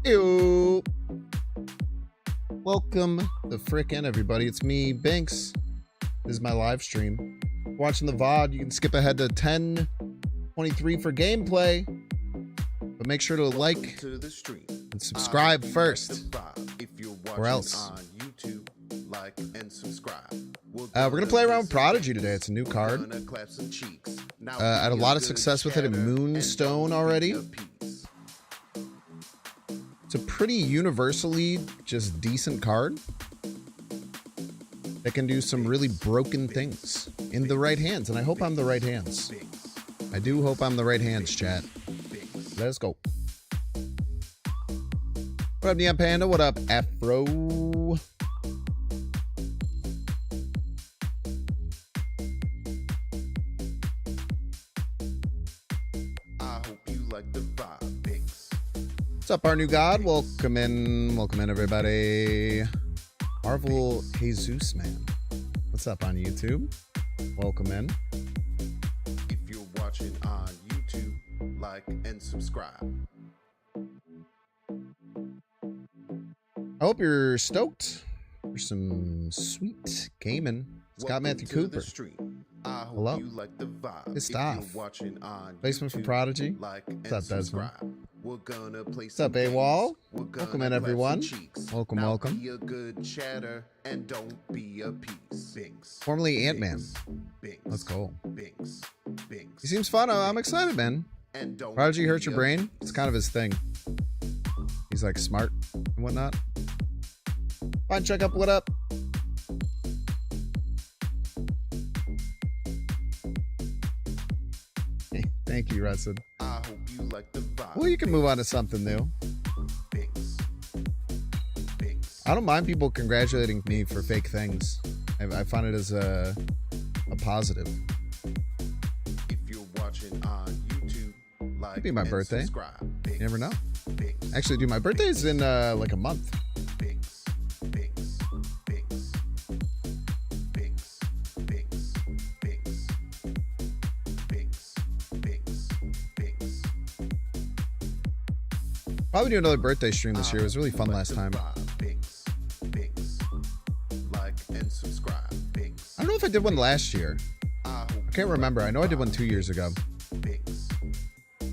Ew. Welcome the frickin' everybody. It's me, Banks. This is my live stream. Watching the VOD, you can skip ahead to 10:23 for gameplay. But make sure to like and subscribe first. Or else. We're going to play around with Prodigy today. It's a new card. I had a lot of success with it in Moonstone already. It's a pretty universally just decent card that can do some really broken things in the right hands. And I hope I'm the right hands. I do hope I'm the right hands, chat. Let's go. What up, Neon Panda? What up, Afro? I hope you like the vibe, Binks. What's up, our new god? Welcome in, everybody. Marvel Jesus Man. What's up on YouTube? Welcome in. If you're watching on YouTube, like and subscribe. I hope you're stoked for some sweet gaming. Scott Matthew Cooper. Hello. You like the vibe. Pissed off. Placement for Prodigy. What's up, Desmond? We're gonna play. What's up, AWOL? Welcome in, everyone. Welcome, welcome. Be a good chatter and don't be a piece. Binks. Formerly Ant-Man. Binks. Let's go. Binks. Binks. He seems fun. I'm excited, man. And don't Prodigy hurt your be a brain? piece. It's kind of his thing. He's like smart and whatnot. Fine, check up. What up? Thank you, Rustin. I hope you like the vibe. Well, you can move on to something new. Binks. Binks. I don't mind people congratulating me for fake things. I find it as a positive. If you're watching on YouTube, like Could be my and birthday. subscribe. You never know. Binks. Actually, dude, my birthday's in like a month. Binks. Binks. Binks. Binks. Binks. Binks. Binks. Binks. Binks. Probably do another birthday stream this year. It was really fun last time. Binks. Binks. Like and subscribe. Binks. I don't know if I did one last year. I I can't remember. I know I did one 2 years ago. Binks.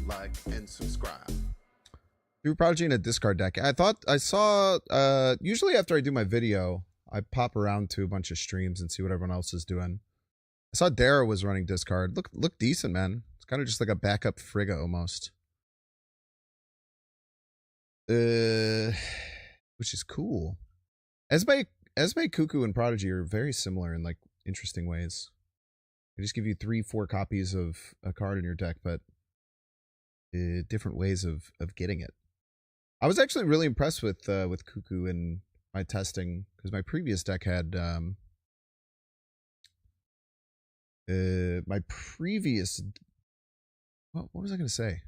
Like and subscribe. Threw Prodigy in a discard deck. I saw, usually after I do my video, I pop around to a bunch of streams and see what everyone else is doing. I saw Dara was running discard. Look decent, man. It's kind of just like a backup Frigga almost. Which is cool. Esme, Cuckoo, and Prodigy are very similar in like interesting ways. They just give you 3-4 copies of a card in your deck, but different ways of getting it. I was actually really impressed with Cuckoo in my testing because my previous deck had what was I going to say?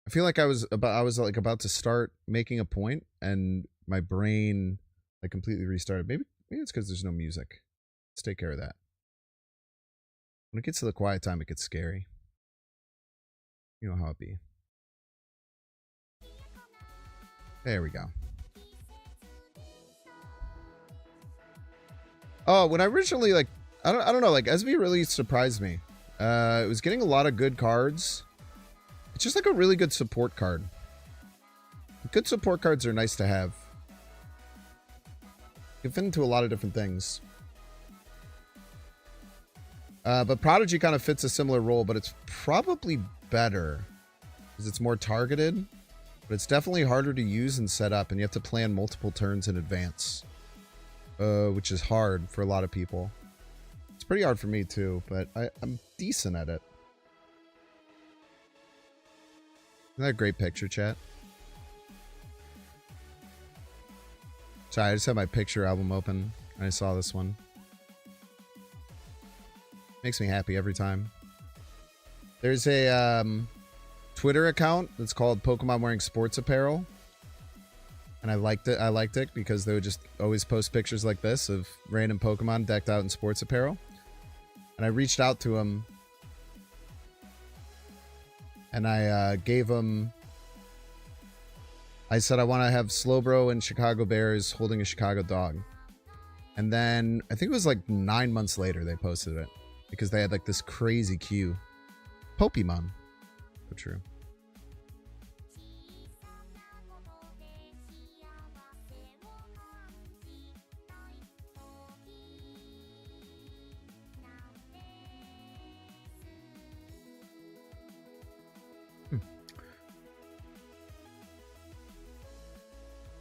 I feel like I was about to start making a point and my brain like completely restarted. Maybe it's because there's no music. Let's take care of that. When it gets to the quiet time, it gets scary. You know how it be. There we go. Oh, when I originally like, I don't know, like Esme really surprised me. It was getting a lot of good cards. It's just like a really good support card. Good support cards are nice to have. You can fit into a lot of different things. But Prodigy kind of fits a similar role, but it's probably better because it's more targeted. But it's definitely harder to use and set up, and you have to plan multiple turns in advance, which is hard for a lot of people. It's pretty hard for me too, but I'm decent at it. Isn't that a great picture, chat? Sorry, I just had my picture album open, and I saw this one. Makes me happy every time. There's a Twitter account that's called Pokemon Wearing Sports Apparel. And I liked it because they would just always post pictures like this of random Pokemon decked out in sports apparel. And I reached out to him and I gave him I said I want to have Slowbro and Chicago Bears holding a Chicago dog. And then I think it was like 9 months later they posted it because they had like this crazy queue. Pokemon. So true.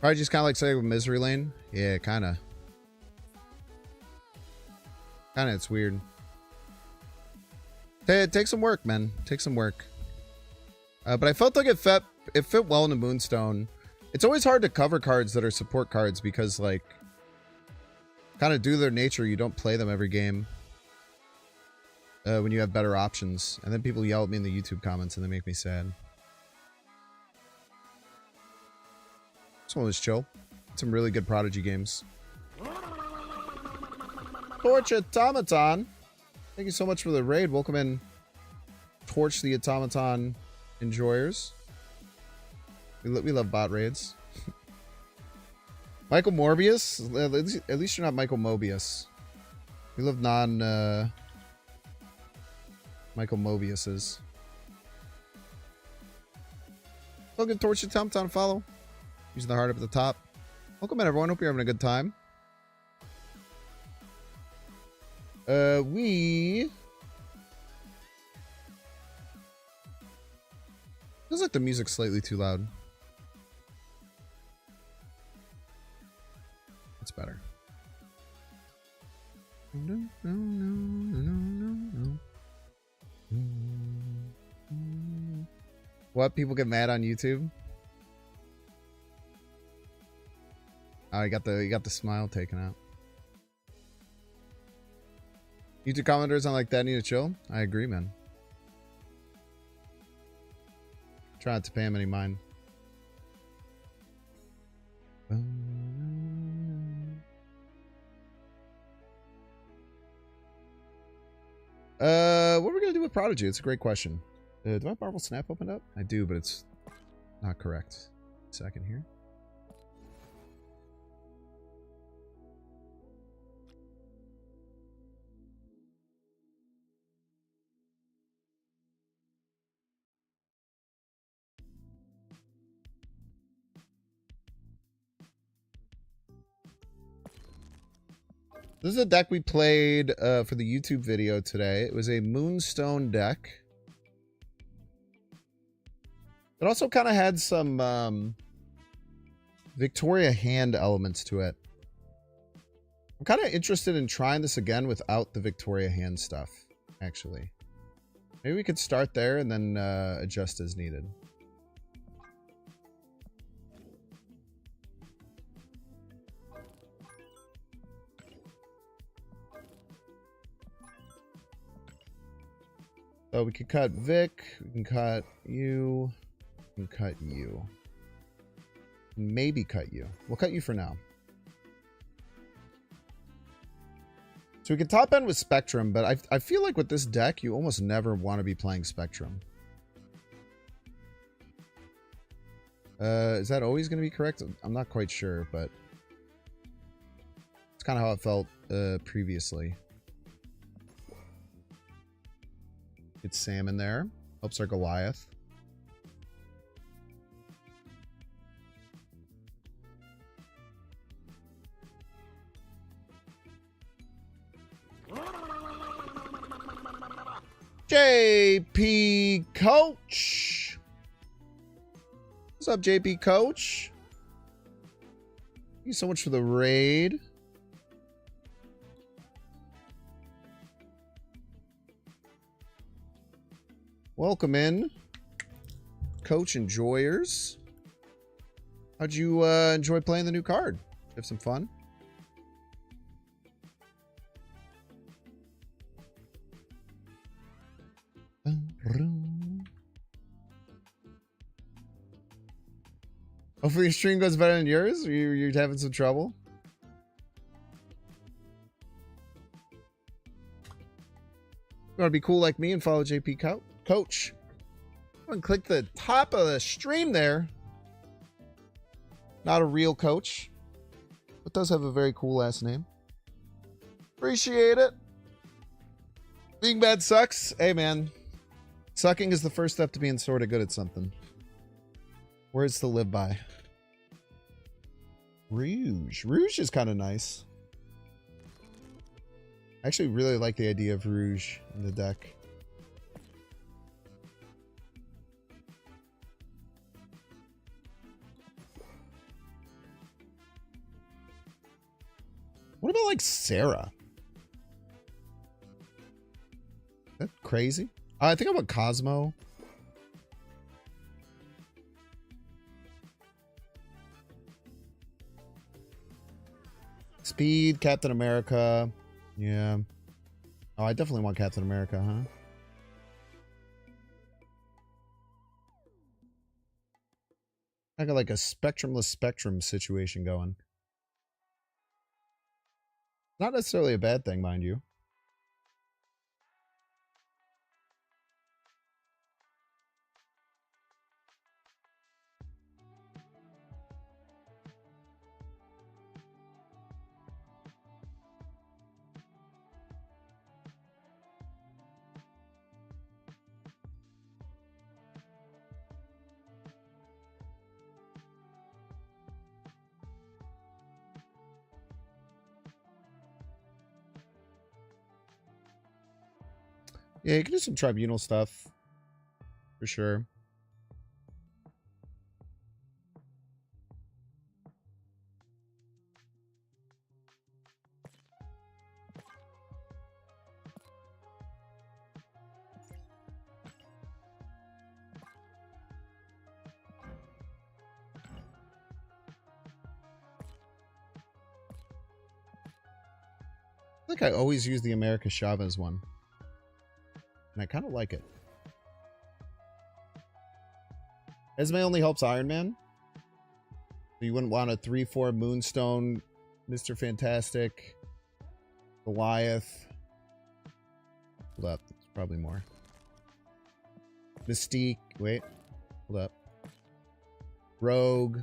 Probably just kind of like say with Misery Lane. Yeah, kind of. It's weird. It takes some work, man. Take some work. But I felt like it fit well into Moonstone. It's always hard to cover cards that are support cards because, like, kind of due to their nature, you don't play them every game when you have better options. And then people yell at me in the YouTube comments and they make me sad. This one was chill. Some really good Prodigy games. Torch Automaton. Thank you so much for the raid. Welcome in, Torch the Automaton enjoyers. We love bot raids. Michael Morbius? At least you're not Michael Mobius. We love Michael Mobiuses. Welcome to Torch the Automaton follow. Using the heart up at the top. Welcome in, everyone. Hope you're having a good time. Feels like the music's slightly too loud. It's better. What? People get mad on YouTube? Oh, you got the smile taken out. YouTube commenters on like that need to chill. I agree, man. Try not to pay him any mind. What are we gonna do with Prodigy? It's a great question. Do I have Marvel Snap opened up? I do, but it's not correct. Second here. This is a deck we played for the YouTube video today. It was a Moonstone deck. It also kind of had some Victoria hand elements to it. I'm kind of interested in trying this again without the Victoria hand stuff, actually. Maybe we could start there and then adjust as needed. So we could cut Vic, we can cut you, we can cut you. Maybe cut you. We'll cut you for now. So we could top end with Spectrum, but I feel like with this deck, you almost never want to be playing Spectrum. Is that always going to be correct? I'm not quite sure, but it's kind of how it felt previously. Get Sam in there. Helps our Goliath. JP Coach. What's up, JP Coach? Thank you so much for the raid. Welcome in, Coach enjoyers. How'd you enjoy playing the new card? Have some fun? Hopefully your stream goes better than yours. You're having some trouble. You want to be cool like me and follow JP Coach? Go and click the top of the stream there. Not a real coach, but does have a very cool last name. Appreciate it. Being bad sucks. Hey, man. Sucking is the first step to being sort of good at something. Words to live by. Rouge. Rouge is kind of nice. I actually really like the idea of Rouge in the deck. What about, like, Sarah? Is that crazy? I think about Cosmo. Speed, Captain America. Yeah. Oh, I definitely want Captain America, huh? I got like a spectrumless spectrum situation going. Not necessarily a bad thing, mind you. Yeah, you can do some tribunal stuff. For sure. I think I always use the America Chavez one. And I kind of like it. Esme only helps Iron Man. So you wouldn't want a 3/4 Moonstone, Mr. Fantastic, Goliath. Hold up. It's probably more. Mystique. Wait. Hold up. Rogue.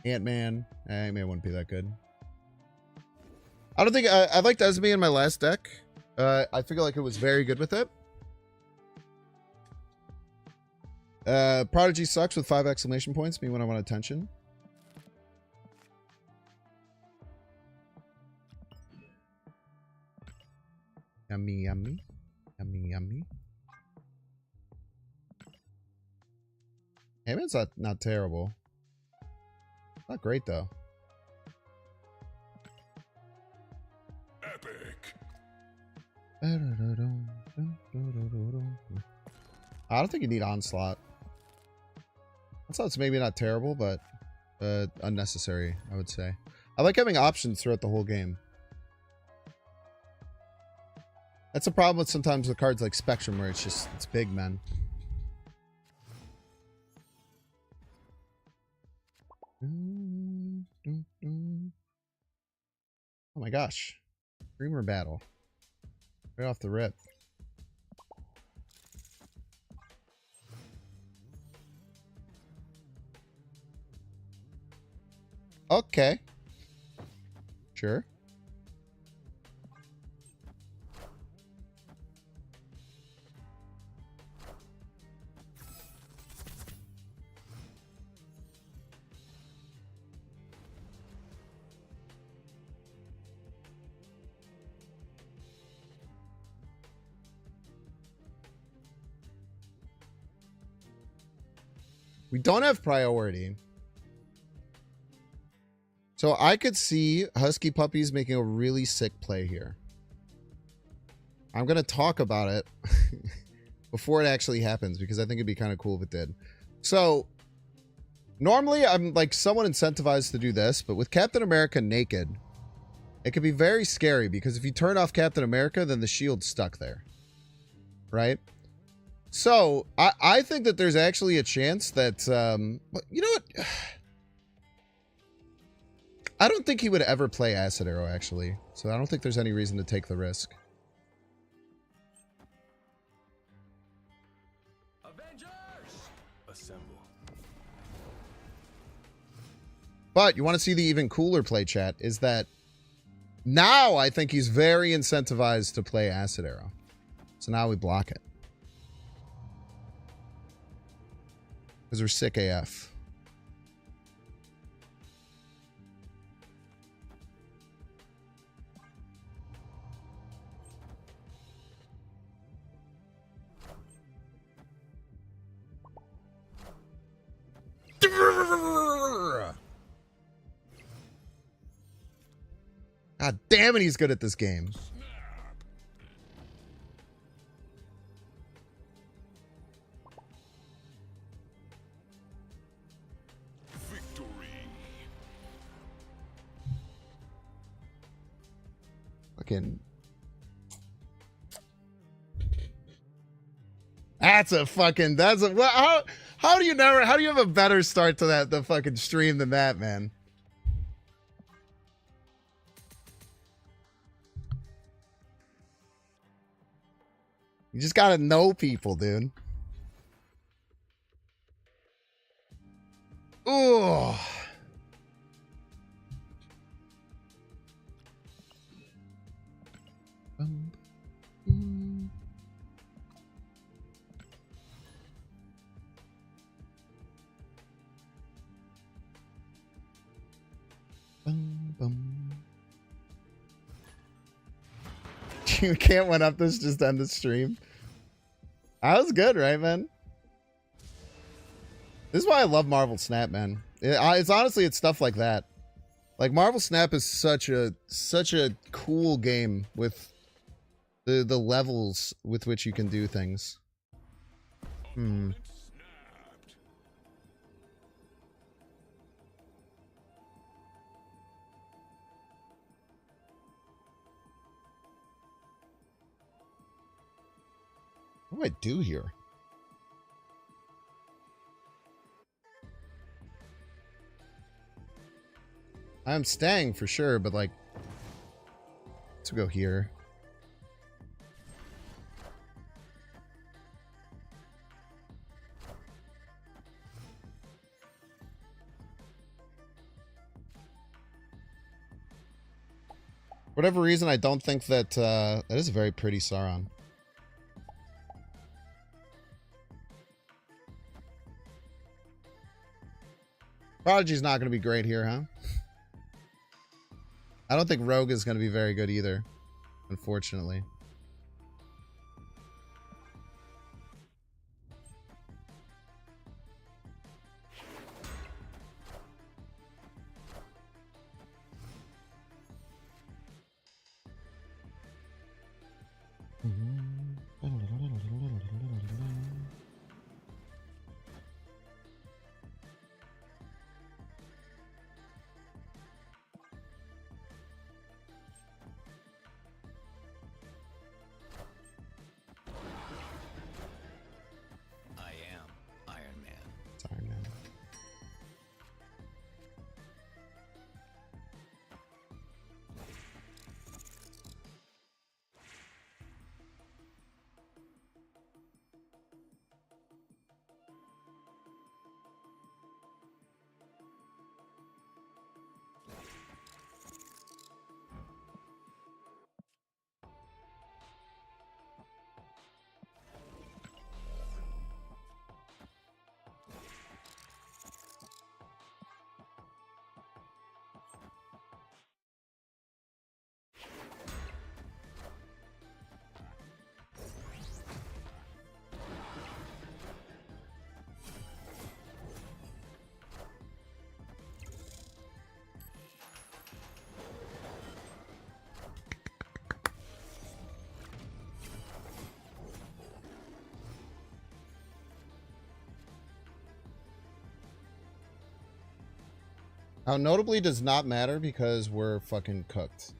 Ant-Man. Ant-Man wouldn't be that good. I don't think... I liked Esme in my last deck. I feel like it was very good with it. Prodigy sucks with 5 exclamation points. Me when I want attention. Yummy, yummy. Yummy, yummy. Hammond's not terrible. Not great, though. Epic. I don't think you need Onslaught. Onslaught's maybe not terrible, but unnecessary, I would say. I like having options throughout the whole game. That's a problem with sometimes with cards like Spectrum, where it's big, man. Oh my gosh. Dreamer battle. Right off the rip. Okay. Sure. We don't have priority. So I could see Husky Puppies making a really sick play here. I'm going to talk about it before it actually happens because I think it'd be kind of cool if it did. So normally I'm like somewhat incentivized to do this, but with Captain America naked, it could be very scary because if you turn off Captain America, then the shield's stuck there. Right? So I think that there's actually a chance that, you know what? I don't think he would ever play Acid Arrow, actually. So I don't think there's any reason to take the risk. Avengers! Assemble. But you want to see the even cooler play, chat, is that now I think he's very incentivized to play Acid Arrow. So now we block it. Because we're sick AF. God damn it, he's good at this game. Victory. Fucking. That's a fucking. That's a. How do you have a better start to the fucking stream than that, man? You just gotta know people, dude. Ooh. You can't win up this just to end the stream. That was good, right, man? This is why I love Marvel Snap, man. It's honestly, it's stuff like that. Like Marvel Snap is such a cool game with the levels with which you can do things. What do I do here? I'm staying for sure, but like, let's go here. For whatever reason, I don't think that that is a very pretty Sauron. Prodigy's not going to be great here, huh? I don't think Rogue is going to be very good either, unfortunately. How notably does not matter because we're fucking cooked.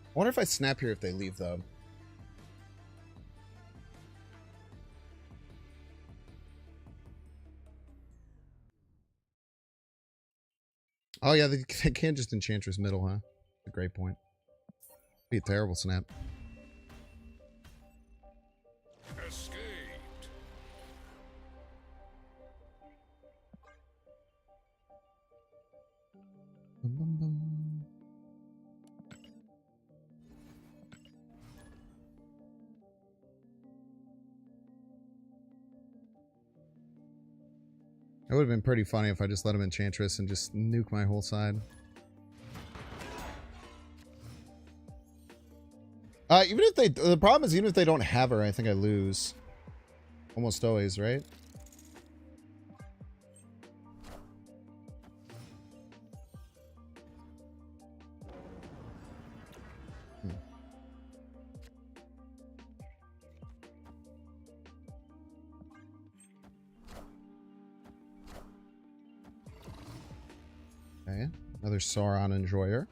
I wonder if I snap here if they leave, though. Oh, yeah, they can't just Enchantress middle, huh? A great point. Be a terrible snap. Escaped. It would have been pretty funny if I just let him Enchantress and just nuke my whole side. Even if they... The problem is, even if they don't have her, I think I lose. Almost always, right? Okay, another Sauron Enjoyer.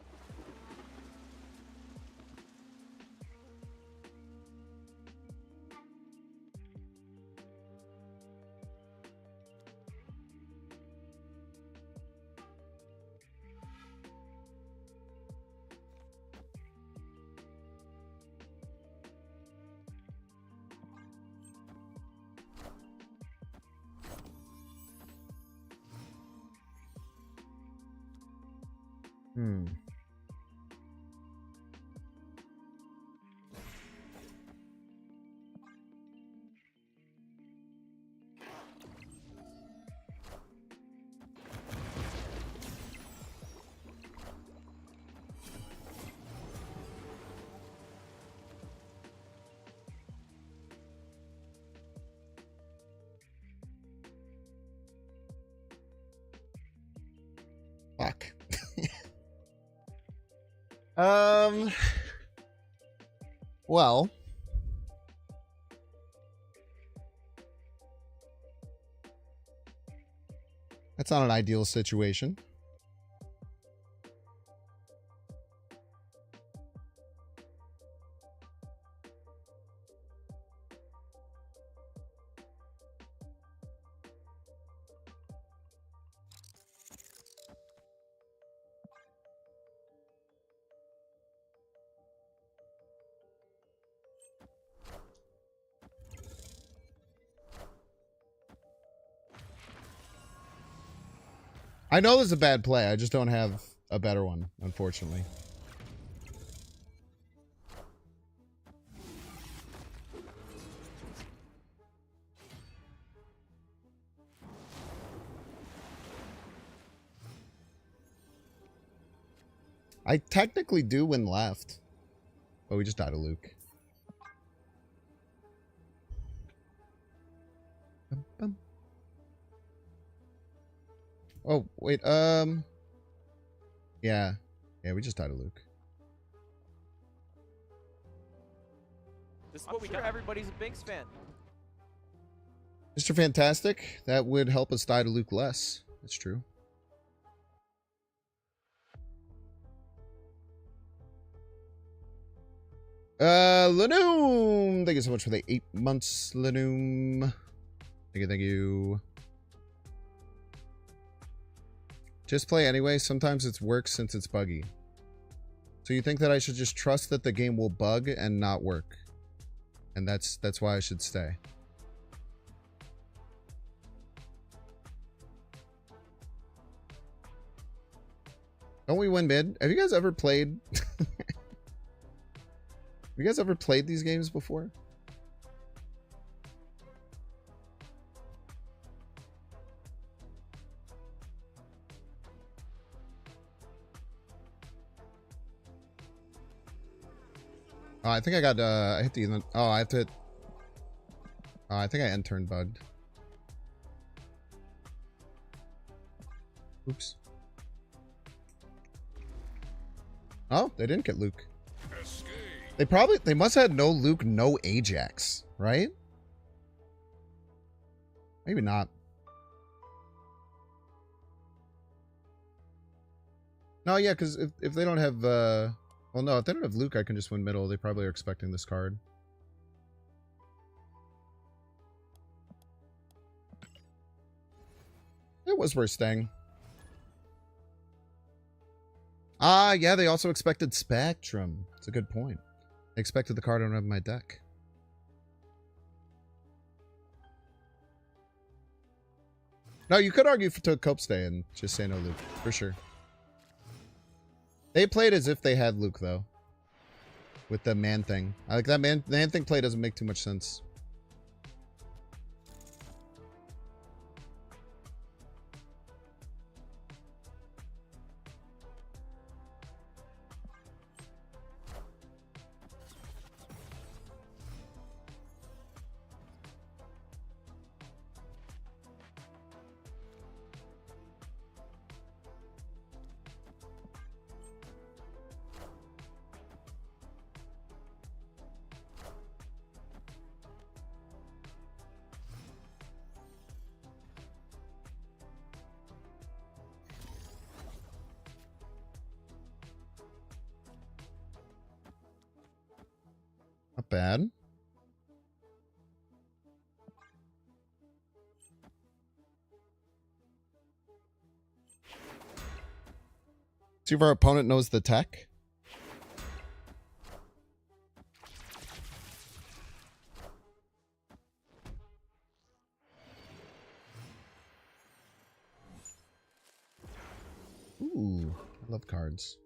Fuck. Well. That's not an ideal situation. I know this is a bad play. I just don't have a better one, unfortunately. I technically do win left. But we just died to Luke. Bum, bum. Oh, wait, yeah. Yeah, we just died to Luke. This is what we got. Everybody's a Binks fan. Mr. Fantastic, that would help us die to Luke less. That's true. Lanoom! Thank you so much for the 8 months, Lanoom. Thank you, thank you. Just play anyway. Sometimes it works since it's buggy. So you think that I should just trust that the game will bug and not work? And that's why I should stay. Don't we win mid? Have you guys ever played... Have you guys ever played these games before? Oh, I think I got, I hit the, oh, I have to hit, I think I end turn bugged. Oops. Oh, they didn't get Luke. They must have had no Luke, no Ajax, right? Maybe not. No, yeah, because if they don't have, well, no, if they don't have Luke, I can just win middle. They probably are expecting this card. It was worth staying. Ah, yeah, they also expected Spectrum. That's a good point. They expected the card I don't have in my deck. No, you could argue to Cope stay and just say no Luke, for sure. They played as if they had Luke, though. With the man thing. I like that man thing play doesn't make too much sense. bad. See if our opponent knows the tech. Ooh, I love cards.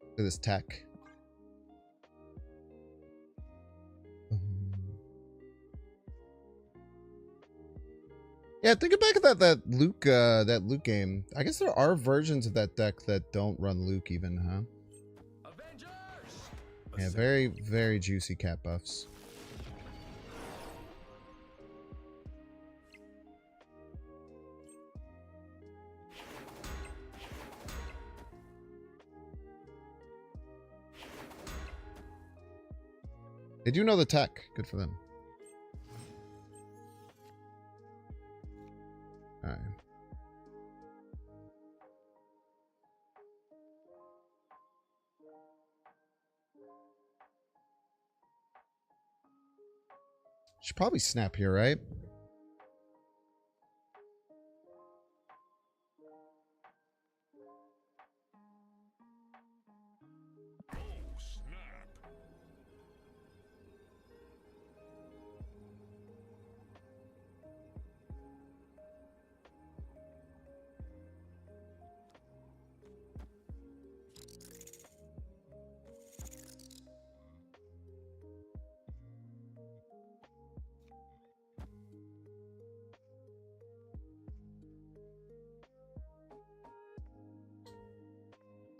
Look at this tech. Yeah, think back at that Luke game. I guess there are versions of that deck that don't run Luke even, huh? Yeah, very, very juicy cat buffs. They do know the tech. Good for them. All right. Should probably snap here, right?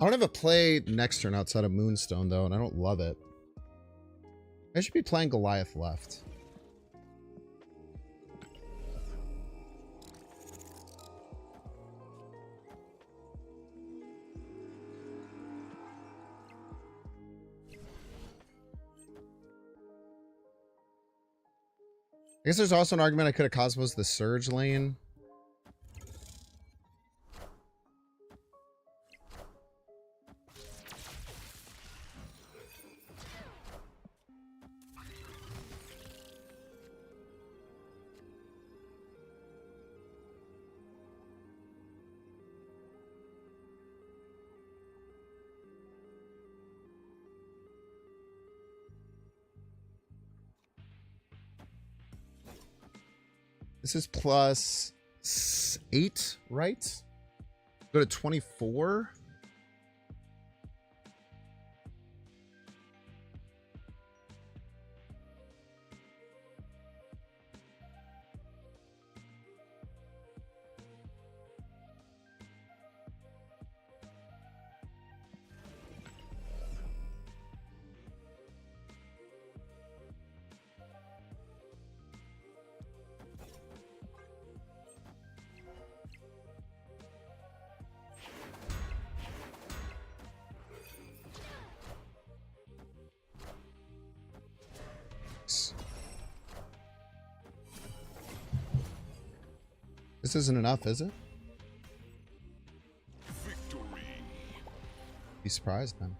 I don't have a play next turn outside of Moonstone, though, and I don't love it. I should be playing Goliath left. I guess there's also an argument I could have Cosmos the Surge lane. This is plus 8, right? Go to 24. This isn't enough, is it? Victory. Be surprised then.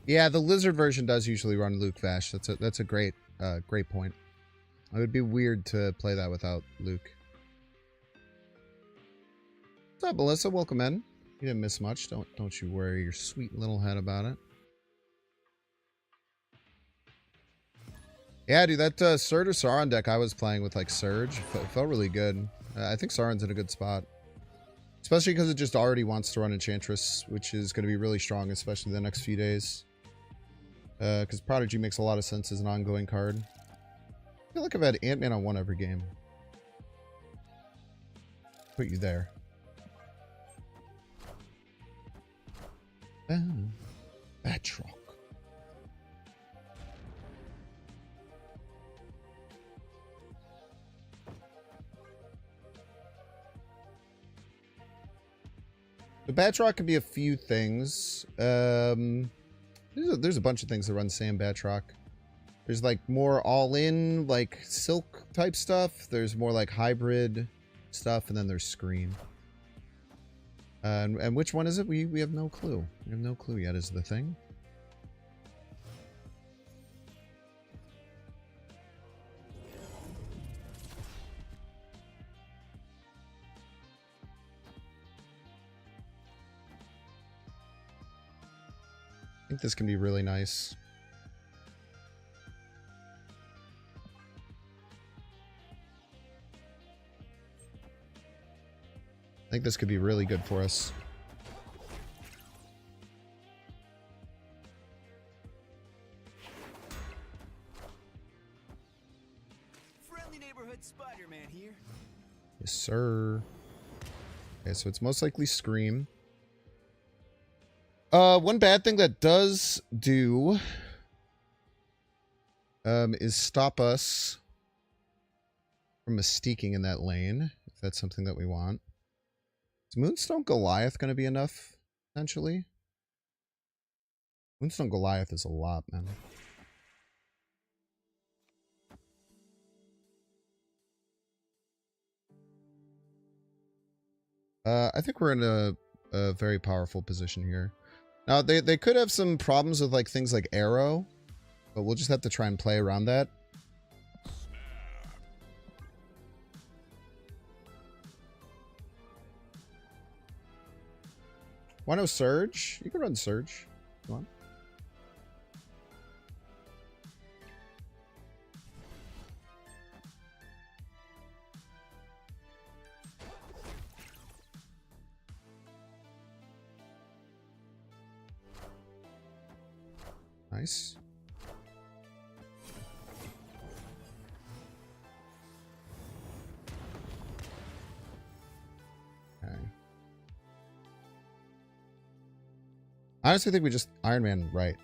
Yeah, the lizard version does usually run Luke Vash. That's a great great point. It would be weird to play that without Luke. What's up, Melissa? Welcome in. You didn't miss much. Don't you worry your sweet little head about it. Yeah, dude, that Surge or Sauron deck I was playing with, like, Surge, felt really good. I think Sauron's in a good spot. Especially because it just already wants to run Enchantress, which is going to be really strong, especially the next few days. Because Prodigy makes a lot of sense as an ongoing card. I feel like I've had Ant-Man on 1 every game. Put you there. Batroc. The Batroc could be a few things. There's a bunch of things that run Sam Batroc. There's like more all-in, like silk type stuff. There's more like hybrid stuff, and then there's Scream. And which one is it? We have no clue. We have no clue yet is the thing. I think this can be really nice. I think this could be really good for us. Friendly neighborhood Spider-Man here. Yes, sir. Okay, so it's most likely Scream. One bad thing that does do is stop us from mystiquing in that lane, if that's something that we want. Is Moonstone Goliath going to be enough, potentially? Moonstone Goliath is a lot, man. I think we're in a very powerful position here. Now, they could have some problems with like things like Arrow, but we'll just have to try and play around that. Why no Surge? You can run Surge. Come on. Nice. Okay. I honestly think we just Iron Man right.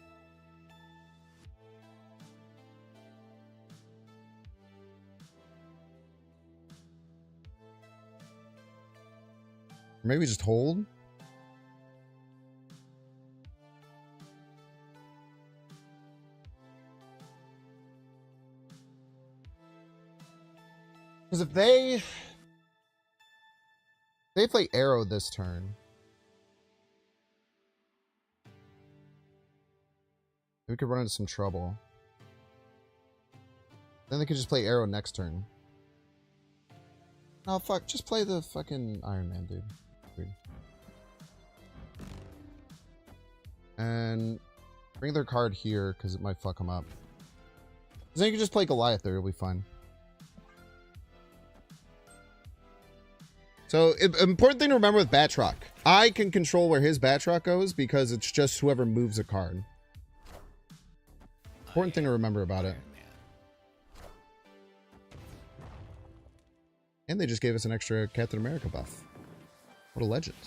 Or maybe just hold. Because if they play Arrow this turn, we could run into some trouble. Then they could just play Arrow next turn. Oh fuck, just play the fucking Iron Man, dude. Weird. And bring their card here, because it might fuck them up. Then you can just play Goliath there, it'll be fine. So, important thing to remember with Batroc. I can control where his Batroc goes because it's just whoever moves a card. Important thing to remember about it. And they just gave us an extra Captain America buff. What a legend.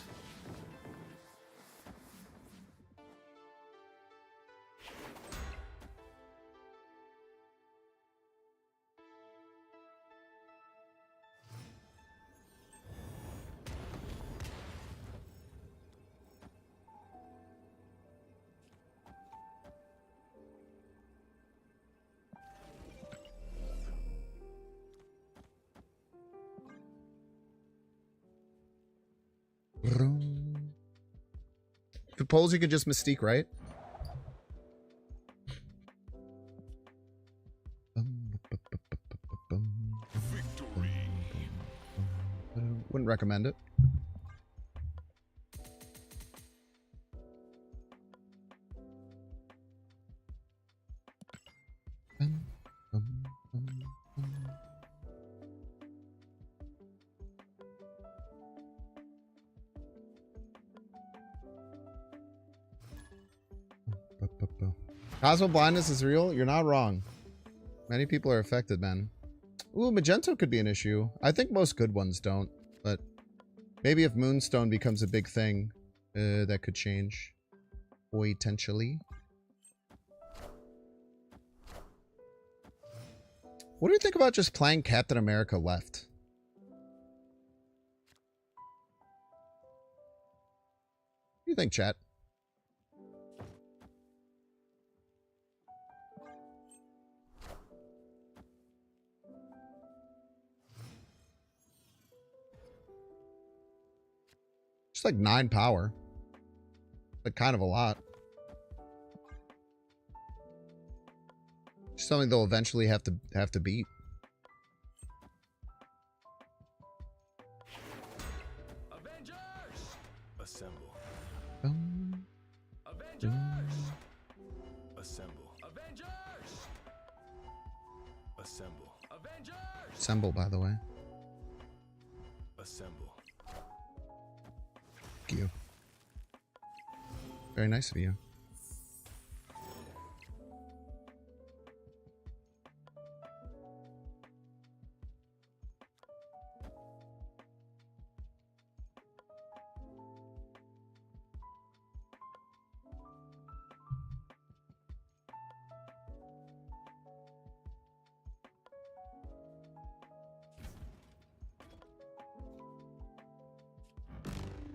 If it pulls, you could just Mystique, right? Wouldn't recommend it. Cosmo blindness is real? You're not wrong. Many people are affected, man. Ooh, Magento could be an issue. I think most good ones don't, but maybe if Moonstone becomes a big thing, that could change. Potentially. What do you think about just playing Captain America left? think, chat? Just like 9 power. Like kind of a lot. Just something they'll eventually have to beat. Avengers! Assemble. Avengers! Assemble. Avengers! Assemble. Avengers! Assemble, by the way. Assemble. Thank you. Very nice of you.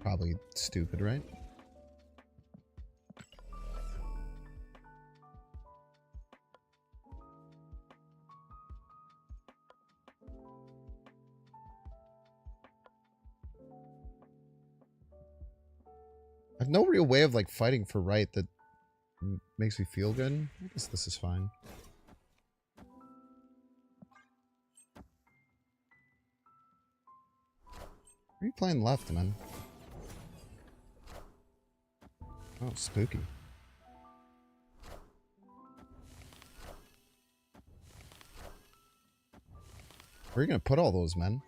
Probably stupid, right? I have no real way of like fighting for right that makes me feel good. I guess this is fine. Are you playing left, man? Oh, spooky. Where are you gonna put all those men?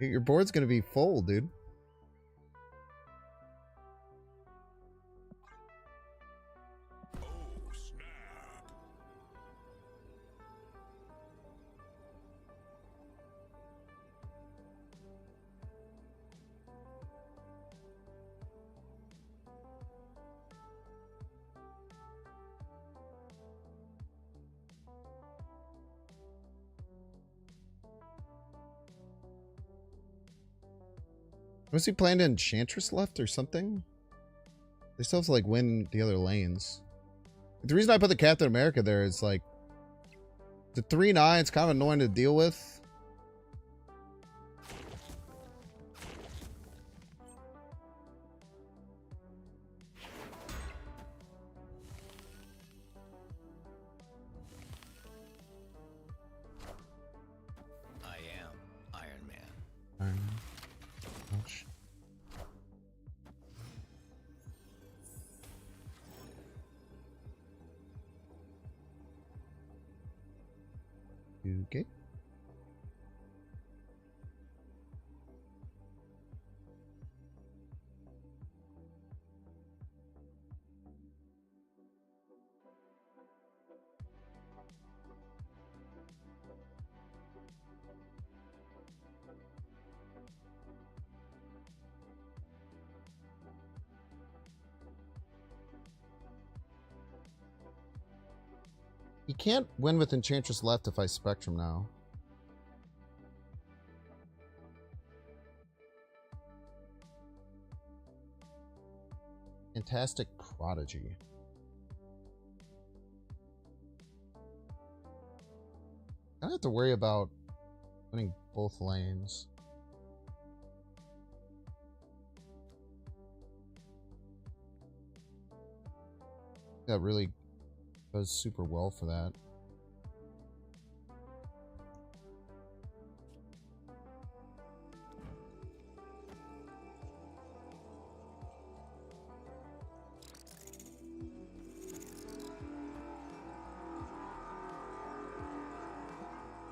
Your board's gonna be full, dude. Oh, snap. Was he playing Enchantress left or something? They still have to like win the other lanes. The reason I put the Captain America there is like the 3/9's kind of annoying to deal with. I am Iron Man. Iron Man. Ouch. Okay. You can't win with Enchantress left if I Spectrum now. Fantastic Prodigy. I don't have to worry about winning both lanes. That really does super well for that.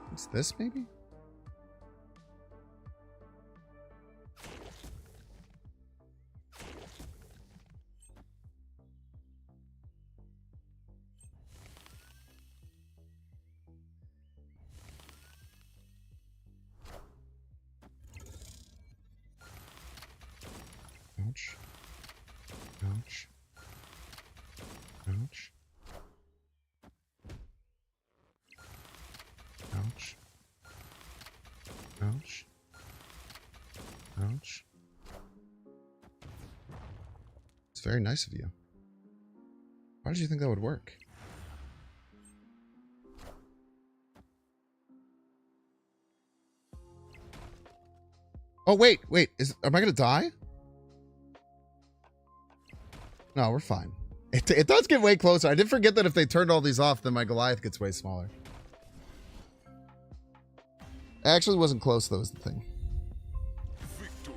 What's this, maybe? Ouch. Ouch. It's very nice of you. Why did you think that would work? Oh, wait. Am I gonna die? No, we're fine. It does get way closer. I did forget that if they turned all these off, then my Goliath gets way smaller. It actually wasn't close, though, is the thing. Victory.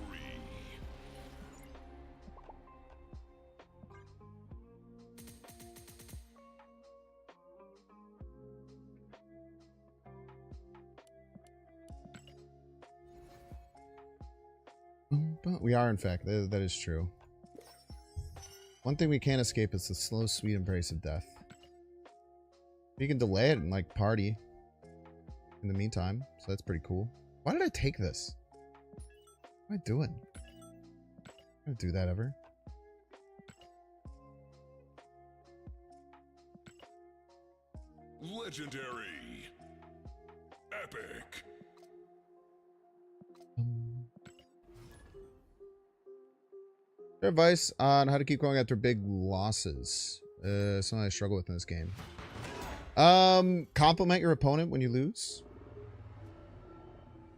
But we are, in fact. That is true. One thing we can't escape is the slow, sweet embrace of death. You can delay it and, like, party in the meantime, so that's pretty cool. Why did I take this? What am I doing? I don't do that ever. Legendary. Epic. Your advice on how to keep going after big losses. Something I struggle with in this game. Compliment your opponent when you lose.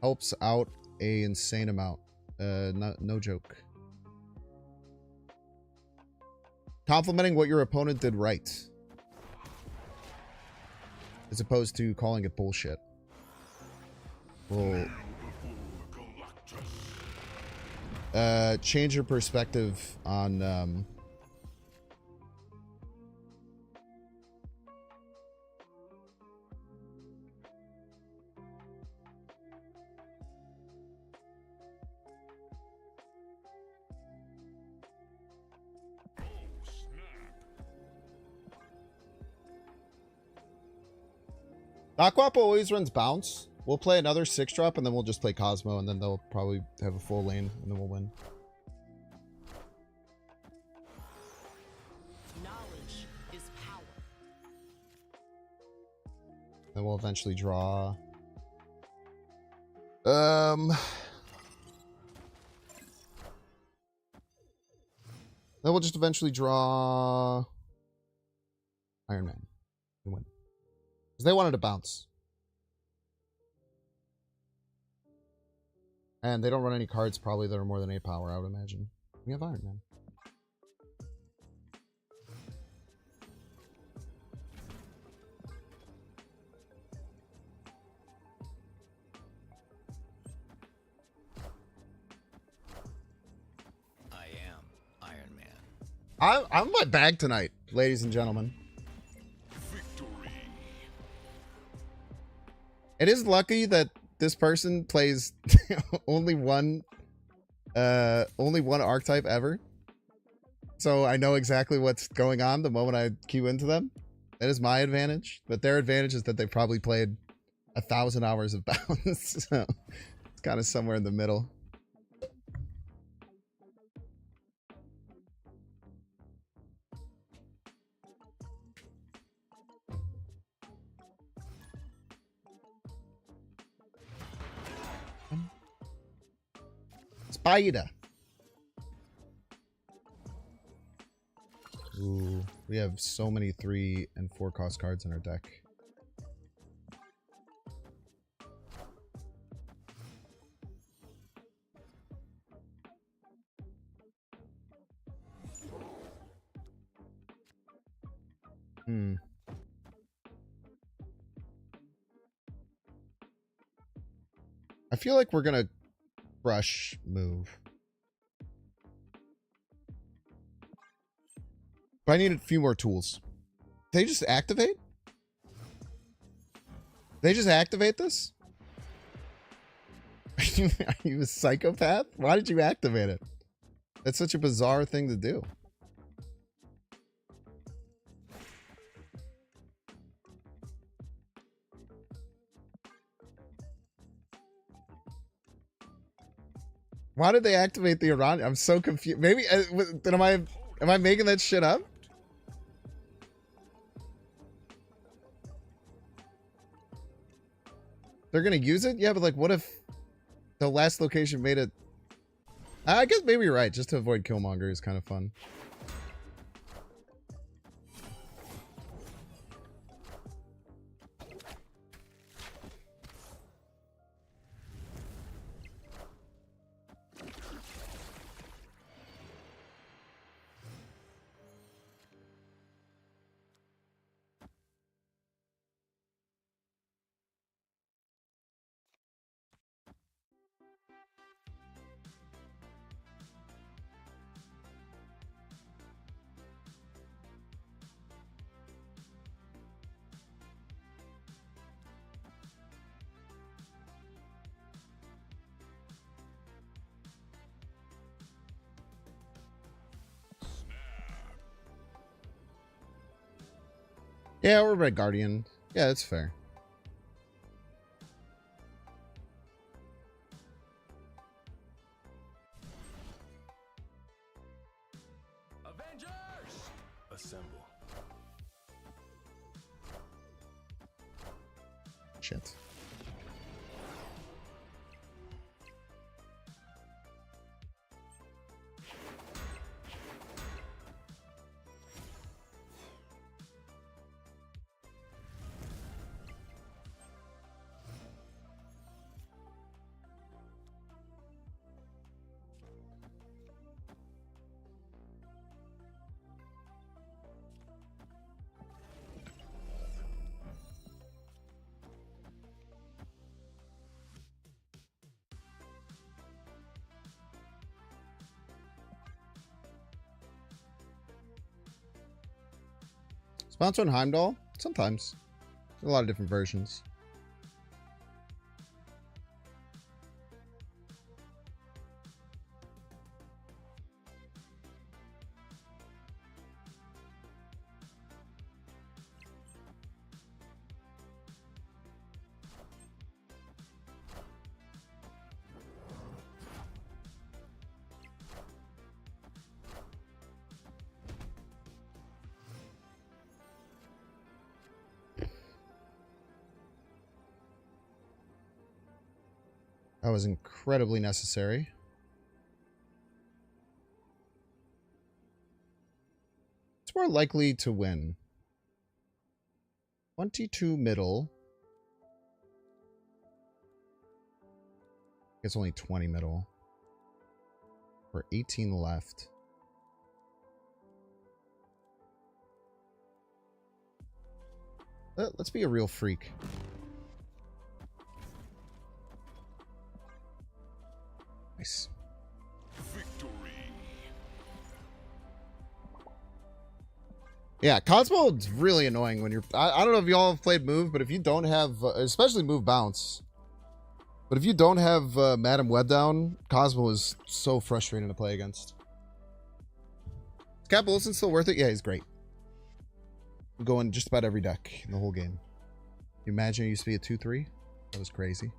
Helps out a insane amount. No joke. Complimenting what your opponent did right. As opposed to calling it bullshit. Well, change your perspective on Aquapo always runs bounce. We'll play another 6-drop and then we'll just play Cosmo and then they'll probably have a full lane and then we'll win. Knowledge is power. Then we'll eventually draw. Then we'll just eventually draw Iron Man and win. Because they wanted to bounce. And they don't run any cards probably that are more than 8 power, I would imagine. We have Iron Man. I am Iron Man. I'm my bag tonight, ladies and gentlemen. Victory. It is lucky that this person plays only one archetype ever. So I know exactly what's going on the moment I queue into them. That is my advantage. But their advantage is that they probably played 1,000 hours of bounce. So it's kind of somewhere in the middle. Spider. Ooh, we have so many 3 and 4 cost cards in our deck. I feel like we're gonna crush move. But I need a few more tools. They just activate? They just activate this? Are you a psychopath? Why did you activate it? That's such a bizarre thing to do. Why did they activate the Iran? I'm so confused. Maybe am I making that shit up? They're gonna use it? Yeah, but like, what if The last location made it. I guess maybe you're right. Just to avoid Killmonger is kind of fun. Yeah, we're Red Guardian. Yeah, that's fair. Avengers! Assemble. Shit. Sponsor on Heimdall? Sometimes. There's a lot of different versions. That was incredibly necessary. It's more likely to win. 22 middle. It's only 20 middle. For 18 left. Let's be a real freak. Nice. Victory. Yeah, Cosmo is really annoying when you're... I don't know if y'all have played Move, but if you don't have... especially Move Bounce. But if you don't have Madam Web down, Cosmo is so frustrating to play against. Is Cap Wilson still worth it? Yeah, he's great. I'm going just about every deck in the whole game. You imagine it used to be a 2-3? That was crazy.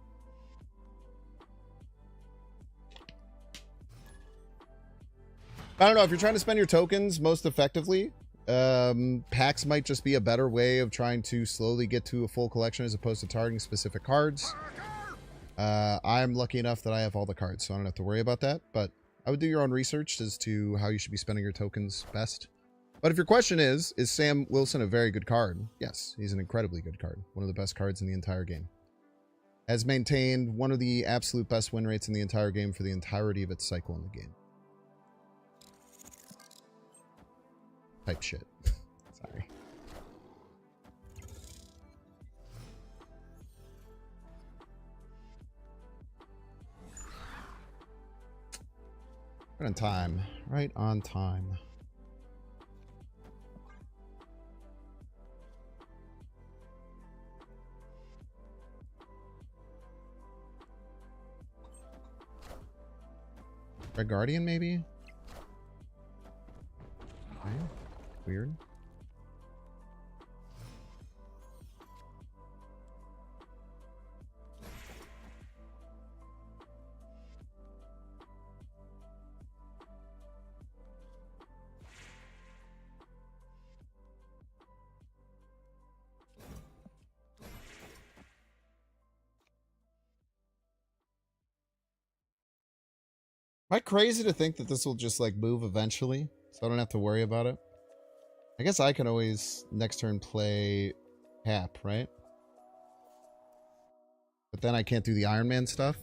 I don't know, if you're trying to spend your tokens most effectively, packs might just be a better way of trying to slowly get to a full collection as opposed to targeting specific cards. I'm lucky enough that I have all the cards, so I don't have to worry about that, but I would do your own research as to how you should be spending your tokens best. But if your question is Sam Wilson a very good card? Yes, he's an incredibly good card. One of the best cards in the entire game. Has maintained one of the absolute best win rates in the entire game for the entirety of its cycle in the game. Type shit. Sorry. Right on time. Right on time. Red Guardian, maybe? Okay. Weird. Am I crazy to think that this will just like move eventually, so I don't have to worry about it? I guess I can always next turn play Cap, right? But then I can't do the Iron Man stuff.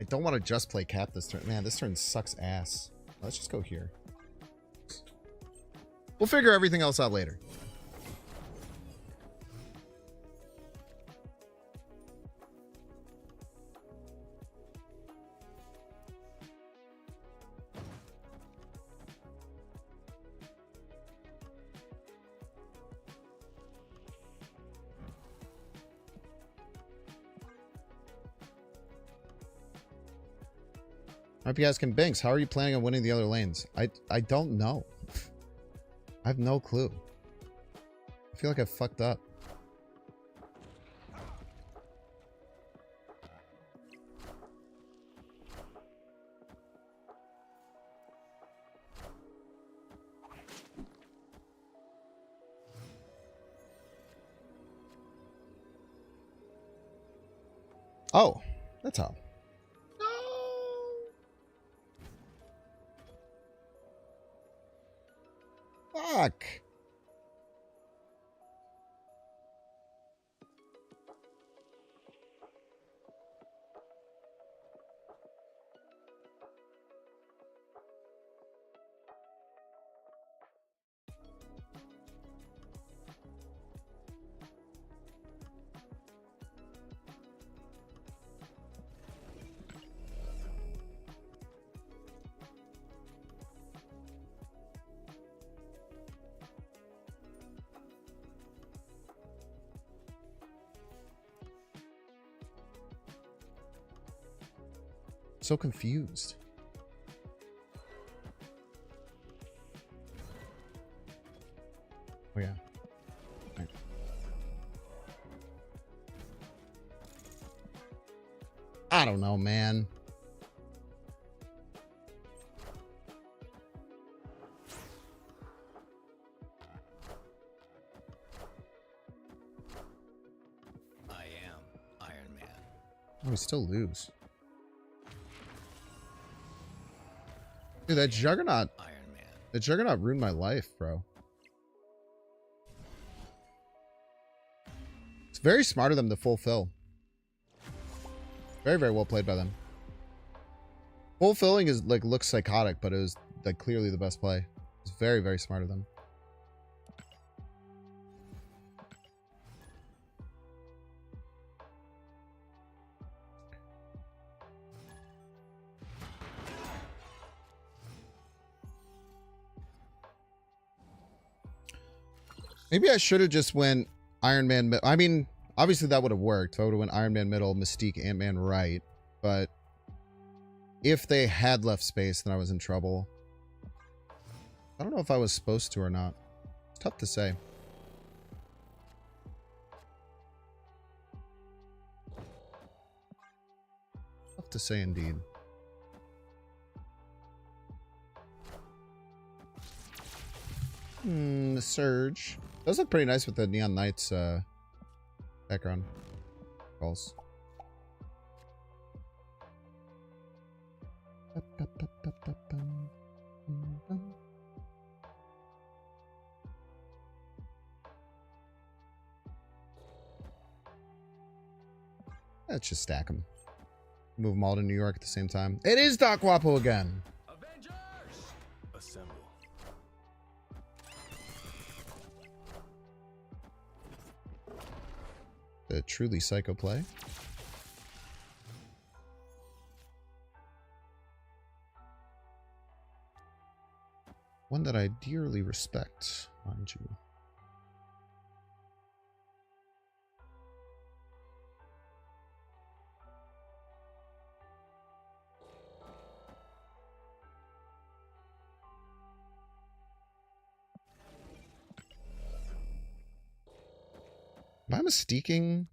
I don't want to just play Cap this turn. Man, this turn sucks ass. Let's just go here. We'll figure everything else out later. I hope you guys can Binks. How are you planning on winning the other lanes? I don't know. I have no clue. I feel like I fucked up. Oh, that's how. Fuck. So confused. Oh yeah. Right. I don't know, man. I am Iron Man. Oh, we still lose. Dude, that Juggernaut. Iron Man. The Juggernaut ruined my life, bro. It's very smart of them to fulfill. Very, very well played by them. Fulfilling is like looks psychotic, but it was like clearly the best play. It's very, very smart of them. Maybe I should have just went Iron Man. I mean, obviously that would have worked. I would have went Iron Man middle, Mystique, Ant-Man right. But if they had left space, then I was in trouble. I don't know if I was supposed to or not. It's tough to say. Tough to say indeed. The Surge. Those look pretty nice with the Neon Knights background calls. Let's just stack them. Move them all to New York at the same time. It is Doc Wapo again. Avengers! Assemble. The truly psycho play. One that I dearly respect, mind you. Am I mystiquing?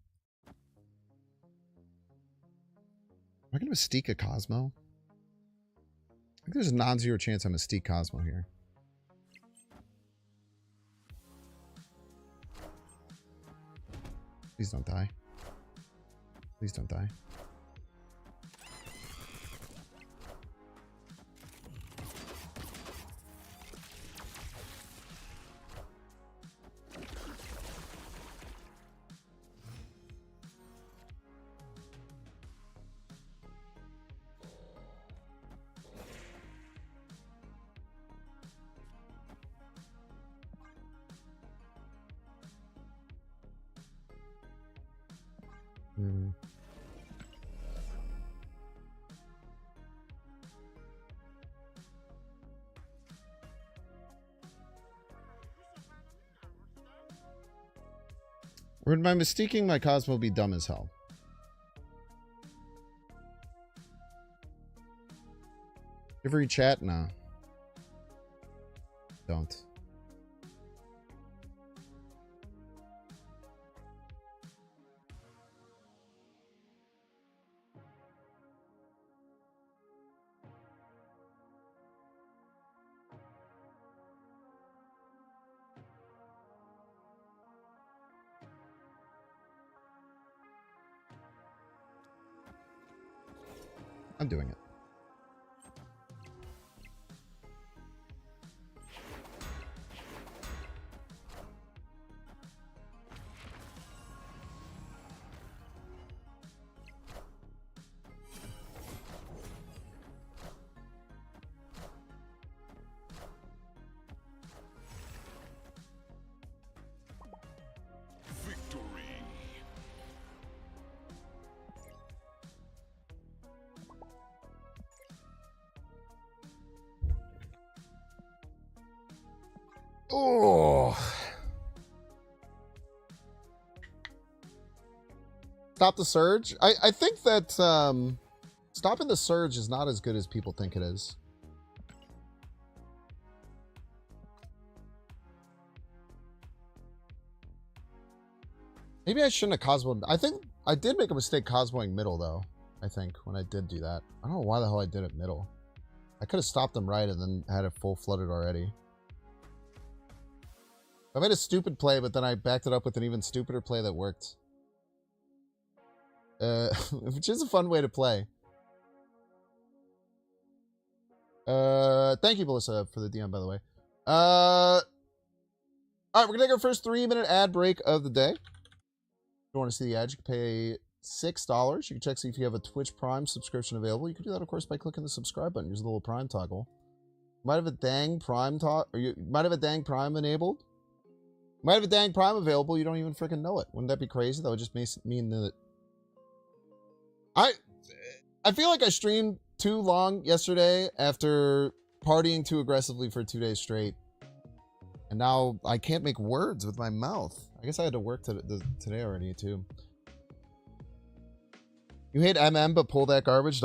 Am I going to mystique a Cosmo? I think there's a non-zero chance I mystique Cosmo here. Please don't die. Please don't die. Would my mistaking my Cosmo be dumb as hell? Every chat? Nah. Don't. I'm doing it. Oh. Stop the surge. I think that stopping the surge is not as good as people think it is. Maybe I shouldn't have Cosmoed. I think I did make a mistake Cosmoing middle though. I think when I did do that. I don't know why the hell I did it middle. I could have stopped them right and then had it full flooded already. I made a stupid play, but then I backed it up with an even stupider play that worked. Which is a fun way to play. Thank you, Melissa, for the DM, by the way. Alright, we're gonna take our first 3-minute ad break of the day. If you want to see the ad, you can pay $6. You can check see if you have a Twitch Prime subscription available. You can do that, of course, by clicking the subscribe button. Use the little Prime toggle. You might have a dang Prime you might have a dang Prime enabled. You might have a dang Prime available. You don't even freaking know it. Wouldn't that be crazy? That would just mean that I feel like I streamed too long yesterday after partying too aggressively for 2 days straight. And now I can't make words with my mouth. I guess I had to work today already, too. You hate MM, but pull that garbage, ...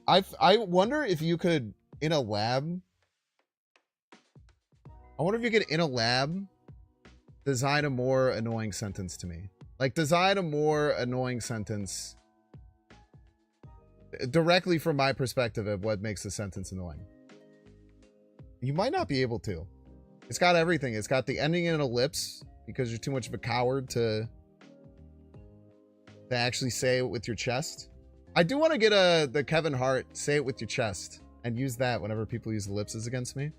I wonder if you could, in a lab... I wonder if you could, in a lab, design a more annoying sentence to me. Like, design a more annoying sentence directly from my perspective of what makes the sentence annoying. You might not be able to. It's got everything. It's got the ending in an ellipse because you're too much of a coward to actually say it with your chest. I do want to get the Kevin Hart say it with your chest and use that whenever people use ellipses against me.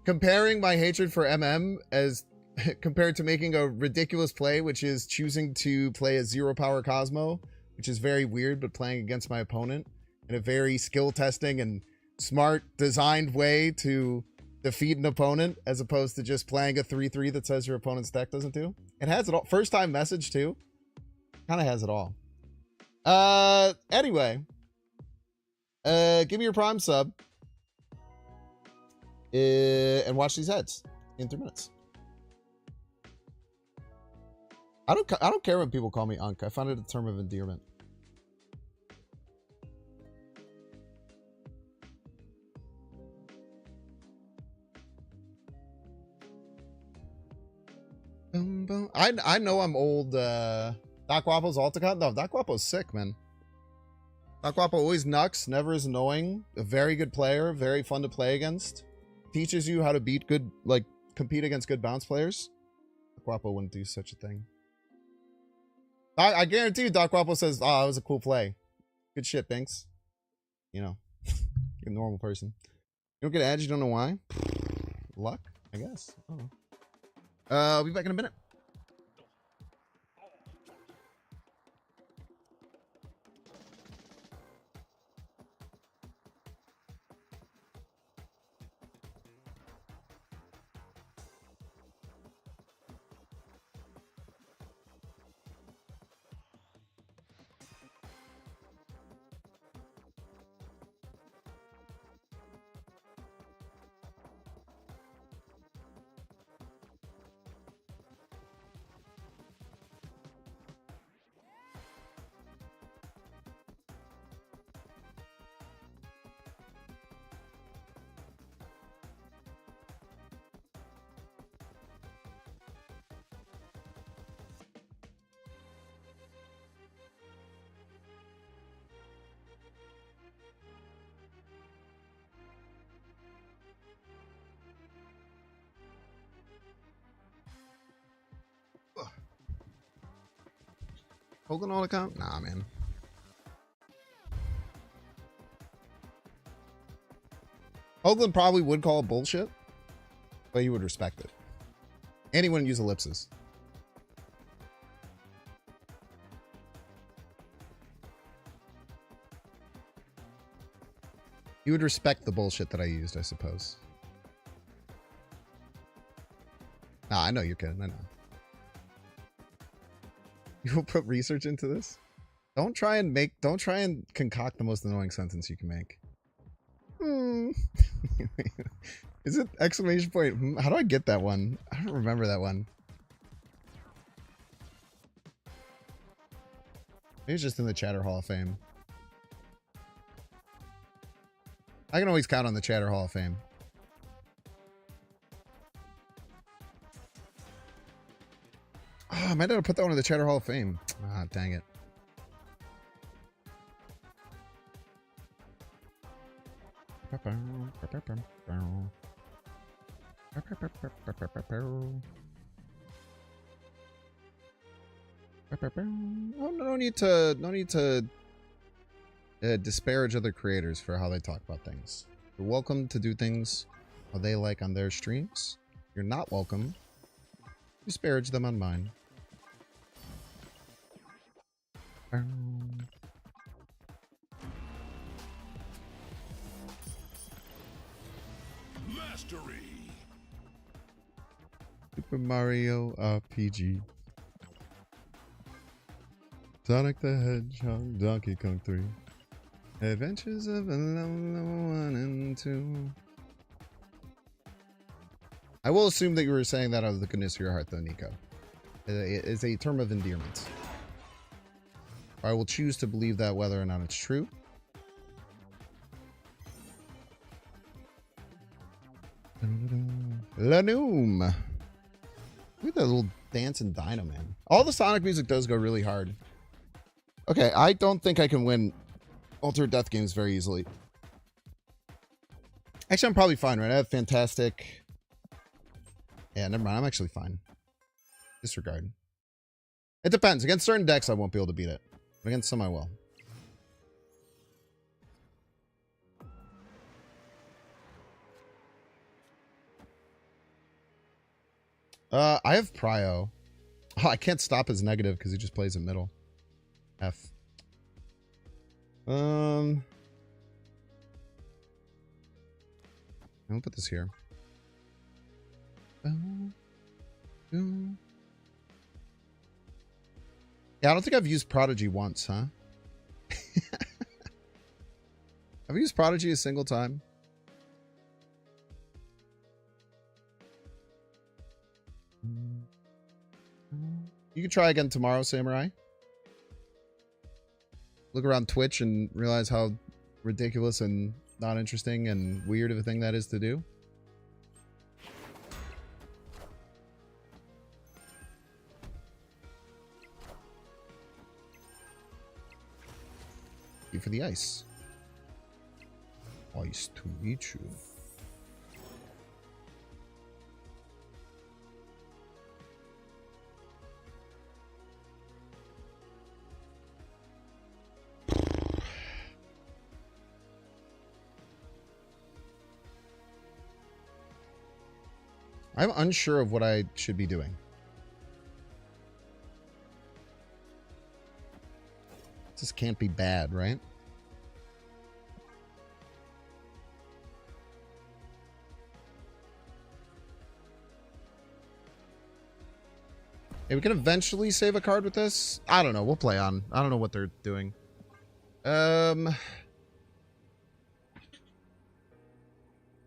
Comparing my hatred for MM as compared to making a ridiculous play, which is choosing to play a 0-power Cosmo, which is very weird, but playing against my opponent in a very skill testing and smart designed way to defeat an opponent, as opposed to just playing a 3-3 that says your opponent's deck doesn't do. It has it all. First time message too. Kind of has it all. Anyway, give me your Prime sub and watch these ads in 3 minutes. I don't care when people call me Unk. I find it a term of endearment. I know I'm old. Doc Wapple's Alticon? No, Doc Wapple's sick, man. Doc Wapple always knucks, never is annoying. A very good player, very fun to play against. Teaches you how to beat good, like, compete against good bounce players. Doc Wapple wouldn't do such a thing. I guarantee you Doc Wapple says, oh, that was a cool play. Good shit, Binks. You know, you're a normal person. You don't get ads, you don't know why? Luck, I guess. I don't know. I'll be back in a minute. Holding all account? Nah, man. Hoagland probably would call it bullshit, but you would respect it. And he wouldn't use ellipses. You would respect the bullshit that I used, I suppose. Nah, I know you're kidding. I know. You will put research into this? Don't try and concoct the most annoying sentence you can make. Is it exclamation point? How do I get that one? I don't remember that one. Maybe it's just in the Chatter Hall of Fame. I can always count on the Chatter Hall of Fame. Oh, I might have to put that one in the Chatter Hall of Fame. Ah, dang it. Oh, no need to disparage other creators for how they talk about things. You're welcome to do things how they like on their streams. You're not welcome to disparage them on mine. Mastery. Super Mario RPG. Sonic the Hedgehog, Donkey Kong 3. Adventures of Level 1 and 2. I will assume that you were saying that out of the goodness of your heart, though, Nico. It is a term of endearment. I will choose to believe that whether or not it's true. Lanoom. Look at that little dancing dino, man. All the Sonic music does go really hard. Okay, I don't think I can win Altered Death games very easily. Actually, I'm probably fine, right? I have fantastic... Yeah, never mind. I'm actually fine. Disregard. It depends. Against certain decks, I won't be able to beat it. But against some, I will. I have Prio. Oh, I can't stop his negative because he just plays in middle. F. I'll put this here. Yeah, I don't think I've used Prodigy once, huh? Have you used Prodigy a single time? You can try again tomorrow, Samurai. Look around Twitch and realize how ridiculous and not interesting and weird of a thing that is to do. Thank you for the ice. Ice to meet you. I'm unsure of what I should be doing. This can't be bad, right? Hey, we can eventually save a card with this. I don't know. We'll play on. I don't know what they're doing.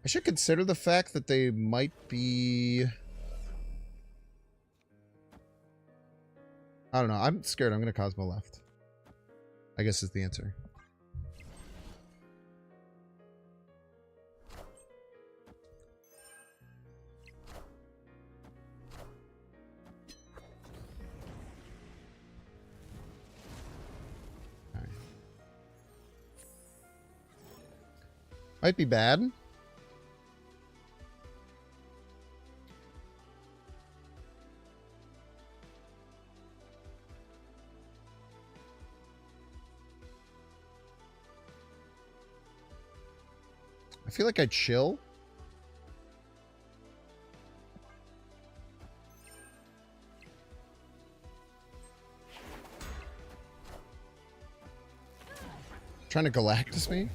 I should consider the fact that they might be... I don't know. I'm scared. I'm going to Cosmo left. I guess is the answer. All right. Might be bad. I feel like I chill. Trying to Galactus me?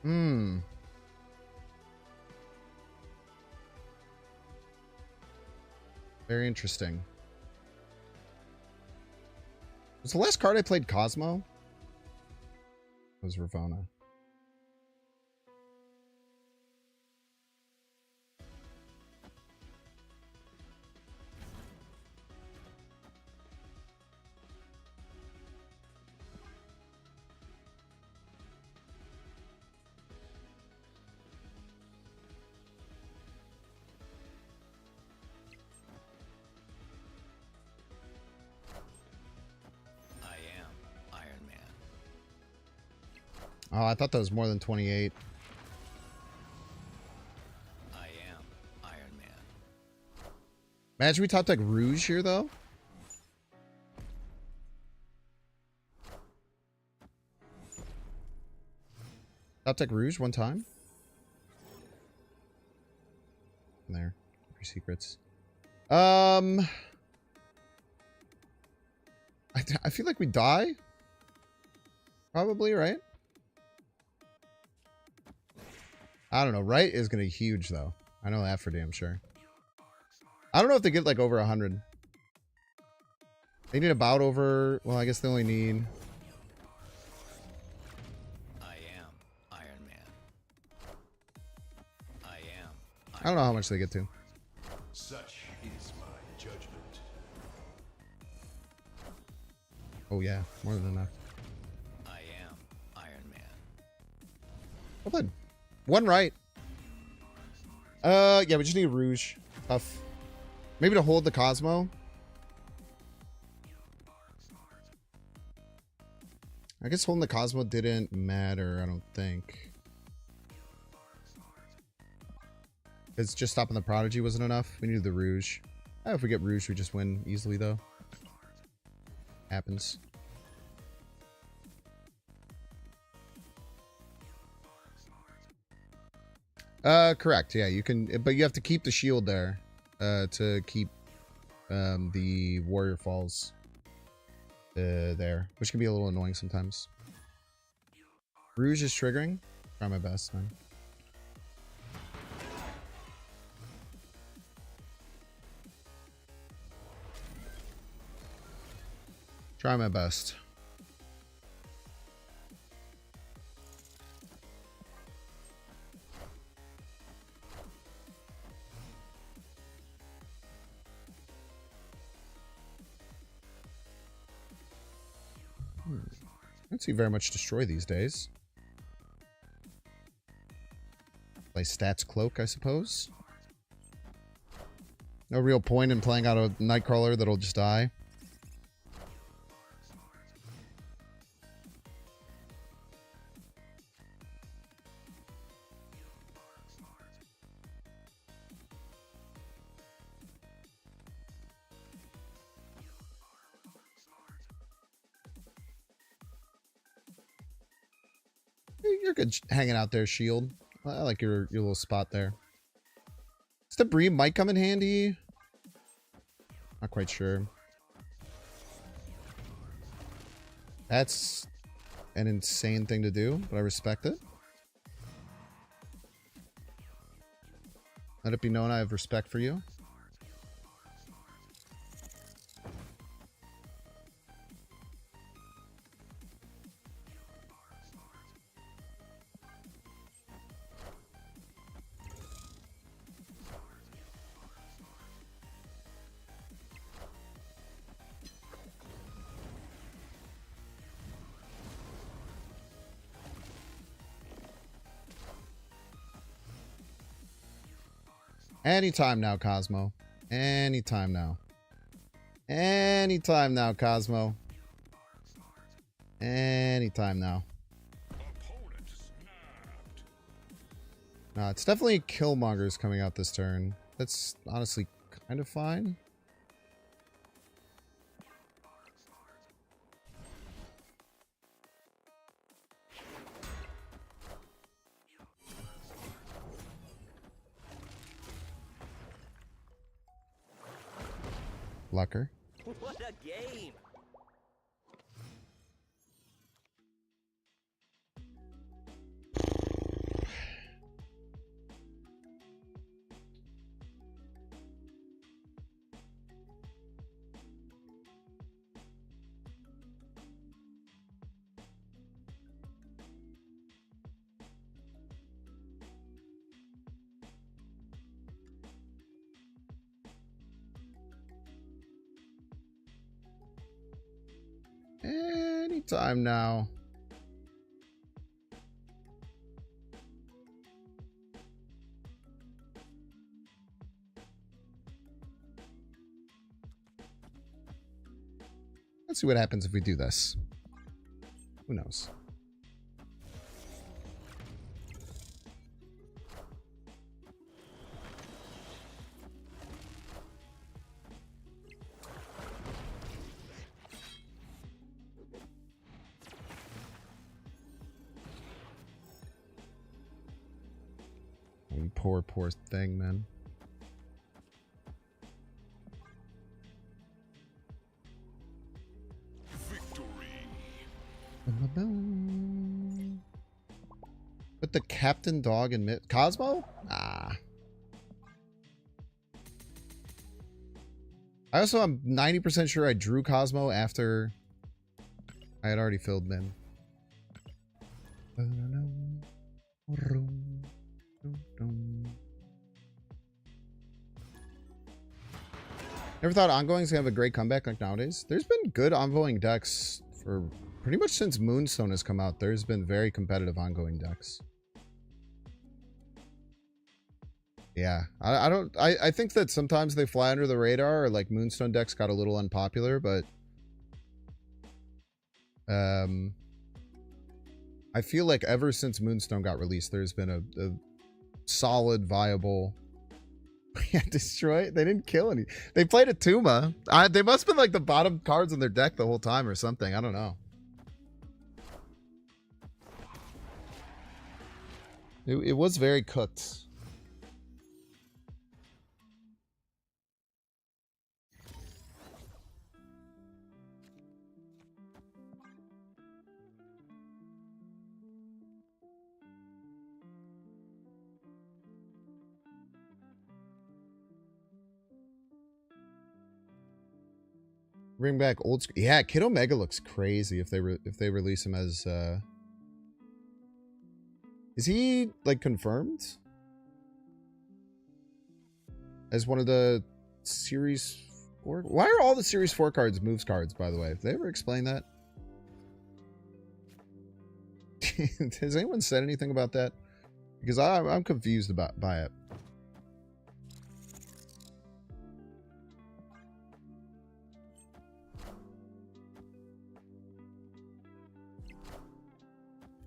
Hmm. Very interesting. Was the last card I played Cosmo? It was Ravonna. I am Iron Man. Oh, I thought that was more than 28. I am Iron Man. Imagine we top deck Rouge here, though. Top deck Rouge one time. There. 3 secrets. I feel like we die. Probably, right? I don't know. Right is going to be huge, though. I know that for damn sure. I don't know if they get, like, over 100. They need about over... Well, I guess they only need... I am Iron Man. I am. I don't know how much they get to. Such is my judgment. Oh, yeah. More than enough. I am Iron Man. Well done. One right. Yeah, we just need Rouge. Tough. Maybe to hold the Cosmo. I guess holding the Cosmo didn't matter, I don't think. It's just stopping the Prodigy wasn't enough. We needed the Rouge. If we get Rouge, we just win easily, though. Happens. Correct. Yeah, you can, but you have to keep the shield there, to keep, the Warrior Falls, there, which can be a little annoying sometimes. Rouge is triggering. Try my best, man. Try my best. I don't see very much destroy these days. Play stats cloak, I suppose. No real point in playing out a Nightcrawler that'll just die. You're good hanging out there, Shield. I like your little spot there. This debris might come in handy. Not quite sure. That's an insane thing to do, but I respect it. Let it be known I have respect for you. Anytime now, Cosmo. Anytime now. Anytime now, Cosmo. Anytime now. It's definitely Killmongers coming out this turn. That's honestly kind of fine. Lucker. What a game! Anytime now. Let's see what happens if we do this. Who knows? You poor, poor thing, man. Put the captain dog in mid Cosmo? Ah. I also am 90% sure I drew Cosmo after I had already filled Min. Never thought ongoing's gonna have a great comeback like nowadays. There's been good ongoing decks for pretty much since Moonstone has come out. There's been very competitive ongoing decks. Yeah, I think that sometimes they fly under the radar, or like Moonstone decks got a little unpopular, but I feel like ever since Moonstone got released, there's been a solid, viable. Yeah, destroy. They didn't kill any. They played a Tuma. They must have been like the bottom cards in their deck the whole time or something. I don't know. It was very cooked. Bring back old school. Yeah, Kid Omega looks crazy if they release him as is he like confirmed as one of the series 4? Why are all the series 4 cards moves cards, by the way? Have they ever explained that? Has anyone said anything about that? Because I'm confused by it.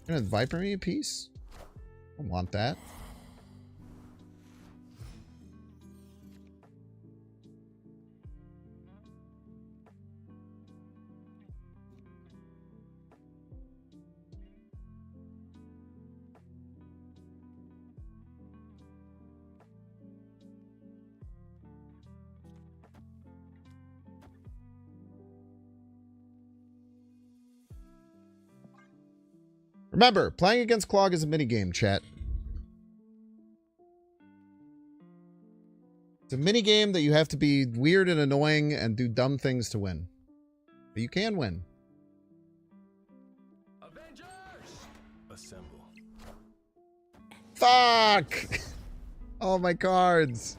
Gonna Viper me a piece? I don't want that. Remember, playing against Clog is a minigame, chat. It's a minigame that you have to be weird and annoying and do dumb things to win. But you can win. Avengers! Assemble. Fuck! All my cards.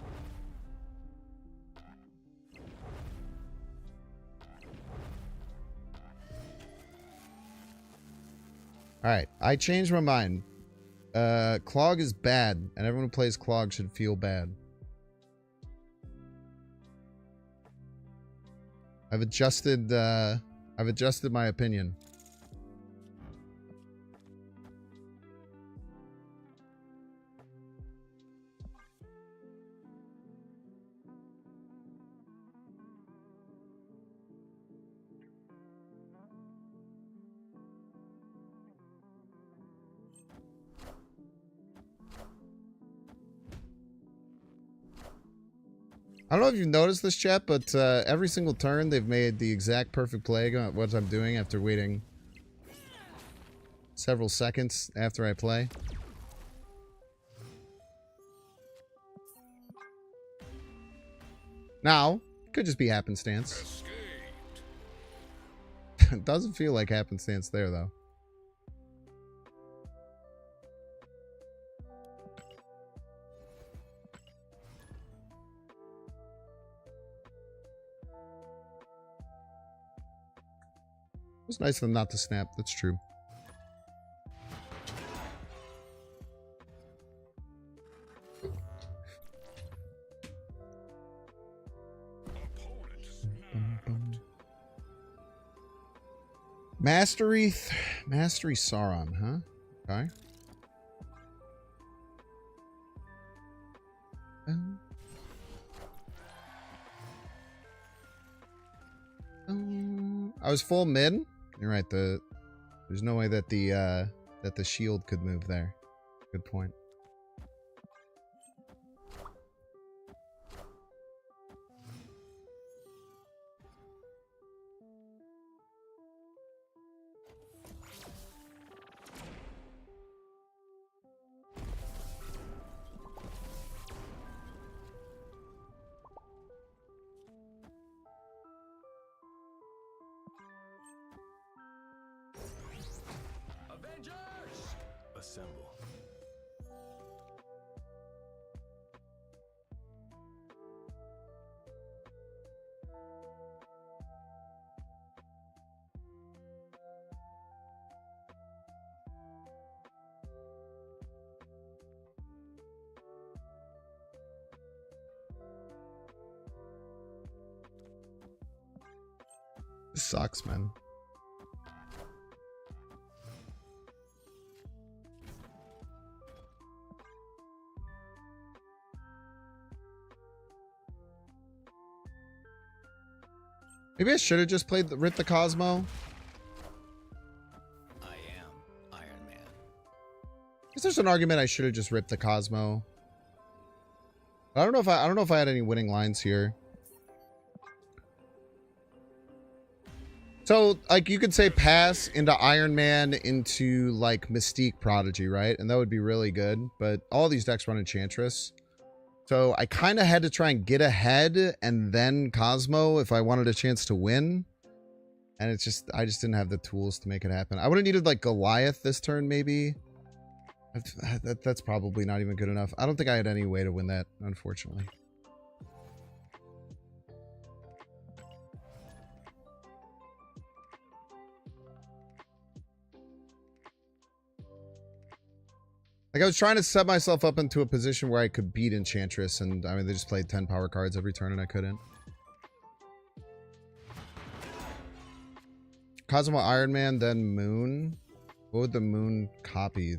Alright, I changed my mind. Clog is bad, and everyone who plays Clog should feel bad. I've adjusted my opinion. I don't know if you've noticed this, chat, but every single turn they've made the exact perfect play on what I'm doing after waiting several seconds after I play. Now, could just be happenstance. It doesn't feel like happenstance there, though. It was nice of them not to snap. That's true. Mastery Sauron, huh? Okay. I was full mid. You're right. There's no way that the shield could move there. Good point. Assemble. This sucks, man. Maybe I should have just played Rip the Cosmo. I am Iron Man. I guess there's an argument I should have just ripped the Cosmo. I don't know if I had any winning lines here. So, like, you could say pass into Iron Man into, like, Mystique Prodigy, right? And that would be really good. But all these decks run Enchantress. So I kind of had to try and get ahead and then Cosmo if I wanted a chance to win. And it's just, I just didn't have the tools to make it happen. I would have needed, like, Goliath this turn, maybe. That's probably not even good enough. I don't think I had any way to win that, unfortunately. Like, I was trying to set myself up into a position where I could beat Enchantress, and I mean, they just played 10 power cards every turn, and I couldn't. Cosmo Iron Man, then Moon. What would the Moon copy?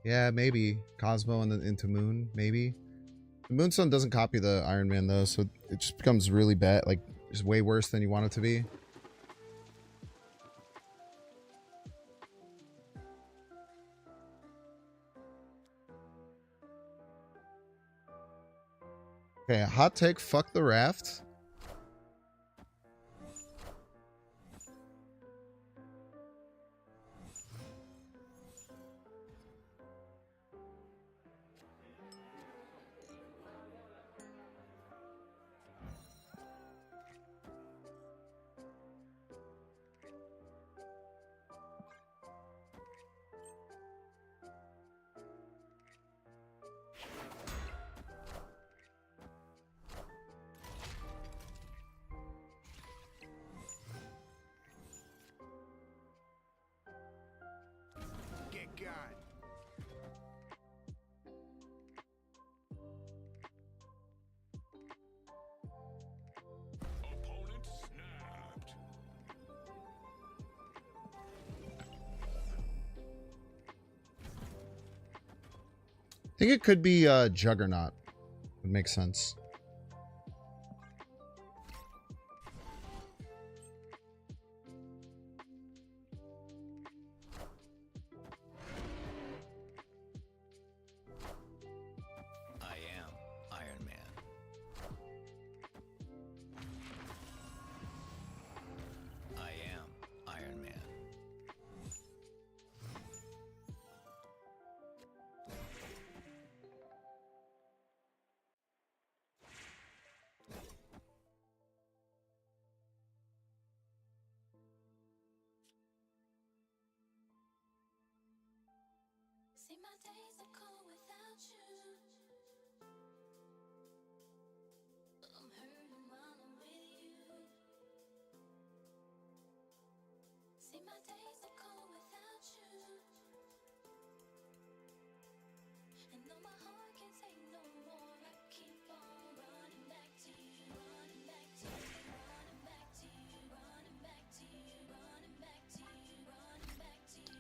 Yeah, maybe. Cosmo and then into Moon, maybe. The Moonstone doesn't copy the Iron Man, though, so it just becomes really bad. Like, just way worse than you want it to be. Okay, hot take, fuck the raft. I think it could be Juggernaut. Would make sense.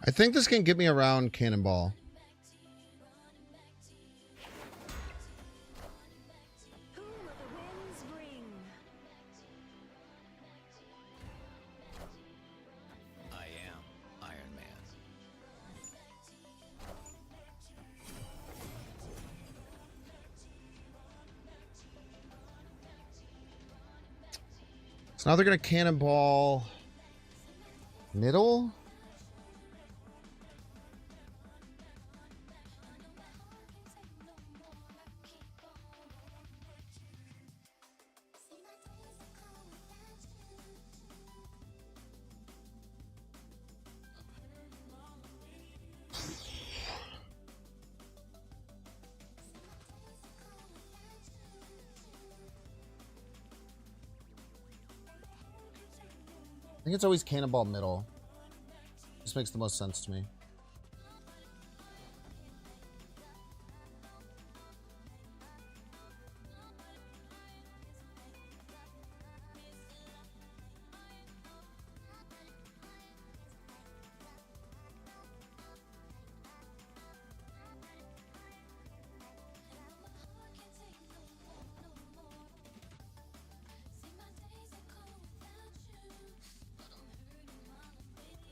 I think this can get me around Cannonball. Who will the winds bring? I am Iron Man. So now they're gonna Cannonball middle. I think it's always Cannonball middle. This makes the most sense to me.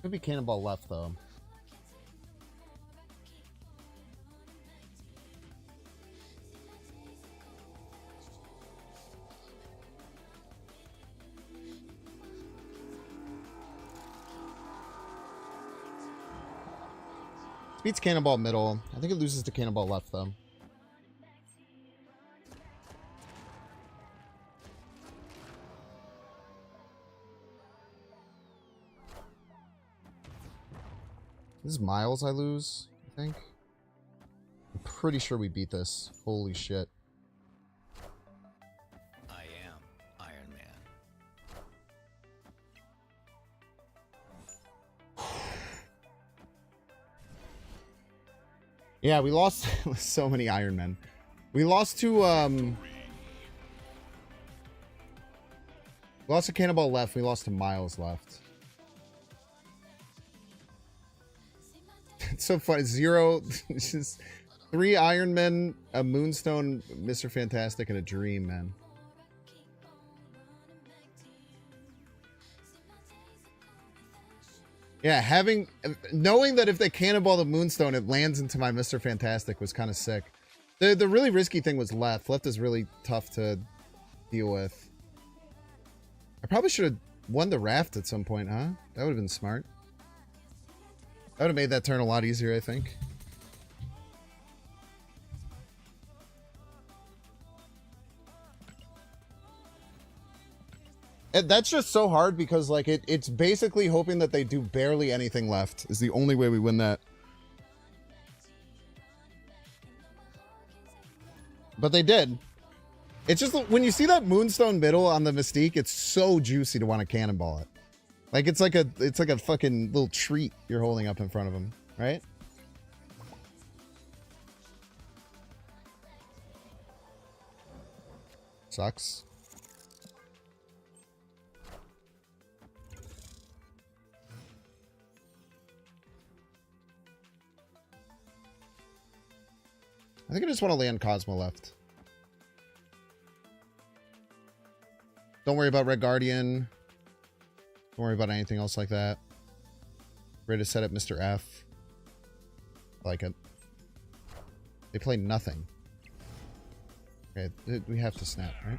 Could be Cannonball left, though. Beats Cannonball middle. I think it loses to Cannonball left, though. This is Miles I lose, I think. I'm pretty sure we beat this. Holy shit. I am Iron Man. Yeah, we lost so many Iron Men. We lost to Cannonball left, we lost to Miles left. It's so funny. Zero, it's just 3 Iron Men, a Moonstone, Mr. Fantastic, and a Dream, man. Yeah, knowing that if they Cannonball the Moonstone, it lands into my Mr. Fantastic was kind of sick. The really risky thing was left. Left is really tough to deal with. I probably should have won the raft at some point, huh? That would have been smart. That would have made that turn a lot easier, I think. And that's just so hard because, like, it's basically hoping that they do barely anything left is the only way we win that. But they did. It's just when you see that Moonstone middle on the Mystique, it's so juicy to want to Cannonball it. Like it's like a fucking little treat you're holding up in front of him, right? Sucks. I think I just want to land Cosmo left. Don't worry about Red Guardian. Don't worry about anything else like that. Ready to set up Mr. F. I like it. They play nothing. Okay, we have to snap, right?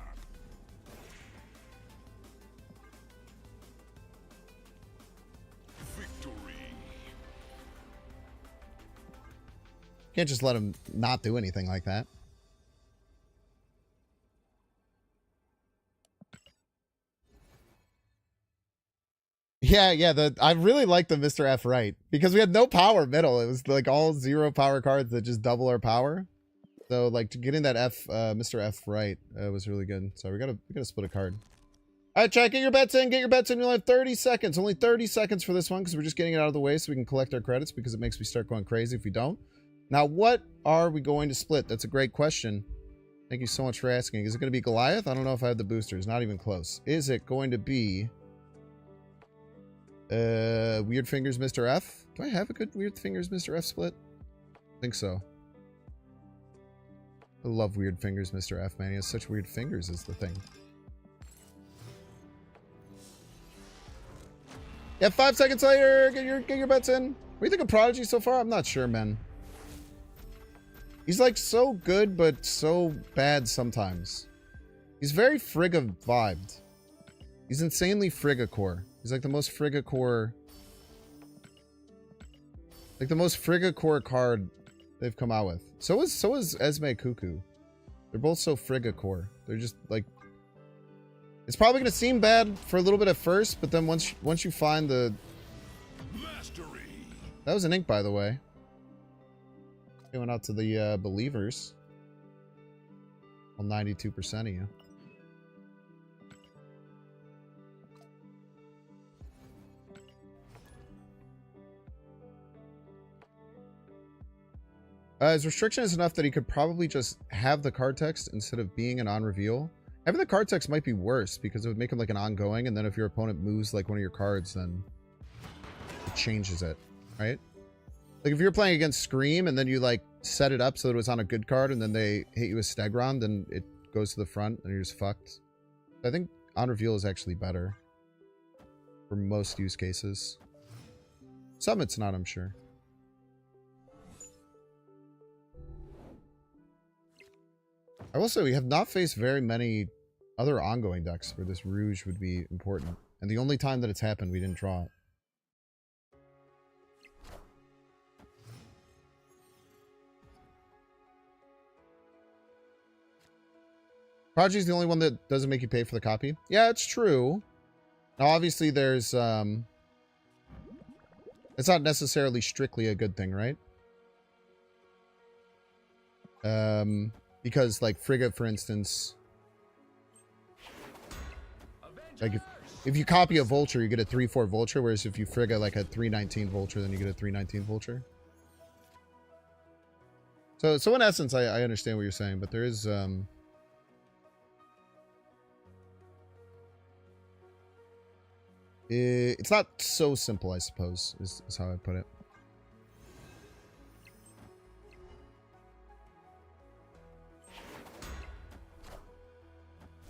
Victory. Can't just let him not do anything like that. Yeah. I really like the Mr. F right because we had no power middle. It was like all 0 power cards that just double our power. So like getting that Mr. F right was really good. So we gotta split a card. All right, chat, get your bets in. Get your bets in. You'll have 30 seconds. Only 30 seconds for this one because we're just getting it out of the way so we can collect our credits because it makes me start going crazy if we don't. Now, what are we going to split? That's a great question. Thank you so much for asking. Is it going to be Goliath? I don't know if I have the boosters. Not even close. Is it going to be Weird Fingers Mr. F? Do I have a good Weird Fingers Mr. F split? I think so. I love Weird Fingers Mr. F, man. He has such weird fingers is the thing. Yeah, 5 seconds later. Get your bets in. What do you think of Prodigy so far? I'm not sure, man. He's like so good, but so bad sometimes. He's very Frigga vibed. He's insanely Frigga core. He's like the most Frigga core. Like the most Frigga core card they've come out with. So is Esme Cuckoo. They're both so Frigga core. They're just like. It's probably gonna seem bad for a little bit at first, but then once you find the. Mastery. That was an ink, by the way. Going out to the believers. Well, 92% of you. His restriction is enough that he could probably just have the card text instead of being an on reveal. Having the card text might be worse because it would make him like an ongoing, and then if your opponent moves like one of your cards, then it changes it, right? Like if you're playing against Scream and then you like set it up so that it was on a good card and then they hit you with Stegron, then it goes to the front and you're just fucked. I think on reveal is actually better for most use cases. Some it's not, I'm sure. I will say we have not faced very many other ongoing decks where this Rouge would be important. And the only time that it's happened, we didn't draw it. Prodigy's the only one that doesn't make you pay for the copy. Yeah, it's true. Now, obviously, there's... It's not necessarily strictly a good thing, right? Because, like, Frigga, for instance... Like, if you copy a Vulture, you get a 3/4 Vulture, whereas if you Frigga, like, a 3/19 Vulture, then you get a 3/19 Vulture. So in essence, I understand what you're saying, but there is... It's not so simple, I suppose, is how I put it.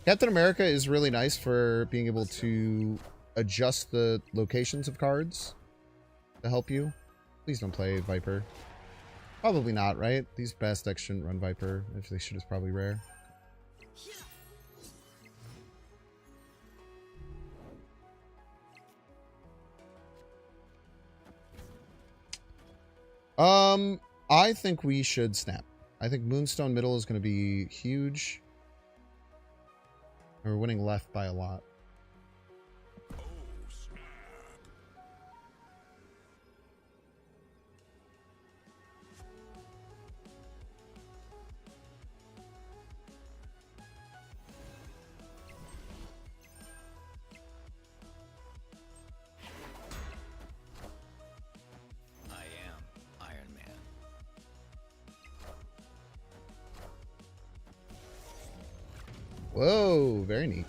Captain America is really nice for being able to adjust the locations of cards to help you. Please don't play Viper. Probably not, right? These best decks shouldn't run Viper. If they should, it's probably rare. I think we should snap. I think Moonstone middle is going to be huge. We're winning left by a lot. I am Iron Man. Whoa, very neat.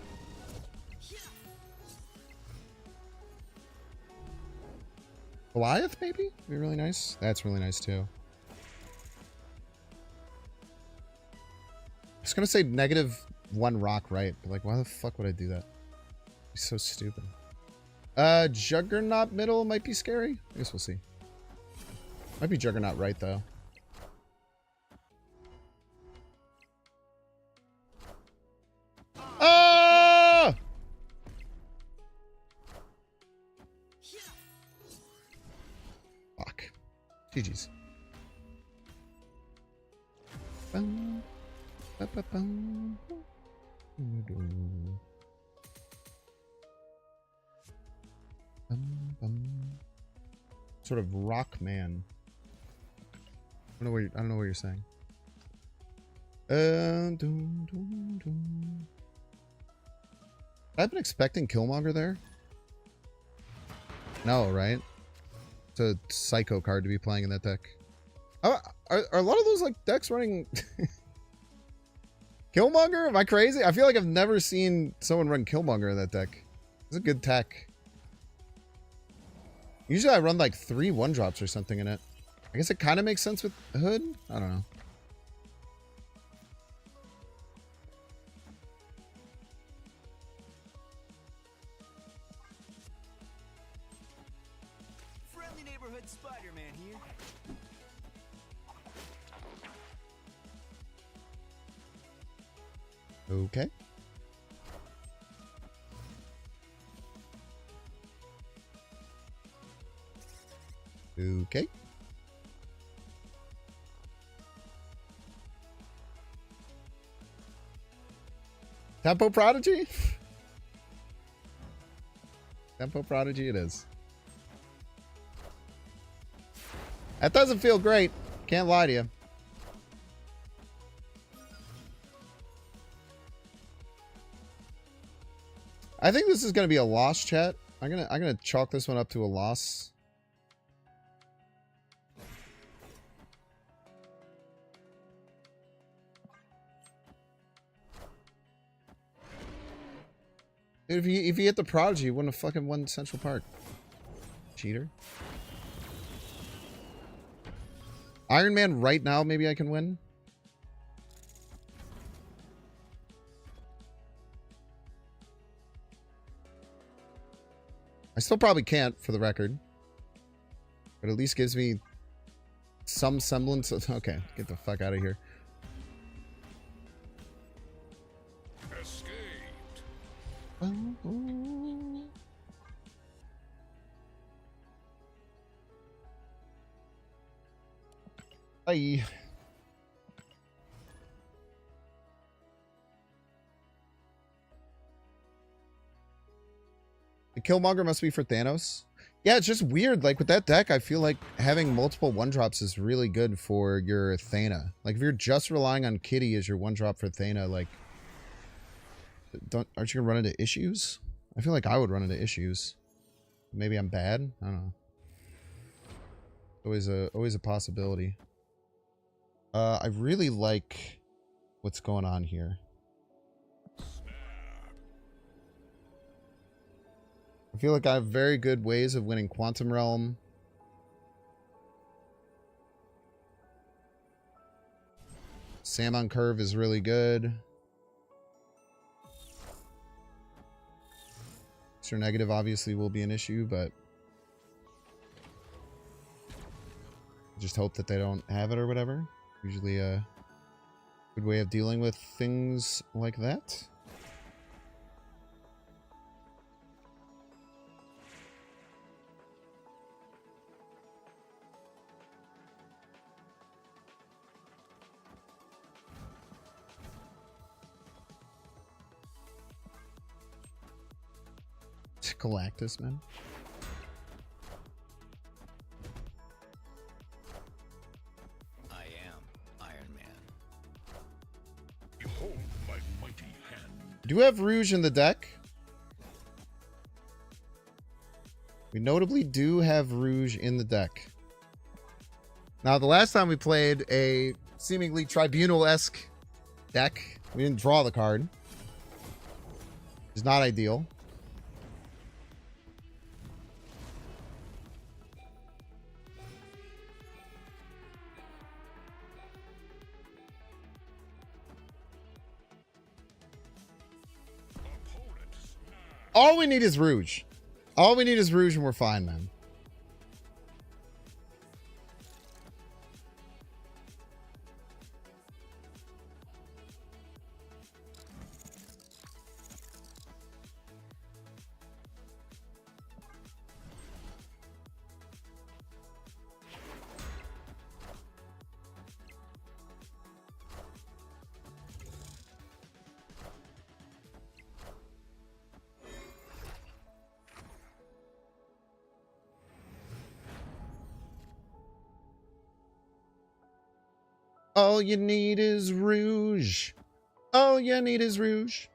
Goliath, maybe? Be really nice. That's really nice too. I was gonna say -1 rock, right? But like, why the fuck would I do that? It's so stupid. Juggernaut middle might be scary. I guess we'll see. Might be Juggernaut right though. Ah! Fuck. GG's. Bum, ba, ba, bum. Bum, Sort of rock man. I don't know what you're saying. I've been expecting Killmonger there. No, right? It's a psycho card to be playing in that deck. Are a lot of those like decks running Killmonger? Am I crazy? I feel like I've never seen someone run Killmonger in that deck. It's a good tech. Usually I run like 3 1-drops or something in it. I guess it kind of makes sense with Hood. I don't know. Friendly neighborhood Spider-Man here. Okay. Okay. Tempo Prodigy? Tempo Prodigy it is. That doesn't feel great. Can't lie to you. I think this is going to be a loss, chat. I'm gonna chalk this one up to a loss. Dude, if you hit the Prodigy, you wouldn't have fucking won Central Park. Cheater. Iron Man right now, maybe I can win. I still probably can't, for the record. But at least gives me some semblance of... Okay, get the fuck out of here. Escaped. Bye. The Killmonger must be for Thanos. Yeah, it's just weird. Like with that deck, I feel like having multiple 1-drops is really good for your Thana. Like if you're just relying on Kitty as your 1-drop for Thana, like aren't you gonna run into issues? I feel like I would run into issues. Maybe I'm bad. I don't know. Always a possibility. I really like what's going on here. I feel like I have very good ways of winning Quantum Realm. Salmon Curve is really good. Mr. Negative obviously will be an issue, but just hope that they don't have it or whatever. Usually a good way of dealing with things like that. Galactus, man. I am Iron Man. Behold my mighty hand. Do we have Rouge in the deck? We notably do have Rouge in the deck. Now, the last time we played a seemingly Tribunal-esque deck, we didn't draw the card. It's not ideal. All we need is Rouge. All we need is Rouge and we're fine, man. All you need is rouge. All you need is rouge.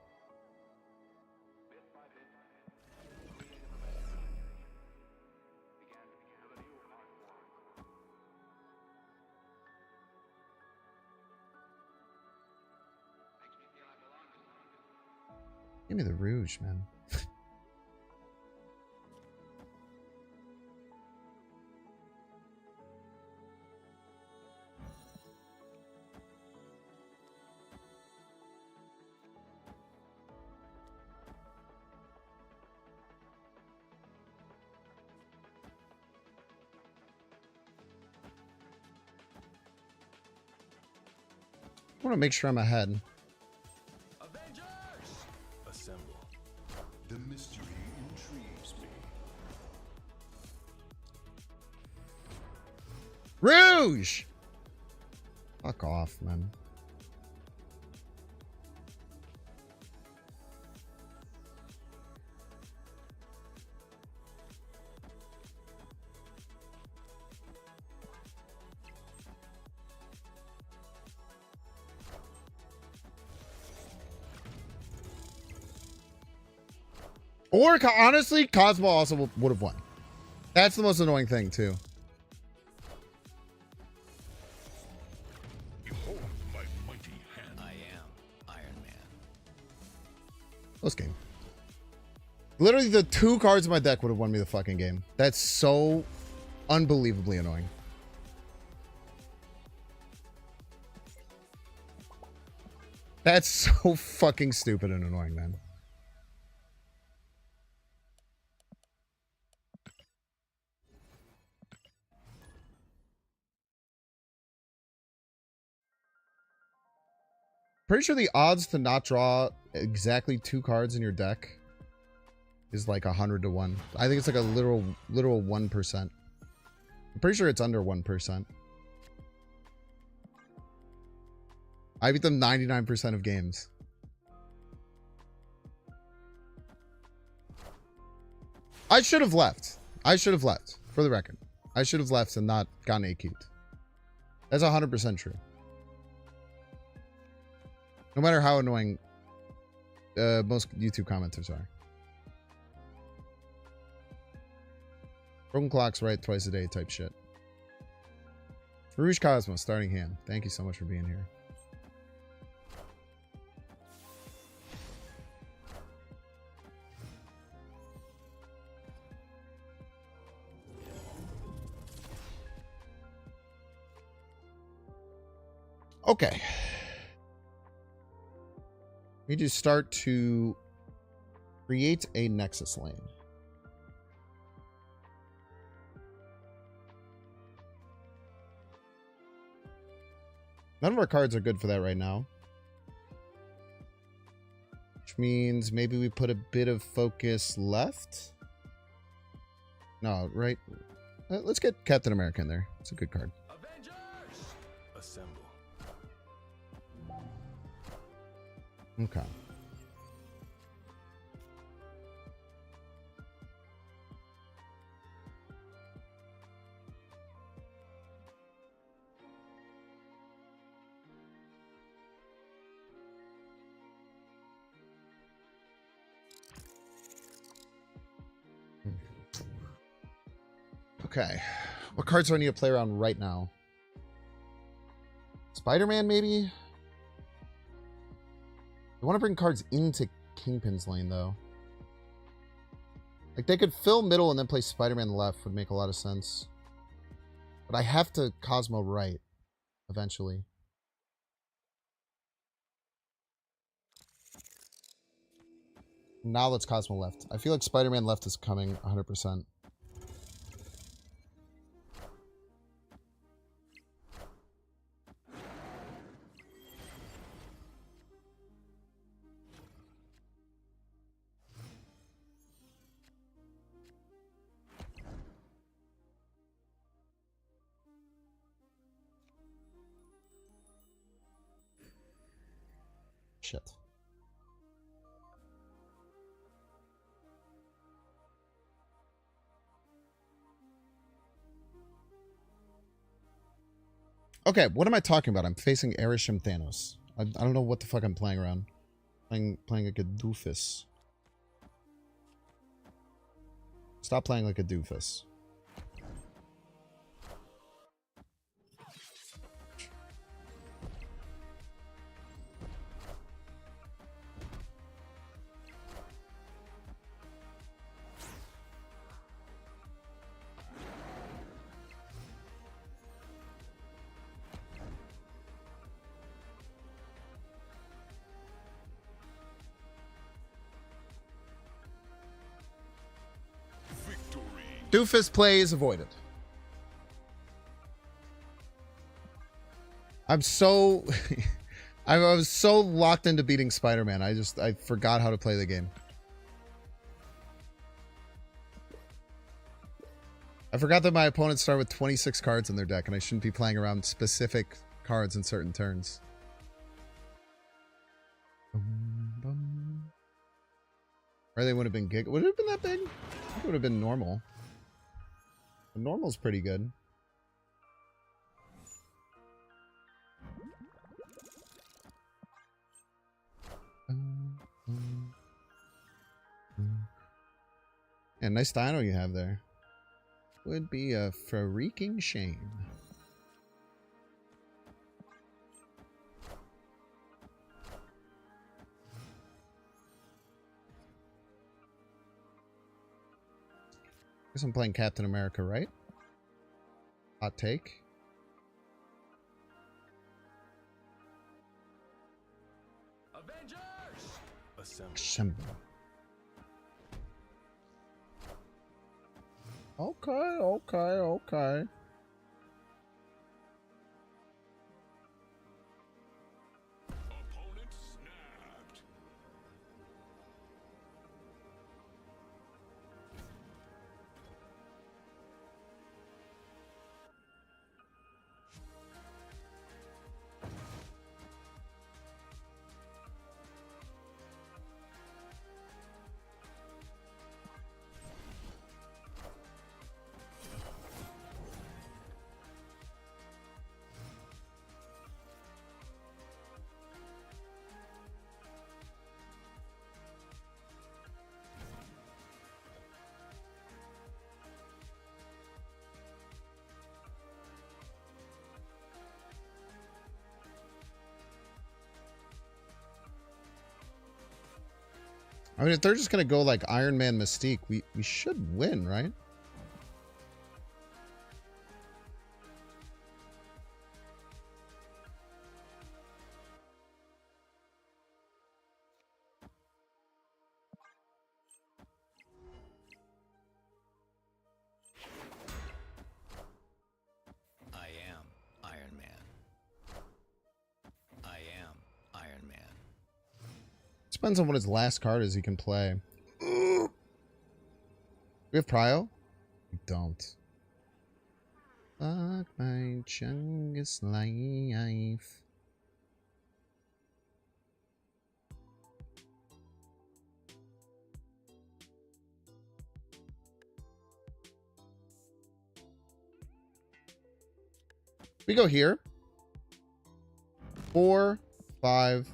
Give me the rouge, man. I want to make sure I'm ahead. Assemble. The mystery intrigues me. Rouge! Fuck off, man. Or, honestly, Cosmo also would have won. That's the most annoying thing, too. Behold my mighty hand. I am Iron Man. Close game. Literally, the 2 cards in my deck would have won me the fucking game. That's so unbelievably annoying. That's so fucking stupid and annoying, man. Pretty sure the odds to not draw exactly 2 cards in your deck is like 100 to 1. I think it's like a literal 1%. I'm pretty sure it's under 1%. I beat them 99% of games. I should have left. For the record. I should have left and not gotten AQ'd. That's 100% true. No matter how annoying most YouTube commenters are. Broken clock's right twice a day type shit. Rouge Cosmos, starting hand. Thank you so much for being here. Okay. We need to start to create a Nexus lane. None of our cards are good for that right now. Which means maybe we put a bit of focus left. No, right? Let's get Captain America in there. It's a good card. Assemble. Okay. Okay. What cards do I need to play around right now? Spider-Man, maybe? I want to bring cards into Kingpin's lane, though. Like, they could fill middle and then play Spider-Man left would make a lot of sense. But I have to Cosmo right, eventually. Now let's Cosmo left. I feel like Spider-Man left is coming 100%. Shit. Okay, what am I talking about? I'm facing Erisham Thanos. I don't know what the fuck I'm playing around. Playing like a doofus. Stop playing like a doofus. Doofus plays avoided. I'm so... I was so locked into beating Spider-Man. I forgot how to play the game. I forgot that my opponents start with 26 cards in their deck, and I shouldn't be playing around specific cards in certain turns. Or they would have been gig. Would it have been that big? I think it would have been normal. Normal's pretty good. Yeah, nice dino you have there. Would be a freaking shame. Guess I'm playing Captain America, right? Hot take. Avengers! Assemble. Assemble. Okay. Opponent snapped. I mean, if they're just gonna go like Iron Man Mystique, we should win, right? I am Iron Man. I am Iron Man. Depends on what his last card is he can play. We have Prio? We don't. Fuck my Chungus life. We go here. 4, 5,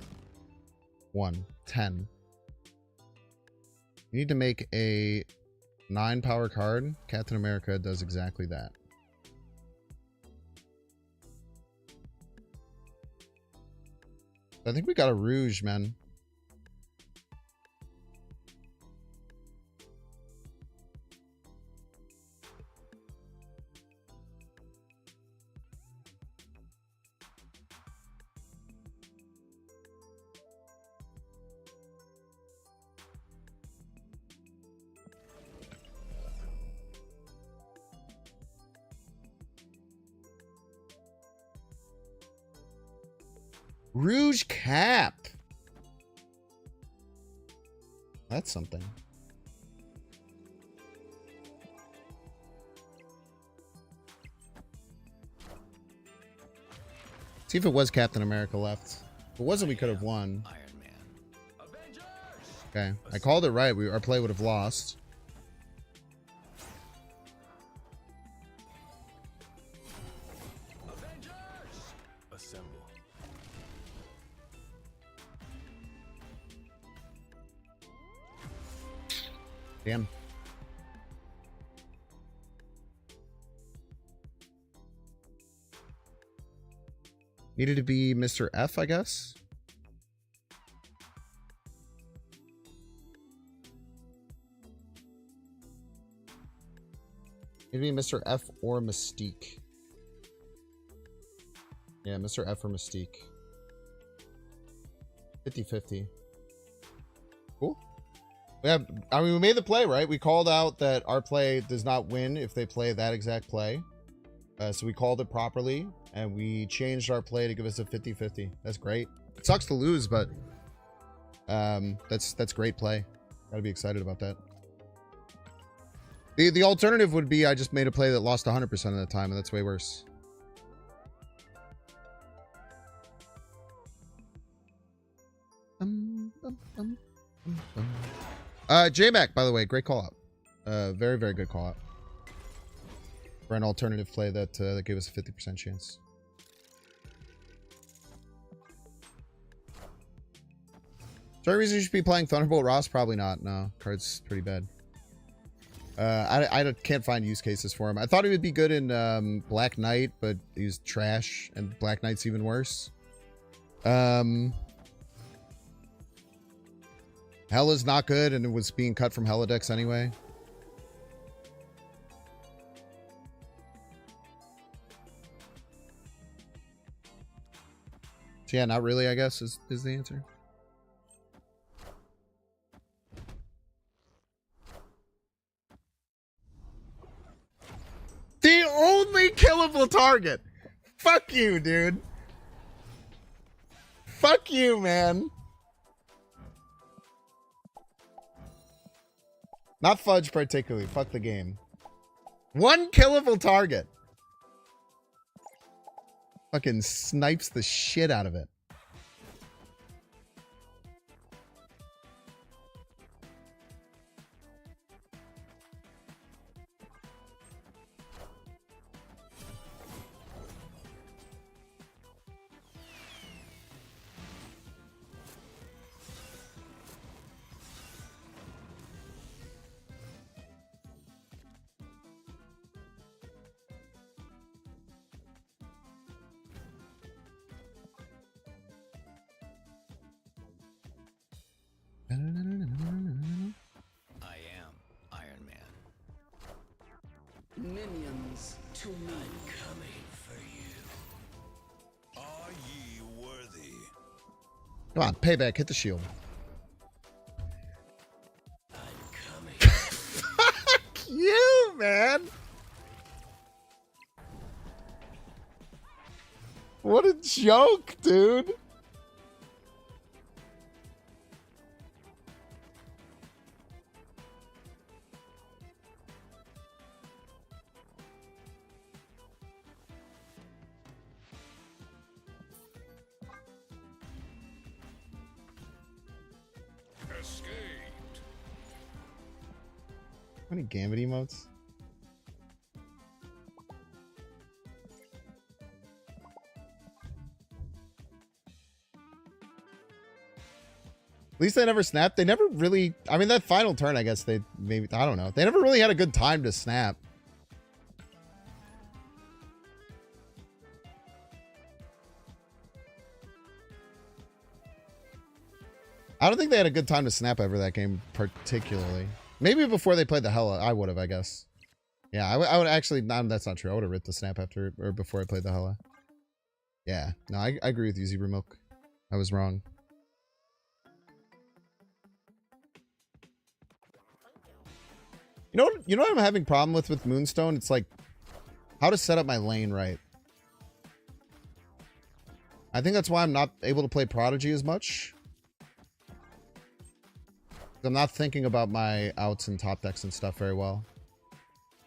1, 10. You need to make a 9 power card. Captain America does exactly that. I think we got a Rouge, man. Rouge Cap. That's something. See if it was Captain America left. If it wasn't, we could have won. Iron Man. Avengers! Okay, I called it right. Our play would have lost. Avengers! Damn. Needed to be Mr. F, I guess. Maybe Mr. F or Mystique. Yeah, Mr. F or Mystique. 50-50. Cool. I mean, we made the play, right? We called out that our play does not win if they play that exact play. So we called it properly, and we changed our play to give us a 50-50. That's great. It sucks to lose, but that's great play. Gotta be excited about that. The alternative would be I just made a play that lost 100% of the time, and that's way worse. J-Mac, by the way, great call out. Very, very good call out. For an alternative play that that gave us a 50% chance. Is there a reason you should be playing Thunderbolt Ross? Probably not. No, card's pretty bad. I can't find use cases for him. I thought he would be good in Black Knight, but he's trash, and Black Knight's even worse. Hella's not good, and it was being cut from Hella decks anyway. So yeah, not really, I guess, is the answer. The only killable target. Fuck you, dude. Fuck you, man. Not Fudge particularly. Fuck the game. One killable target. Fucking snipes the shit out of it. I am Iron Man. Minions to me. Coming for you. Are ye worthy? Come on, payback. Hit the shield. I'm coming. Fuck you, man. What a joke, dude. Escaped. How many Gambit emotes? At least they never snapped. They never really... I mean, that final turn, I guess they maybe... I don't know. They never really had a good time to snap. I don't think they had a good time to snap ever that game, particularly. Maybe before they played the Hella, I would have, I guess. Yeah, I would actually... No, that's not true. I would have ripped the snap after or before I played the Hella. Yeah. No, I agree with you, Zebra Milk. I was wrong. You know what I'm having a problem with Moonstone? It's like how to set up my lane right. I think that's why I'm not able to play Prodigy as much. I'm not thinking about my outs and top decks and stuff very well.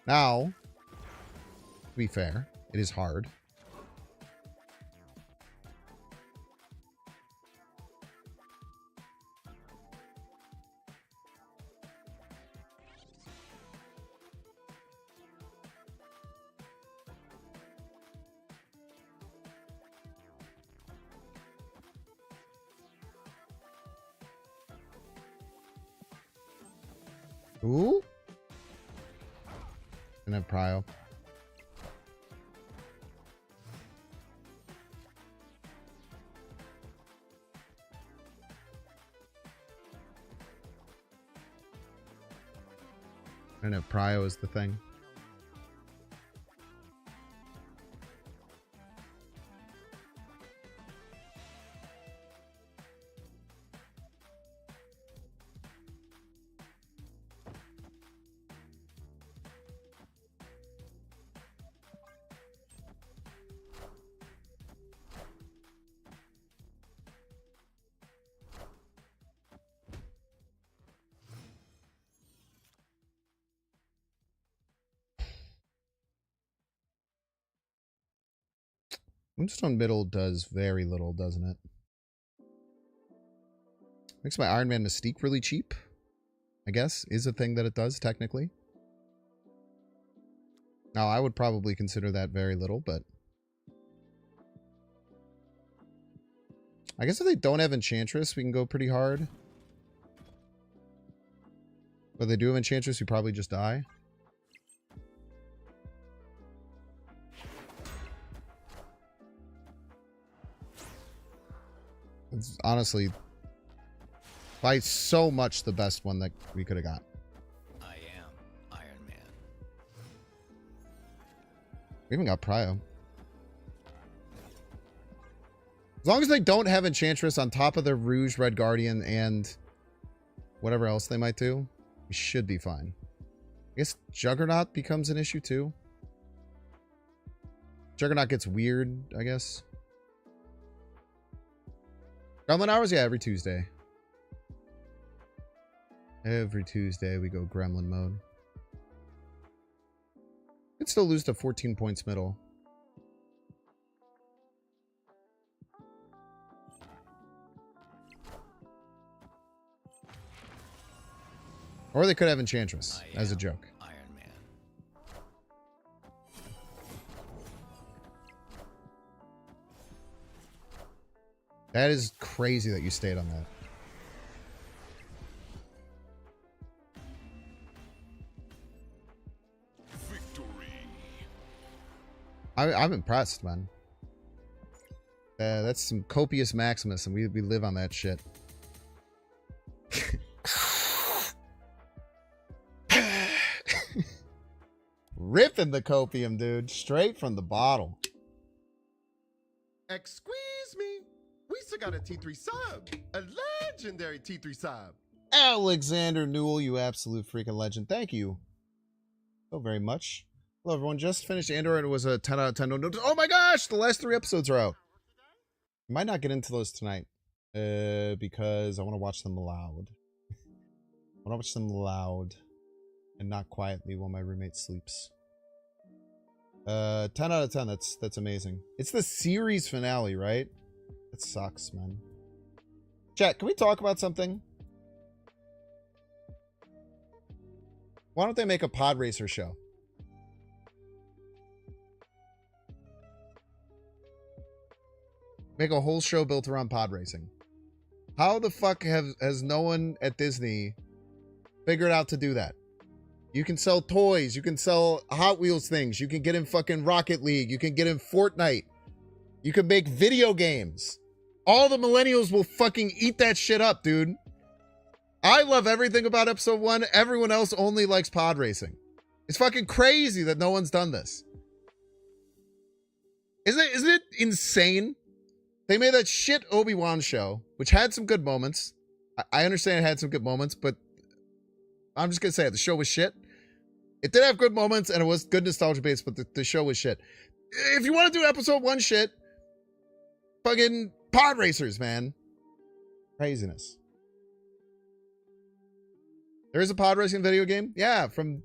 Now, to be fair, it is hard. Ooh. And have Prio. And if Prio is the thing. Moonstone Middle does very little, doesn't it? Makes my Iron Man Mystique really cheap, I guess, is a thing that it does, technically. Now, I would probably consider that very little, but... I guess if they don't have Enchantress, we can go pretty hard. But if they do have Enchantress, we probably just die. It's honestly by so much the best one that we could have got. I am Iron Man. We even got Prio. As long as they don't have Enchantress on top of their Rouge, Red Guardian, and whatever else they might do, we should be fine. I guess Juggernaut becomes an issue too. Juggernaut gets weird, I guess. Gremlin hours? Yeah, every Tuesday. Every Tuesday we go Gremlin mode. Could still lose to 14 points middle. Or they could have Enchantress as a joke. Iron Man. That is crazy that you stayed on that. Victory. I'm impressed, man. That's some copious Maximus, and we live on that shit. Ripping the copium, dude. Straight from the bottle. Excuse me. We still got a T3 sub. A legendary T3 sub. Alexander Newell, you absolute freaking legend. Thank you so very much. Hello, everyone. Just finished Andor, and it was a 10 out of 10. Oh my gosh, the last 3 episodes are out. Might not get into those tonight because I want to watch them loud. I want to watch them loud and not quietly while my roommate sleeps. 10 out of 10. That's amazing. It's the series finale, right? It sucks, man. Chat, can we talk about something? Why don't they make a pod racer show? Make a whole show built around pod racing. How the fuck has no one at Disney figured out to do that? You can sell toys. You can sell Hot Wheels things. You can get in fucking Rocket League. You can get in Fortnite. You can make video games. All the millennials will fucking eat that shit up, dude. I love everything about episode 1. Everyone else only likes pod racing. It's fucking crazy that no one's done this. Isn't it insane? They made that shit Obi-Wan show, which had some good moments. I understand it had some good moments, but I'm just going to say it. The show was shit. It did have good moments, and it was good nostalgia base, but the show was shit. If you want to do episode 1 shit, fucking pod racers, man. Craziness. There is a pod racing video game? Yeah, from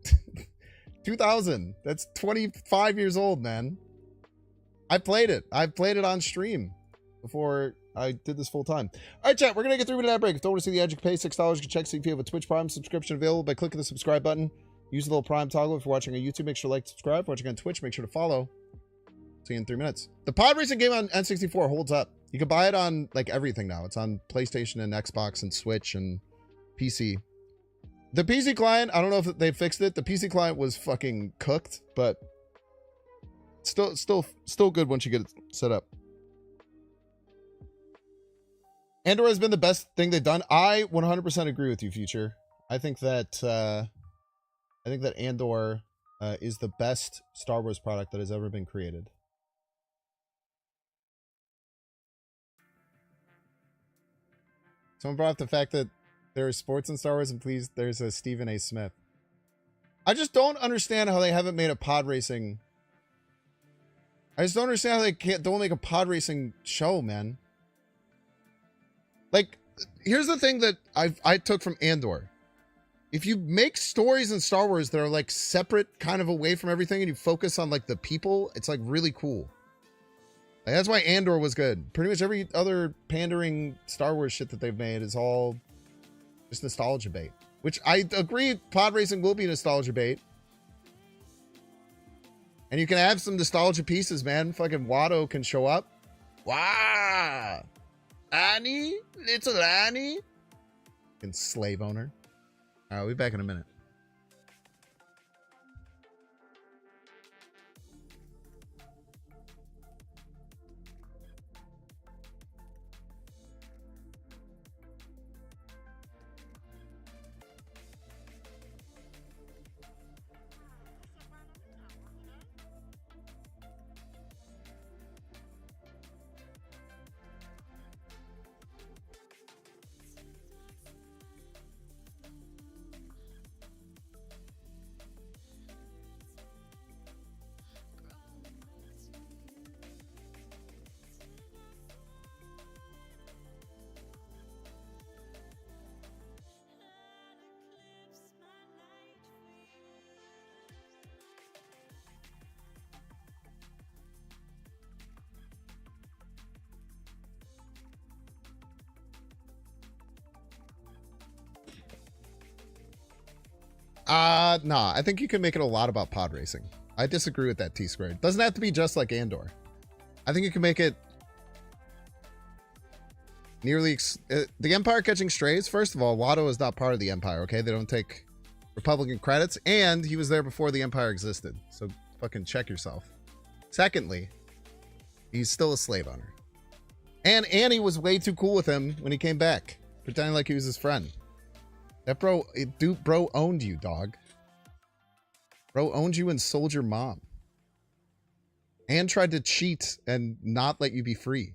2000. That's 25 years old, man. I played it. I played it on stream before I did this full time. All right, chat, we're going to get through to that break. If you don't want to see the ad, you can pay $6. You can check see if you have a Twitch Prime subscription available by clicking the subscribe button. Use the little Prime toggle. If you're watching on YouTube, make sure to like, subscribe. If you're watching on Twitch, make sure to follow. See you in 3 minutes. The pod racing game on N64 holds up. You can buy it on like everything now. It's on PlayStation and Xbox and Switch and PC. The PC client, I don't know if they fixed it. The PC client was fucking cooked, but still good once you get it set up. Andor has been the best thing they've done. I 100% agree with you, Future. I think that Andor is the best Star Wars product that has ever been created. Someone brought up the fact that there is sports in Star Wars, and please, there's a Stephen A. Smith. I just don't understand how they haven't made a pod racing. I just don't understand how they don't make a pod racing show, man. Like, here's the thing that I took from Andor. If you make stories in Star Wars that are like separate, kind of away from everything, and you focus on like the people, it's like really cool. Like, that's why Andor was good. Pretty much every other pandering Star Wars shit that they've made is all just nostalgia bait. Which I agree, pod racing will be nostalgia bait. And you can have some nostalgia pieces, man. Fucking Watto can show up. Wow. Annie? Little Annie? Fucking slave owner. All right, we'll be back in a minute. Nah, I think you can make it a lot about pod racing. I disagree with that, T-Squared. Doesn't have to be just like Andor. I think you can make it nearly... the Empire catching strays, first of all, Watto is not part of the Empire, okay? They don't take Republican credits, and he was there before the Empire existed. So fucking check yourself. Secondly, he's still a slave owner. And Annie was way too cool with him when he came back, pretending like he was his friend. That bro owned you, dog. Bro owned you and sold your mom. And tried to cheat and not let you be free.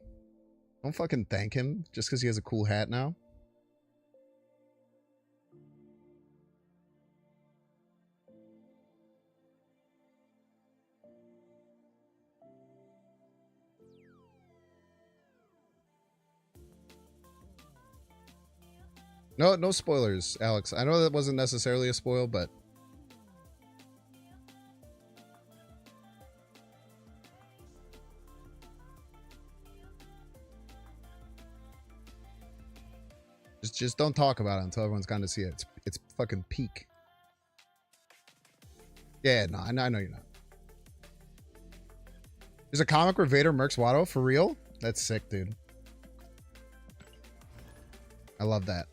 Don't fucking thank him just because he has a cool hat now. No spoilers, Alex. I know that wasn't necessarily a spoil, but just don't talk about it until everyone's gone to see it. It's fucking peak. Yeah, no, I know you're not. There's a comic where Vader murks Watto for real? That's sick, dude. I love that.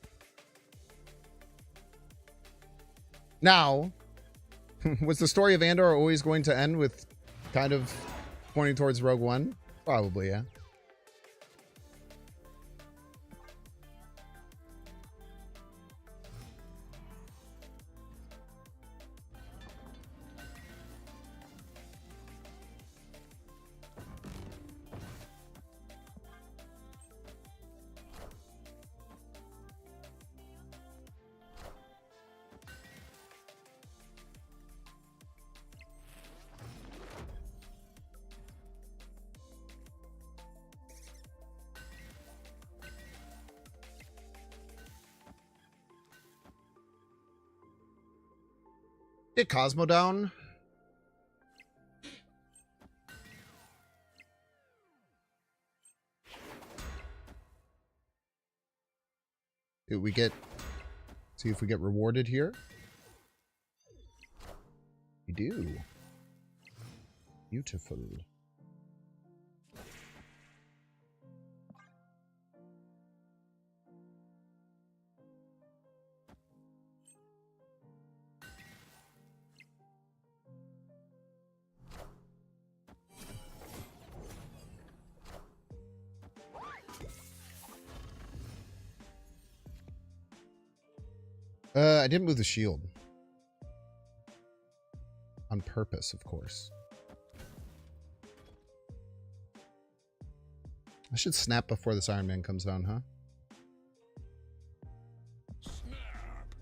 Now, was the story of Andor always going to end with kind of pointing towards Rogue One? Probably, yeah. Get Cosmo down. Do we get... See if we get rewarded here. We do. Beautiful. I didn't move the shield. On purpose, of course. I should snap before this Iron Man comes down, huh? Snap.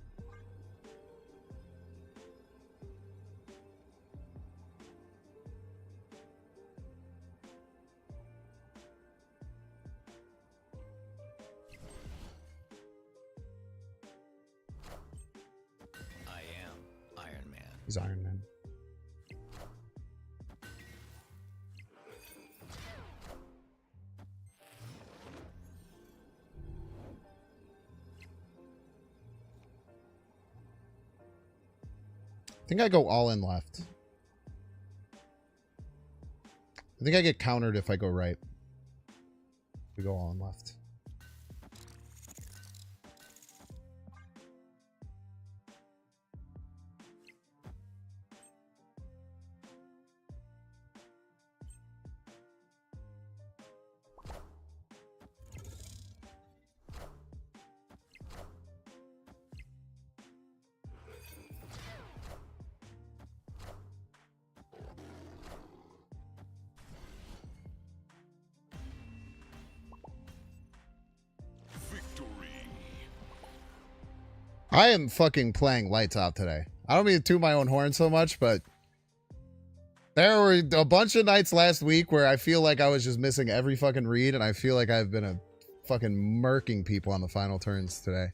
I am Iron Man. He's Iron Man. I think I go all in left. I think I get countered if I go right. We go all in left. Victory. I am fucking playing lights out today. I don't mean to toot my own horn so much, but there were a bunch of nights last week where I feel like I was just missing every fucking read, and I feel like I've been a fucking murking people on the final turns today.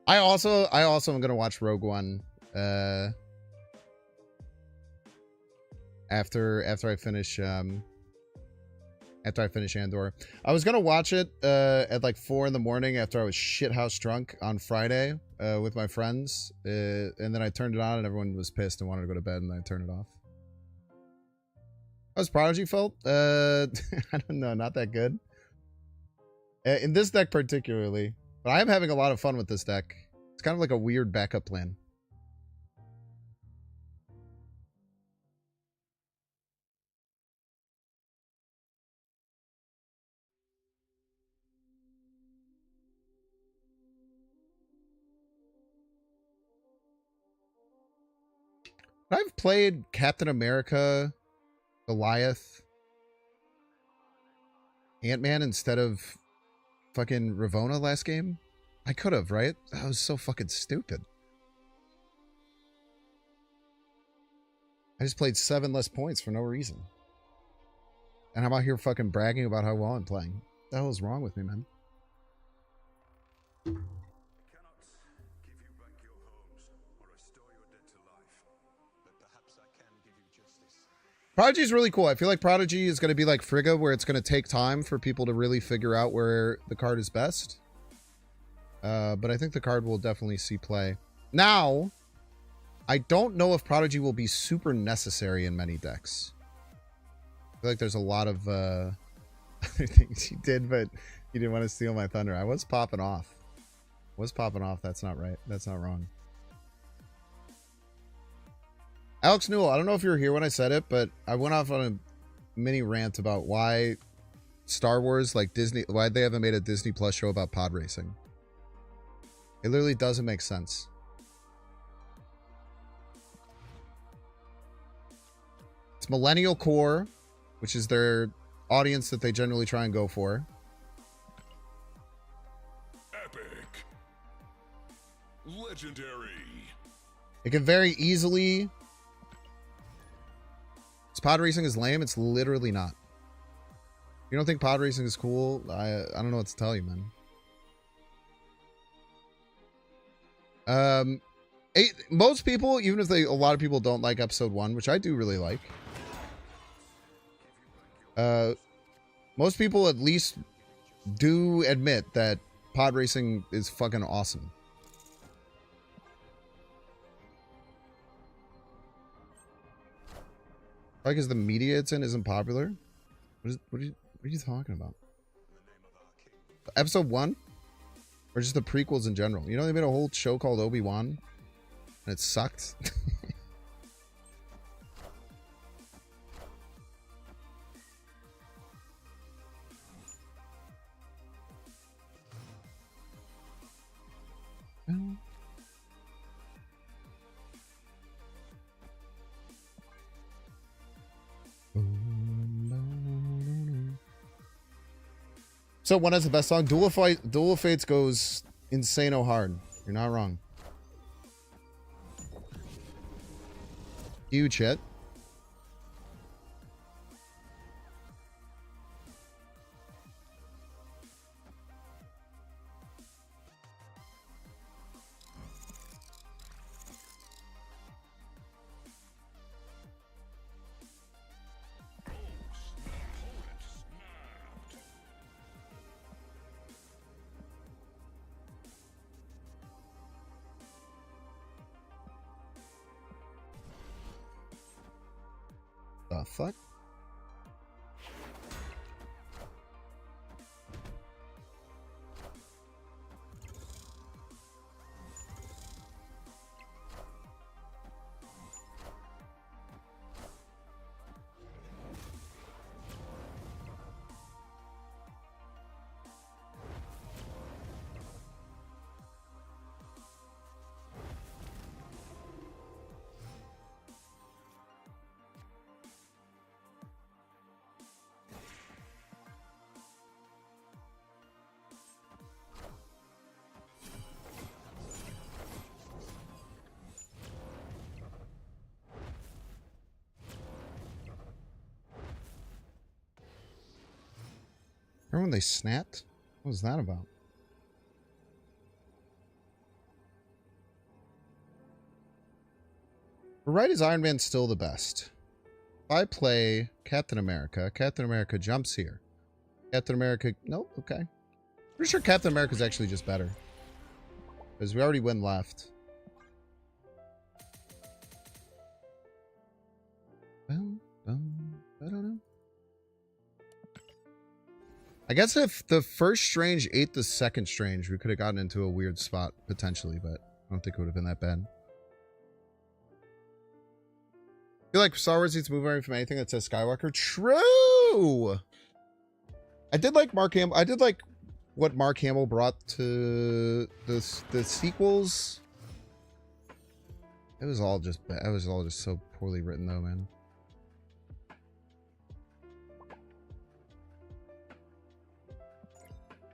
I also am gonna watch Rogue One after I finish Andor. I was gonna watch it at like 4 in the morning after I was shithouse drunk on Friday with my friends, and then I turned it on and everyone was pissed and wanted to go to bed, and I turned it off. How's Prodigy felt? I don't know, not that good. In this deck particularly, but I am having a lot of fun with this deck. It's kind of like a weird backup plan. I've played Captain America, Goliath, Ant-Man instead of fucking Ravonna last game. I could have, right? That was so fucking stupid. I just played 7 less points for no reason. And I'm out here fucking bragging about how well I'm playing. What the hell is wrong with me, man? Prodigy is really cool. I feel like Prodigy is going to be like Frigga, where it's going to take time for people to really figure out where the card is best. But I think the card will definitely see play. Now, I don't know if Prodigy will be super necessary in many decks. I feel like there's a lot of other things you did, but you didn't want to steal my thunder. I was popping off. That's not right. That's not wrong. Alex Newell, I don't know if you were here when I said it, but I went off on a mini rant about why Star Wars, like Disney, why they haven't made a Disney Plus show about pod racing. It literally doesn't make sense. It's Millennial Core, which is their audience that they generally try and go for. Epic. Legendary. It can very easily... Pod racing is lame. It's literally not. You don't think pod racing is cool? I don't know what to tell you, man. Most people, even if a lot of people don't like episode 1, which I do really like. Most people at least do admit that pod racing is fucking awesome. Like, because the media it's in isn't popular? What are you talking about? Episode 1? Or just the prequels in general? You know, they made a whole show called Obi-Wan, and it sucked. So one has the best song. Duel of Fates goes insane-o hard. You're not wrong. Huge hit. The fuck? Remember when they snapped? What was that about? But right, is Iron Man still the best? If I play Captain America jumps here. Captain America, nope, okay. Pretty sure Captain America is actually just better. Because we already went left. I don't know. I guess if the first Strange ate the second Strange, we could have gotten into a weird spot, potentially, but I don't think it would have been that bad. I feel like Star Wars needs to move away from anything that says Skywalker. True! I did like Mark Hamill. I did like what Mark Hamill brought to the sequels. It was all just so poorly written, though, man.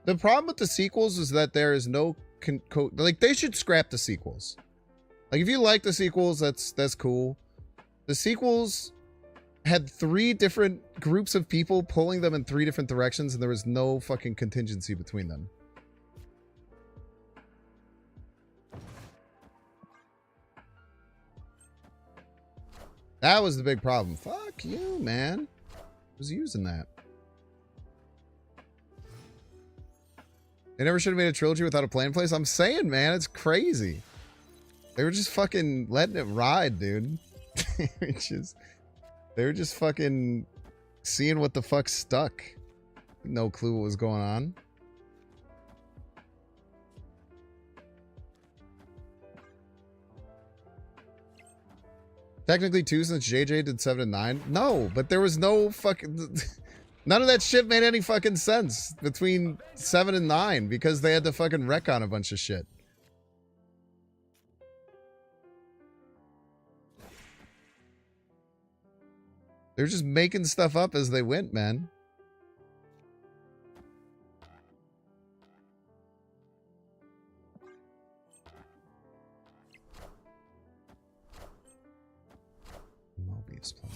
The problem with the sequels is that there is no like, they should scrap the sequels. Like, if you like the sequels, that's cool. The sequels had 3 different groups of people pulling them in 3 different directions, and there was no fucking contingency between them. That was the big problem. Fuck you, man. I was using that. They never should have made a trilogy without a plan in place. I'm saying, man, it's crazy. They were just fucking letting it ride, dude. They were just fucking seeing what the fuck stuck. No clue what was going on. Technically 2 since JJ did 7 and 9. No, but there was no fucking... None of that shit made any fucking sense between 7 and 9 because they had to fucking wreck on a bunch of shit. They're just making stuff up as they went, man. Mobius plan.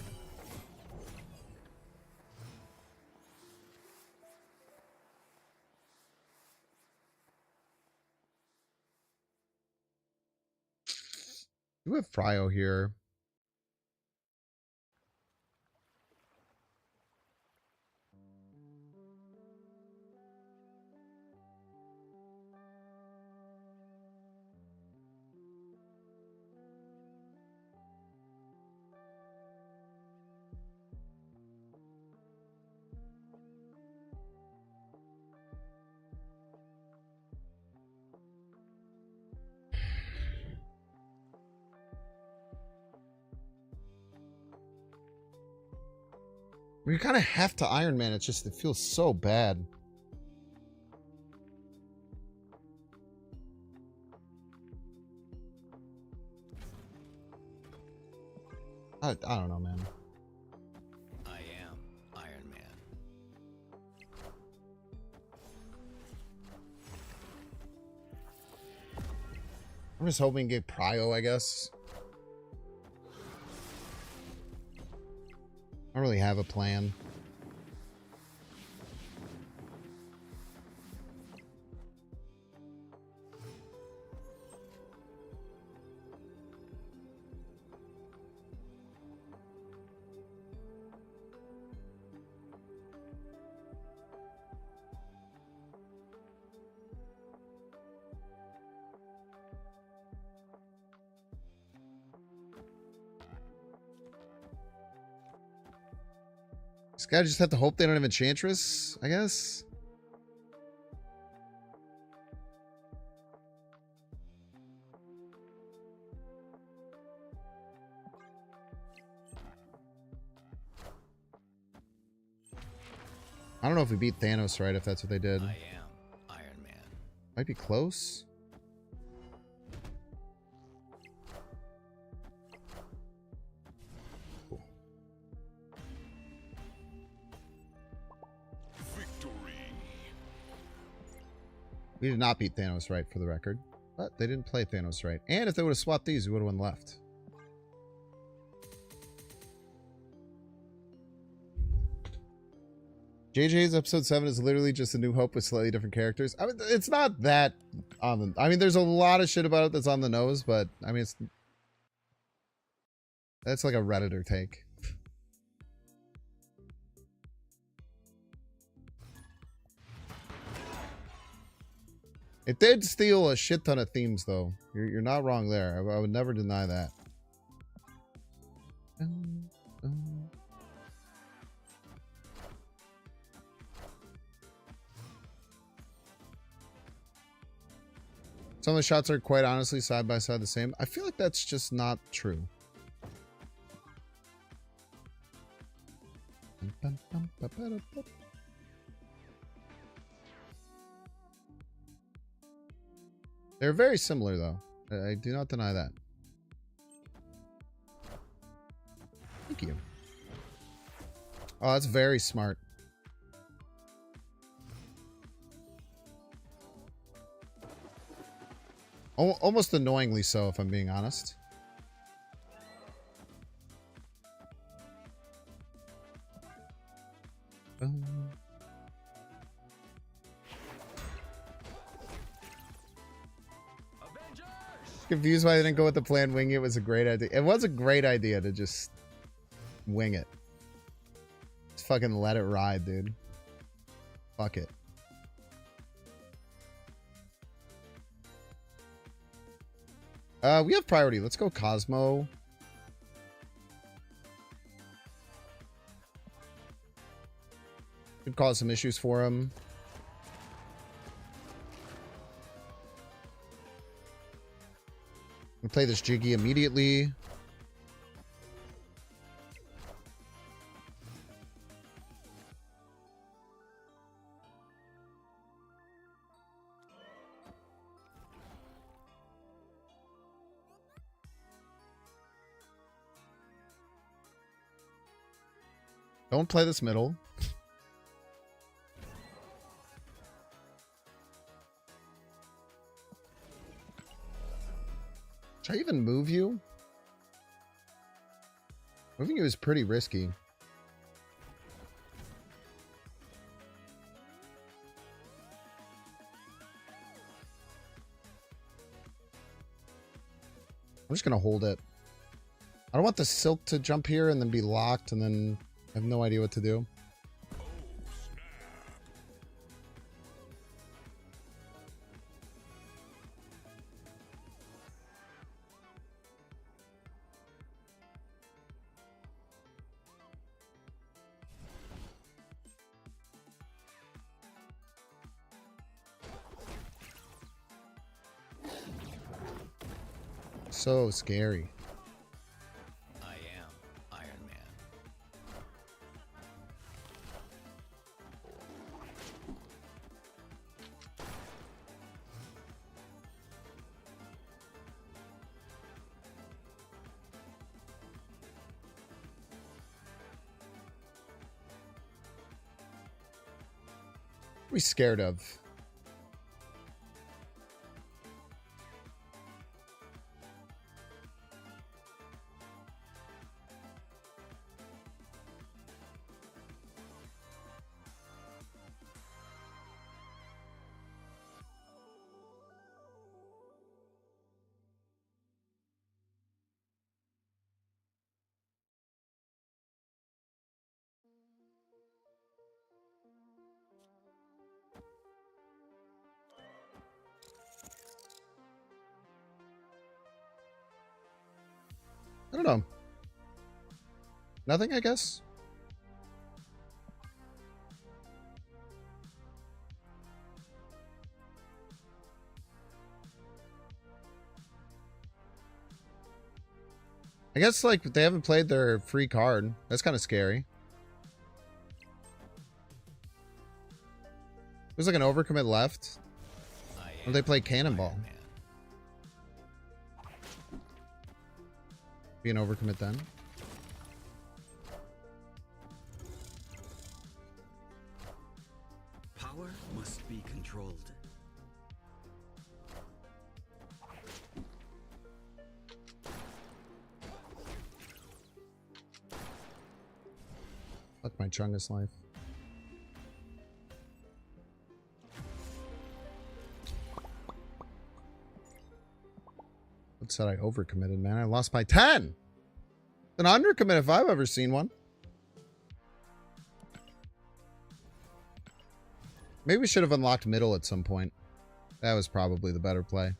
We have Fryo here. You kind of have to Iron Man. It's just, it feels so bad. I don't know, man. I am Iron Man. I'm just hoping to get Prio, I guess. I don't really have a plan. This guy just have to hope they don't have Enchantress, I guess. I don't know if we beat Thanos right, if that's what they did. I am Iron Man. Might be close. Cool. Victory. We did not beat Thanos right, for the record. But they didn't play Thanos right. And if they would have swapped these, we would have won left. JJ's episode 7 is literally just A New Hope with slightly different characters. I mean, it's not that on the... I mean, there's a lot of shit about it that's on the nose, but I mean, it's... That's like a Redditor take. It did steal a shit ton of themes, though. You're not wrong there. I would never deny that. Some of the shots are quite honestly side by side the same. I feel like that's just not true. They're very similar, though. I do not deny that. Thank you. Oh, that's very smart. Almost annoyingly so, if I'm being honest. Confused why they didn't go with the plan. Wing it was a great idea. It was a great idea to just wing it. Just fucking let it ride, dude. Fuck it. We have priority. Let's go Cosmo. Could cause some issues for him. We play this Jiggy immediately. Don't play this middle. Should I even move you? Moving you is pretty risky. I'm just gonna hold it. I don't want the silk to jump here and then be locked and then I have no idea what to do. So scary. I am Iron Man. What are we scared of? I don't know. Nothing, I guess. I guess, like, they haven't played their free card. That's kind of scary. There's like an overcommit left. Or they play Cannonball. Be an overcommit then. Power must be controlled. Fuck my Chungus life. What said I overcommitted, man? I lost by 10! An undercommit if I've ever seen one. Maybe we should have unlocked middle at some point. That was probably the better play.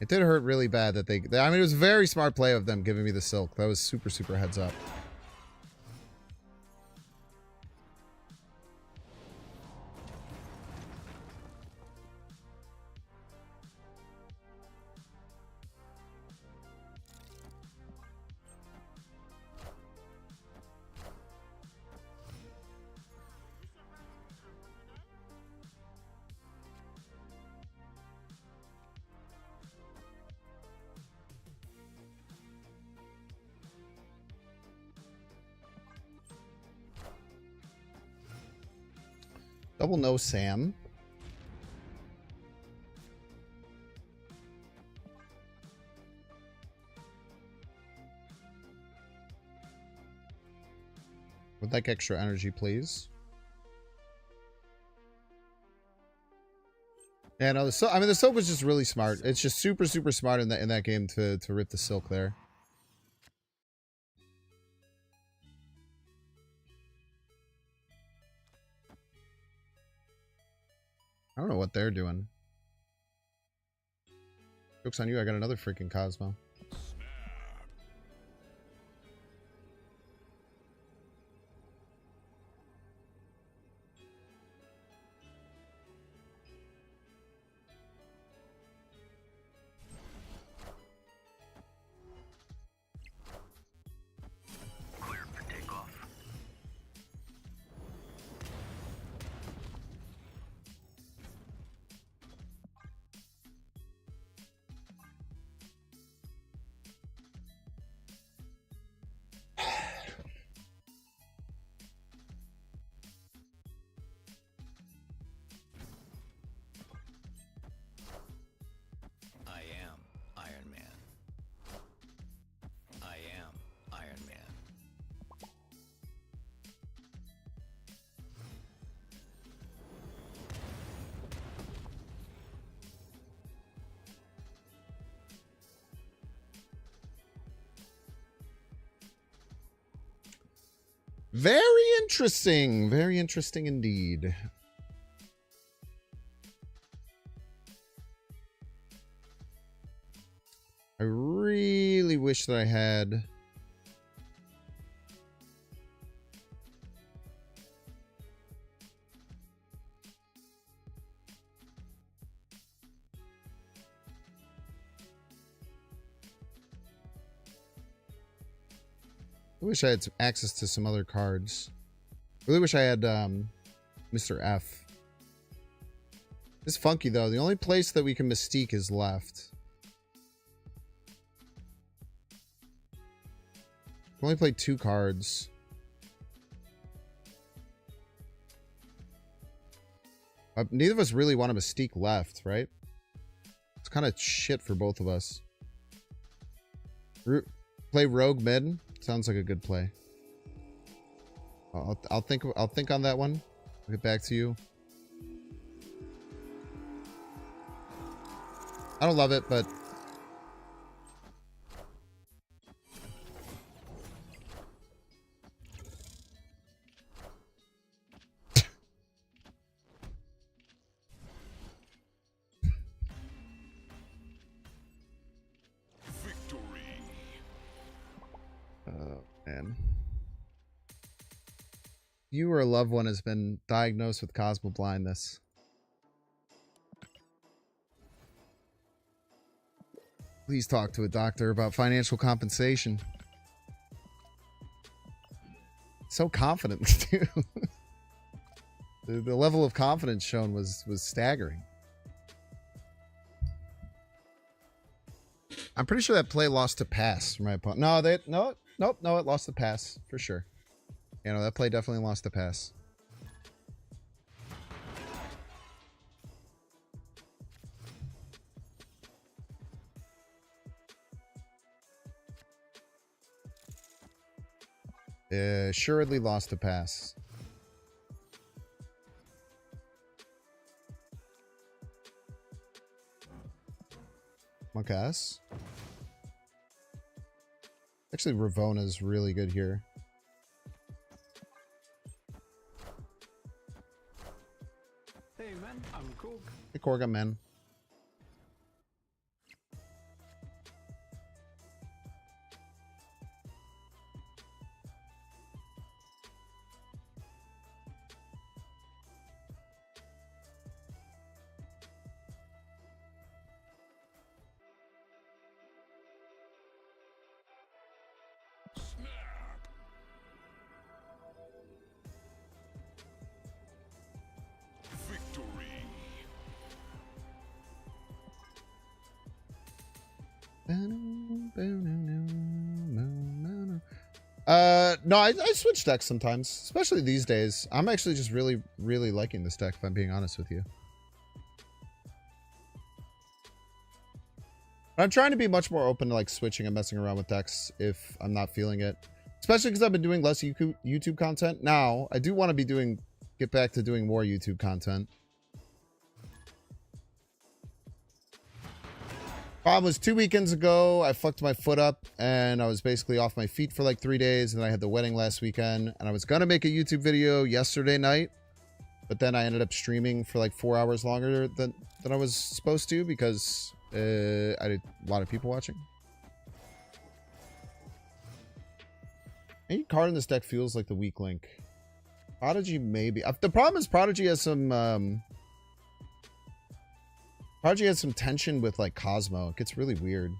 It did hurt really bad that they I mean, it was a very smart play of them giving me the silk. That was super, super heads up. Double no Sam. Would like extra energy, please. Yeah, no, I mean, the silk was just really smart. It's just super, super smart in that game to rip the silk there. I don't know what they're doing. Joke's on you, I got another freaking Cosmo. Clear for takeoff. I am Iron Man. I am Iron Man. Very interesting. Very interesting indeed. I really wish that I had... I wish I had access to some other cards. Really wish I had Mr. F. It's funky though. The only place that we can Mystique is left. We only played 2 cards. Neither of us really want a Mystique left, right? It's kind of shit for both of us. Play Rogue mid. Sounds like a good play. I'll think on that one. I'll get back to you. I don't love it, but you or a loved one has been diagnosed with cosmo blindness, please talk to a doctor about financial compensation. So confident, too. The level of confidence shown was staggering. I'm pretty sure that play lost to pass from my opponent. No, it lost the pass for sure. You know, that play definitely lost the pass. Assuredly lost the pass. Monkas. Actually, Ravona's really good here. Hey man, I'm cool. Hey, Korga, man. Snap. Victory. No, I switch decks sometimes, especially these days. I'm actually just really, really liking this deck, if I'm being honest with you. I'm trying to be much more open to like switching and messing around with decks if I'm not feeling it. Especially because I've been doing less YouTube content. Now, I do want to get back to doing more YouTube content. Problem was 2 weekends ago, I fucked my foot up and I was basically off my feet for like 3 days, and I had the wedding last weekend, and I was gonna make a YouTube video yesterday night, but then I ended up streaming for like 4 hours longer than I was supposed to because I had a lot of people watching. Any card in this deck feels like the weak link. Prodigy maybe. The problem is Prodigy has some tension with like Cosmo. It gets really weird.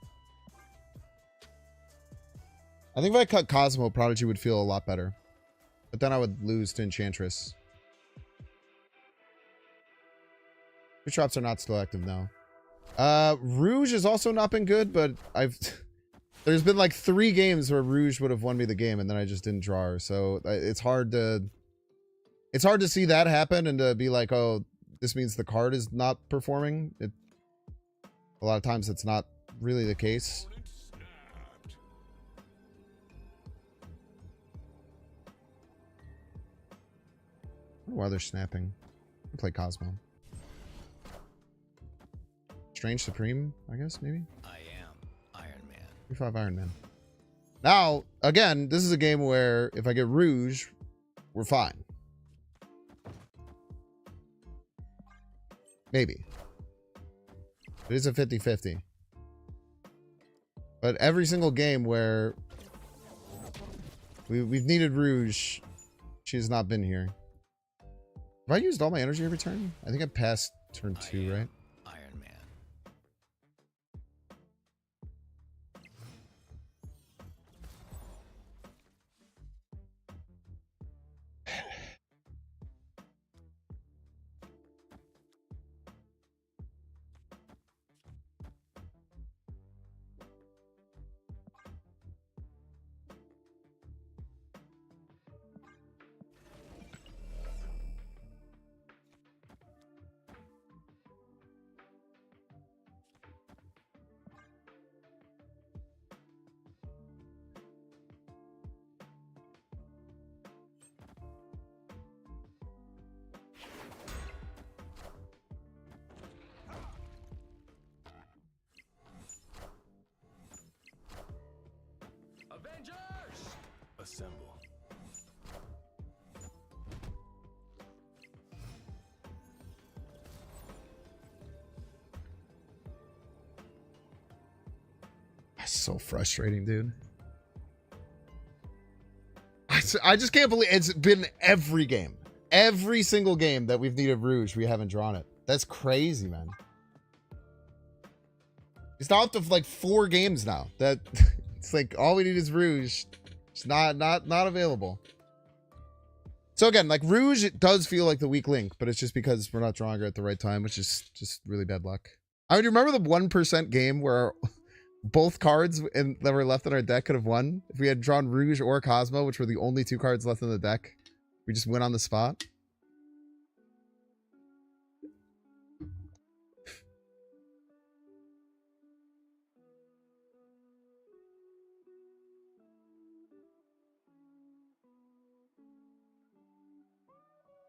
I think if I cut Cosmo, Prodigy would feel a lot better. But then I would lose to Enchantress. Your drops are not still active now. Rouge has also not been good, but there's been like 3 games where Rouge would have won me the game and then I just didn't draw her. So it's hard to see that happen and to be like, oh, this means the card is not performing. A lot of times it's not really the case. Opponent snapped. I don't know why they're snapping. I play Cosmo. Strange Supreme, I guess, maybe? I am Iron Man. 3-5 Iron Man. Now, again, this is a game where if I get Rouge, we're fine. Maybe. It is a 50-50. But every single game where we've needed Rouge, she has not been here. Have I used all my energy every turn? I think I passed turn 2, right? Iron Man. Avengers! Assemble. That's so frustrating, dude. I I just can't believe it's been every game. Every single game that we've needed Rouge, we haven't drawn it. That's crazy, man. It's now up to like 4 games now. That it's like all we need is Rouge. It's not available. So again, like Rouge, it does feel like the weak link, but it's just because we're not drawing her at the right time, which is just really bad luck. I mean, remember the 1% game where both cards that were left in our deck could have won? If we had drawn Rouge or Cosmo, which were the only 2 cards left in the deck, we just went on the spot.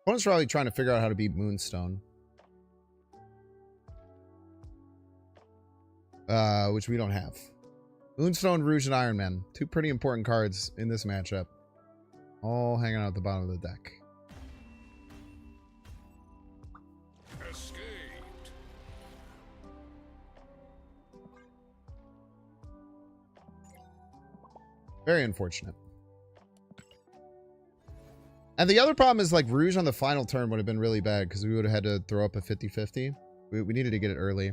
Opponent's probably trying to figure out how to beat Moonstone. Which we don't have. Moonstone, Rouge, and Iron Man. 2 pretty important cards in this matchup. All hanging out at the bottom of the deck. Escaped. Very unfortunate. And the other problem is, like, Rouge on the final turn would have been really bad because we would have had to throw up a 50-50. We needed to get it early.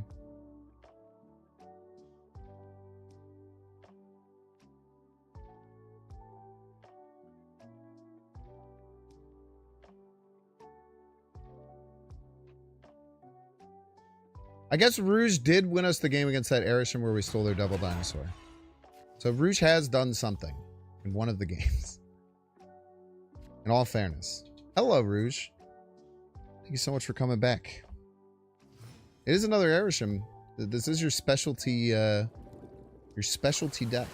I guess Rouge did win us the game against that Arishem where we stole their double dinosaur. So Rouge has done something in one of the games. In all fairness. Hello, Rouge. Thank you so much for coming back. It is another Arishem. This is your specialty deck.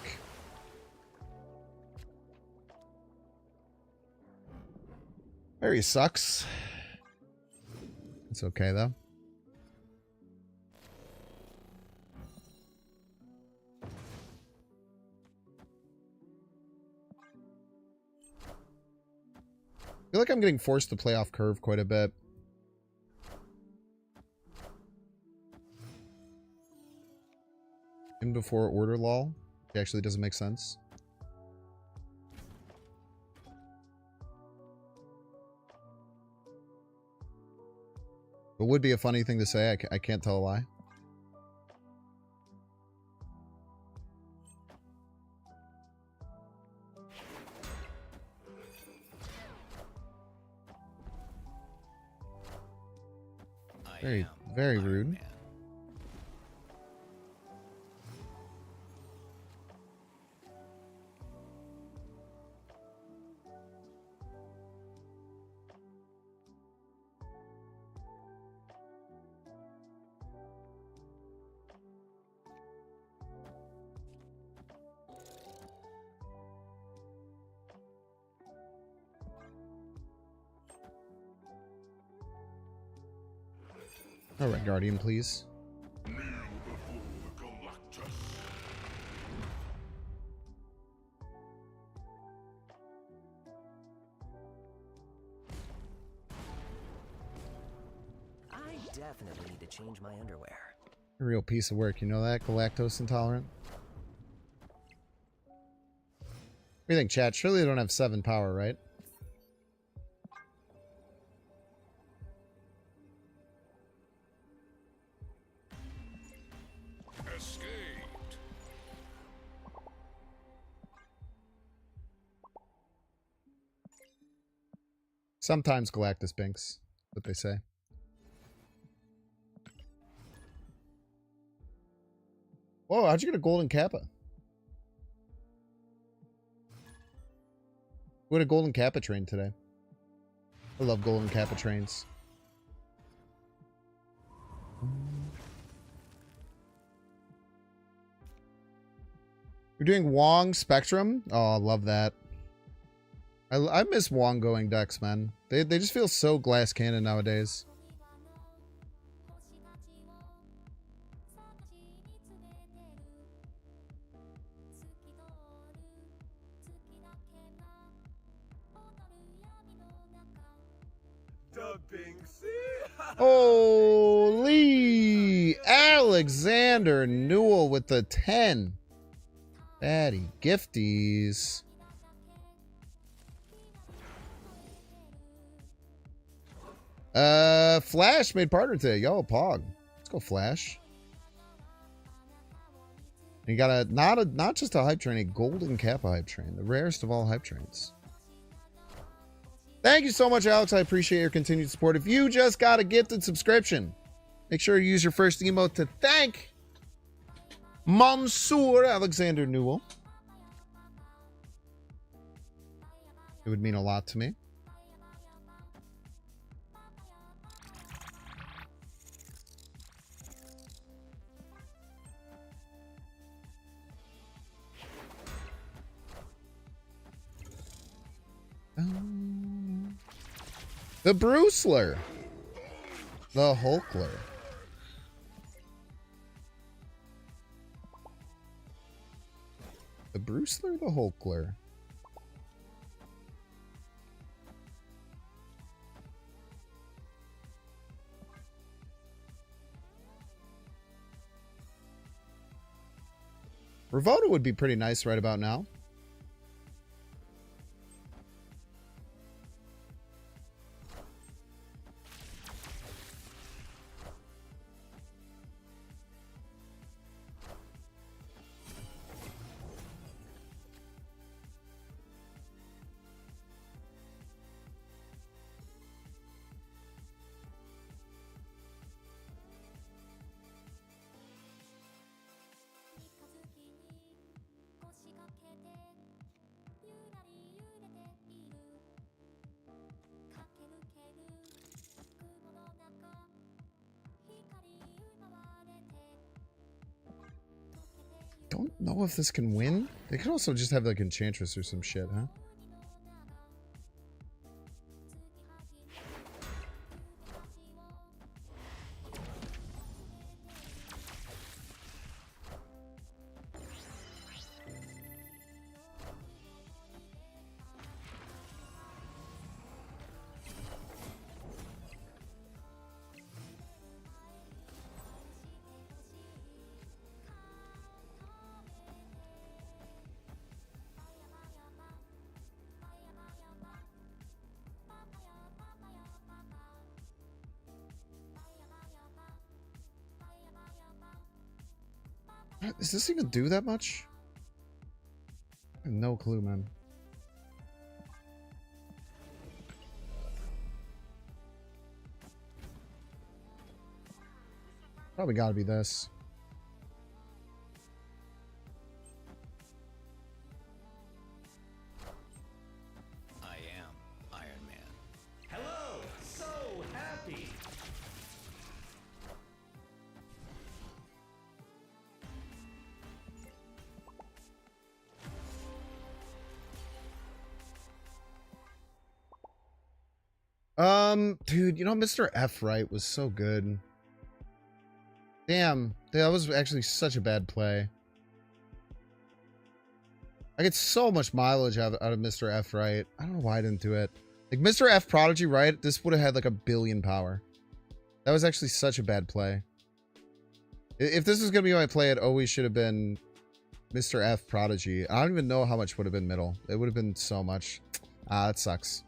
Very sucks. It's okay though. I feel like I'm getting forced to play off curve quite a bit. In before order lol. It actually doesn't make sense. It would be a funny thing to say. I can't tell a lie. Very, very rude. Alright, Guardian, please. Kneel before the Galactus. I definitely need to change my underwear. A real piece of work, you know that? Galactose intolerant. What do you think, chat? Surely they don't have 7 power, right? Escaped. Sometimes Galactus binks. What they say. Whoa, how'd you get a golden kappa? We had a golden kappa train today. I love golden kappa trains. You're doing Wong Spectrum? Oh, I love that. I miss Wong going decks, man. They just feel so glass cannon nowadays. Holy! Alexander Newell with the 10. Fatty gifties. Flash made partner today. Yo, Pog. Let's go, Flash. And you got a not just a hype train, a golden Kappa hype train, the rarest of all hype trains. Thank you so much, Alex. I appreciate your continued support. If you just got a gifted subscription, make sure you use your first emote to thank Mansoor Alexander Newell. It would mean a lot to me. The Bruceler. The Hulkler. The Bruceler, the Hulkler. Ravoda would be pretty nice right about now. Don't know if this can win. They could also just have like Enchantress or some shit, huh? Does this even do that much? I have no clue, man. Probably gotta be this. I am Iron Man. Hello! So happy! Dude, you know, Mr. F right was so good. Damn, that was actually such a bad play. I get so much mileage out of Mr. F right. I don't know why I didn't do it. Like, Mr. F Prodigy right, this would have had like 1 billion power. That was actually such a bad play. If this was going to be my play, it always should have been Mr. F Prodigy. I don't even know how much would have been middle. It would have been so much. Ah, that sucks.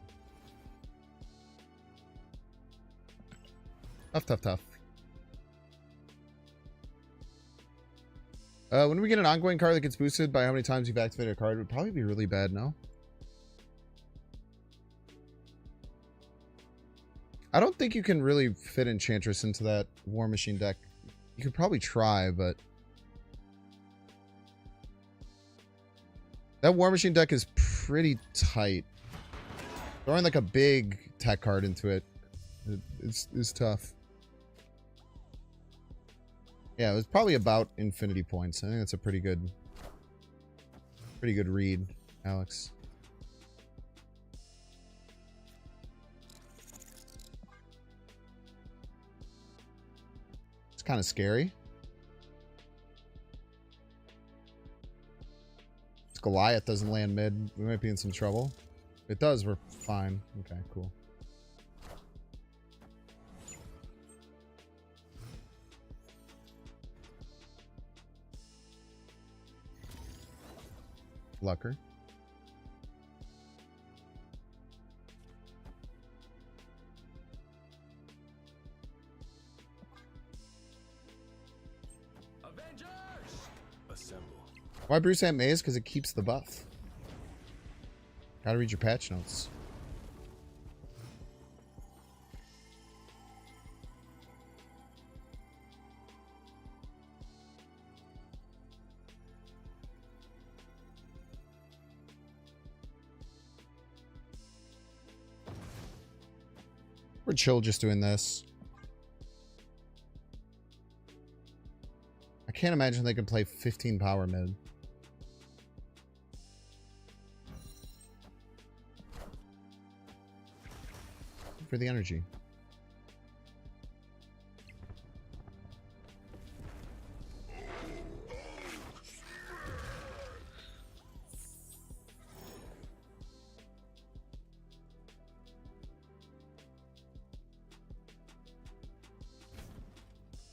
Tough, tough, tough. When we get an ongoing card that gets boosted by how many times you've activated a card, it would probably be really bad, no? I don't think you can really fit Enchantress into that War Machine deck. You could probably try, but... that War Machine deck is pretty tight. Throwing like a big tech card into it is tough. Yeah, it was probably about infinity points. I think that's a pretty good read, Alex. It's kind of scary. If Goliath doesn't land mid, we might be in some trouble. If it does, we're fine. Okay, cool. Lucker. Assemble. Why Bruce Ant Maze? Because it keeps the buff. Gotta read your patch notes. We're chill just doing this. I can't imagine they can play 15 power mid. For the energy.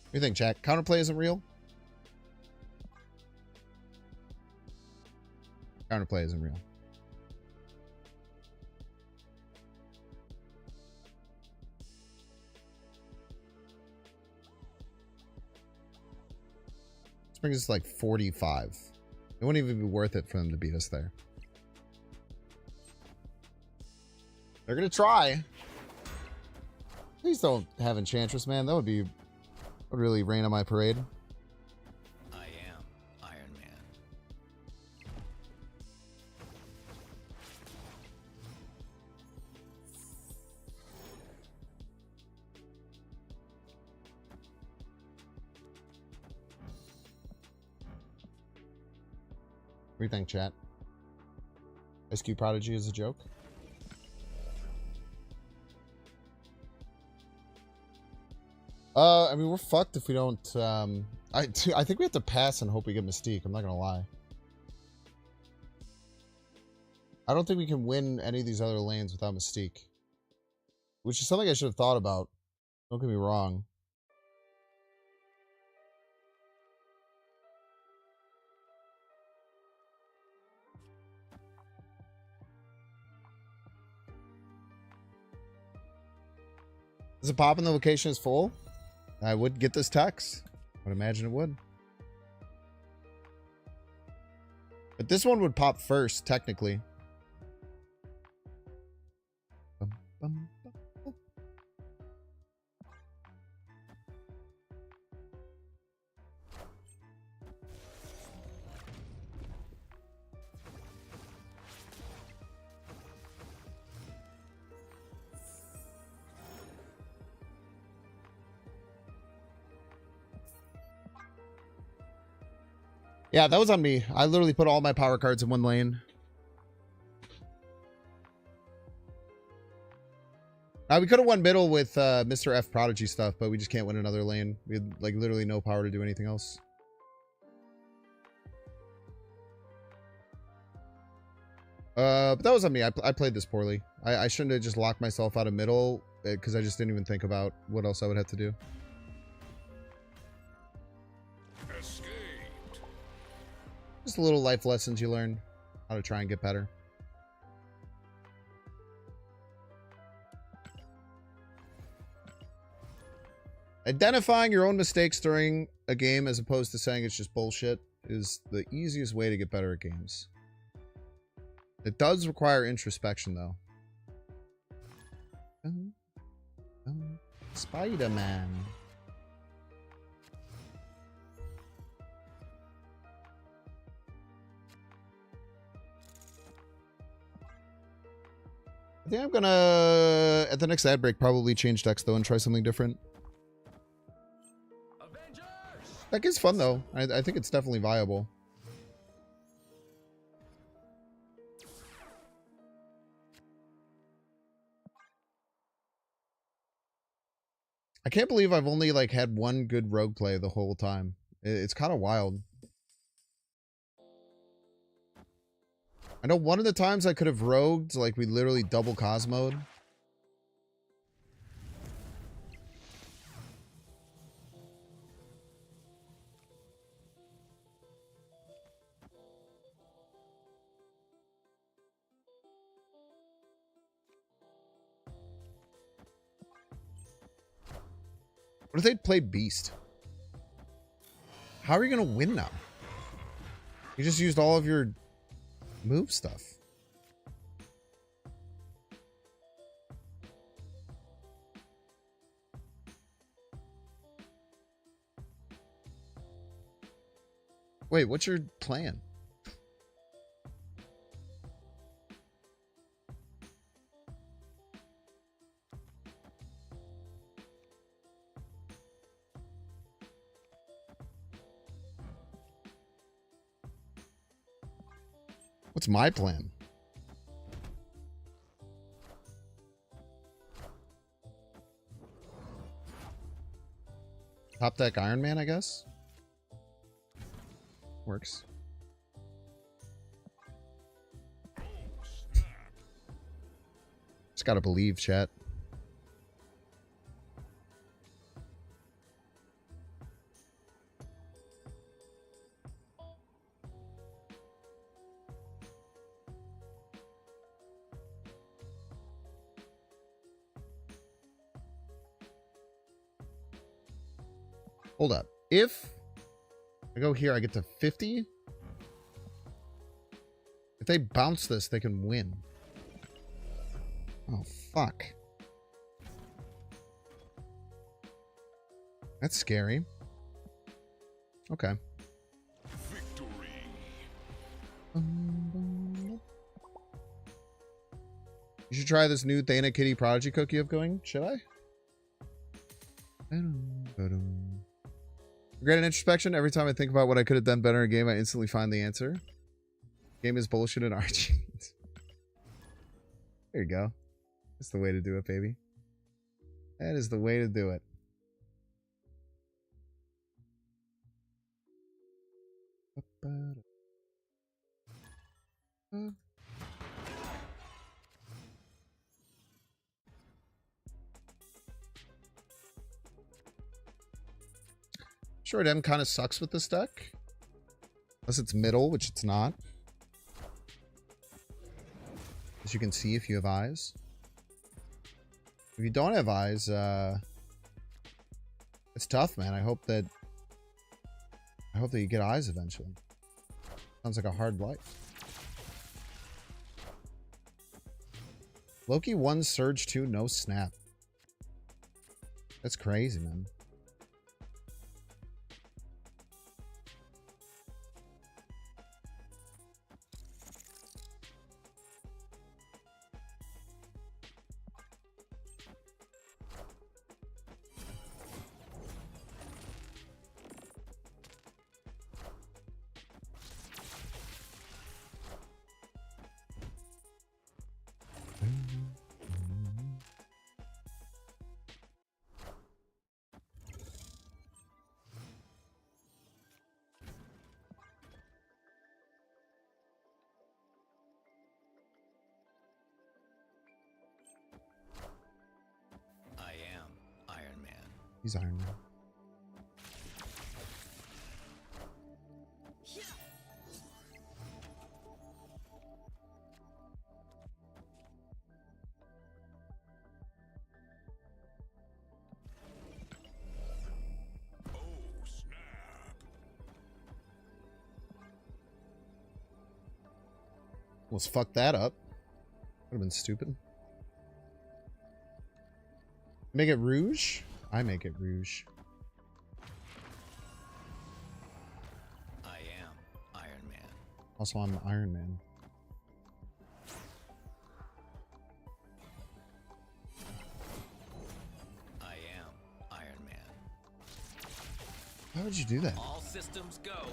What do you think, chat? Counterplay isn't real? Counterplay isn't real. This brings us to like 45. It wouldn't even be worth it for them to beat us there. They're gonna try. Please don't have Enchantress, man. That would really rain on my parade. I am Iron Man. What do you think, chat? SQ Prodigy is a joke? I mean, we're fucked if we don't, I think we have to pass and hope we get Mystique. I'm not gonna lie. I don't think we can win any of these other lanes without Mystique. Which is something I should have thought about. Don't get me wrong. Does it pop when the location is full? I would get this text. I would imagine it would. But this one would pop first, technically. Bum, bum, bum, bum. Yeah, that was on me. I literally put all my power cards in one lane. We could have won middle with Mr. F Prodigy stuff, but we just can't win another lane. We had like literally no power to do anything else. But that was on me. I played this poorly. I shouldn't have just locked myself out of middle because I just didn't even think about what else I would have to do. Escaped. Just a little life lessons you learn. How to try and get better. Identifying your own mistakes during a game as opposed to saying it's just bullshit is the easiest way to get better at games. It does require introspection, though. Spider-Man. I think I'm gonna, at the next ad break, probably change decks, though, and try something different. That is fun, though. I think it's definitely viable. I can't believe I've only, like, had one good rogue play the whole time. It's kind of wild. I know one of the times I could have rogued, like, we literally double Cosmo'd. What if they'd play Beast? How are you gonna win now? You just used all of your move stuff. Wait, what's your plan? What's my plan? Top deck Iron Man, I guess. Works. Just gotta believe, chat. Hold up. If I go here, I get to 50. If they bounce this, they can win. Oh, fuck. That's scary. Okay. Victory. You should try this new Thana Kitty Prodigy cook you have going. Should I? Regret and introspection. Every time I think about what I could have done better in a game, I instantly find the answer. Game is bullshit and RG. There you go. That's the way to do it, baby. That is the way to do it. Short M kind of sucks with this deck. Unless it's middle, which it's not. As you can see if you have eyes. If you don't have eyes, it's tough, man. I hope that you get eyes eventually. Sounds like a hard life. Loki 1, Surge 2, no snap. That's crazy, man. He's Iron Man. Oh, snap. Let's fuck that up. Would have been stupid. Make it Rouge? I make it Rouge. I am Iron Man. Also, I'm Iron Man. I am Iron Man. How would you do that? All systems go.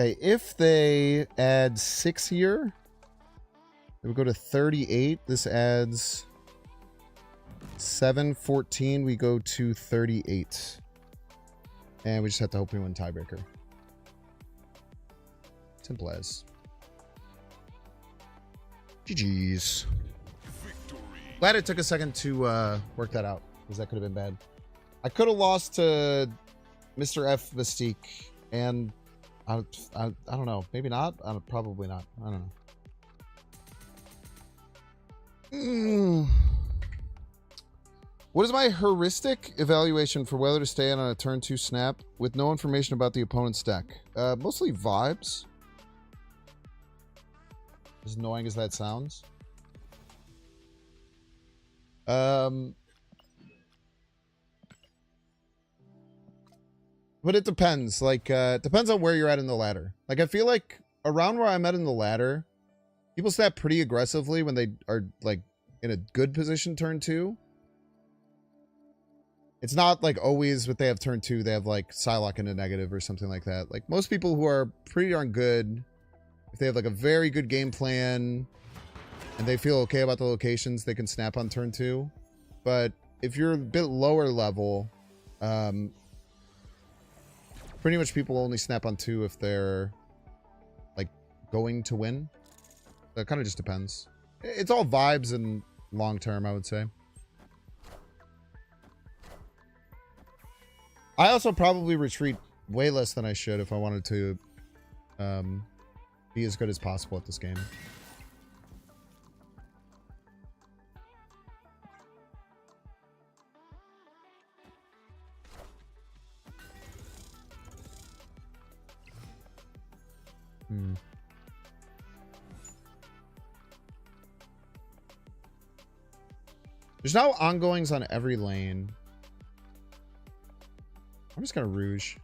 Okay, if they add 6 here, it would go to 38. This adds 7, 14. We go to 38. And we just have to hope we win tiebreaker. Simple as. GG's. Victory. Glad it took a second to work that out, because that could have been bad. I could have lost to Mr. F Mystique, and I don't know. Maybe not. Probably not. I don't know. What is my heuristic evaluation for whether to stay on a turn 2 snap with no information about the opponent's deck? Mostly vibes. As annoying as that sounds. But it depends. Like, it depends on where you're at in the ladder. Like, I feel like around where I'm at in the ladder, people snap pretty aggressively when they are, like, in a good position turn 2. It's not, like, always what they have turn 2, they have, like, Psylocke in a negative or something like that. Like, most people who are pretty darn good, if they have, like, a very good game plan and they feel okay about the locations, they can snap on turn 2. But if you're a bit lower level, pretty much people only snap on 2 if they're, like, going to win. So it kind of just depends. It's all vibes and long term, I would say. I also probably retreat way less than I should if I wanted to be as good as possible at this game. There's now ongoings on every lane. I'm just gonna Rouge.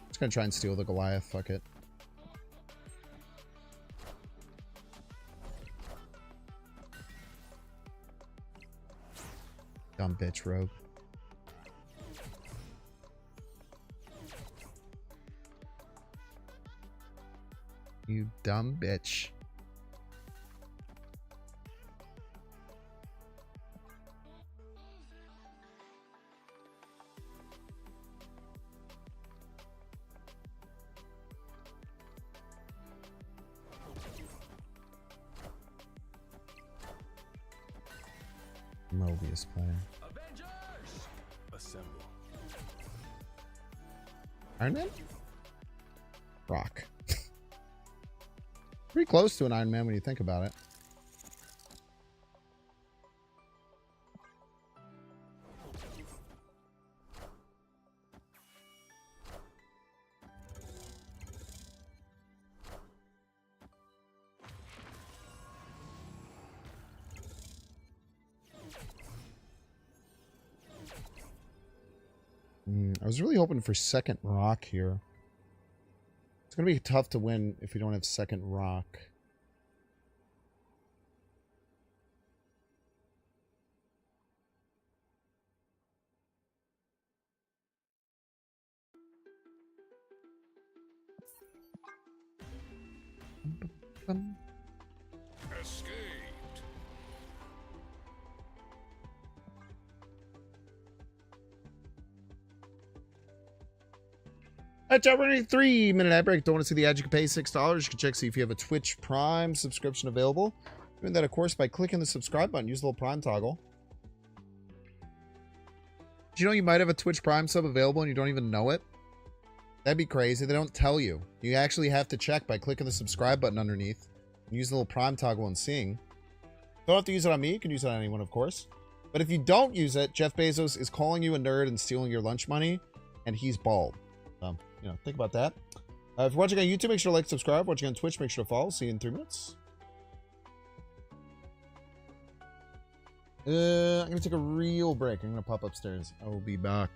Just gonna try and steal the Goliath. Fuck it. Dumb bitch, rogue. You dumb bitch. Mobius player. Avengers! Assemble. Iron Man? Rock. Pretty close to an Iron Man when you think about it. I was really hoping for second rock here. It's going to be tough to win if you don't have second rock. Escaped. That's already 3-minute ad break. Don't want to see the ad? You can pay $6. You can check see if you have a Twitch Prime subscription available. Doing that, of course, by clicking the subscribe button. Use the little Prime toggle. Do you know you might have a Twitch Prime sub available and you don't even know it? That'd be crazy. They don't tell you. You actually have to check by clicking the subscribe button underneath. And use the little Prime toggle and seeing. Don't have to use it on me. You can use it on anyone, of course. But if you don't use it, Jeff Bezos is calling you a nerd and stealing your lunch money. And he's bald. You know, think about that. If you're watching on YouTube, make sure to like, subscribe. Watching on Twitch, make sure to follow. See you in 3 minutes. I'm going to take a real break. I'm going to pop upstairs. I will be back.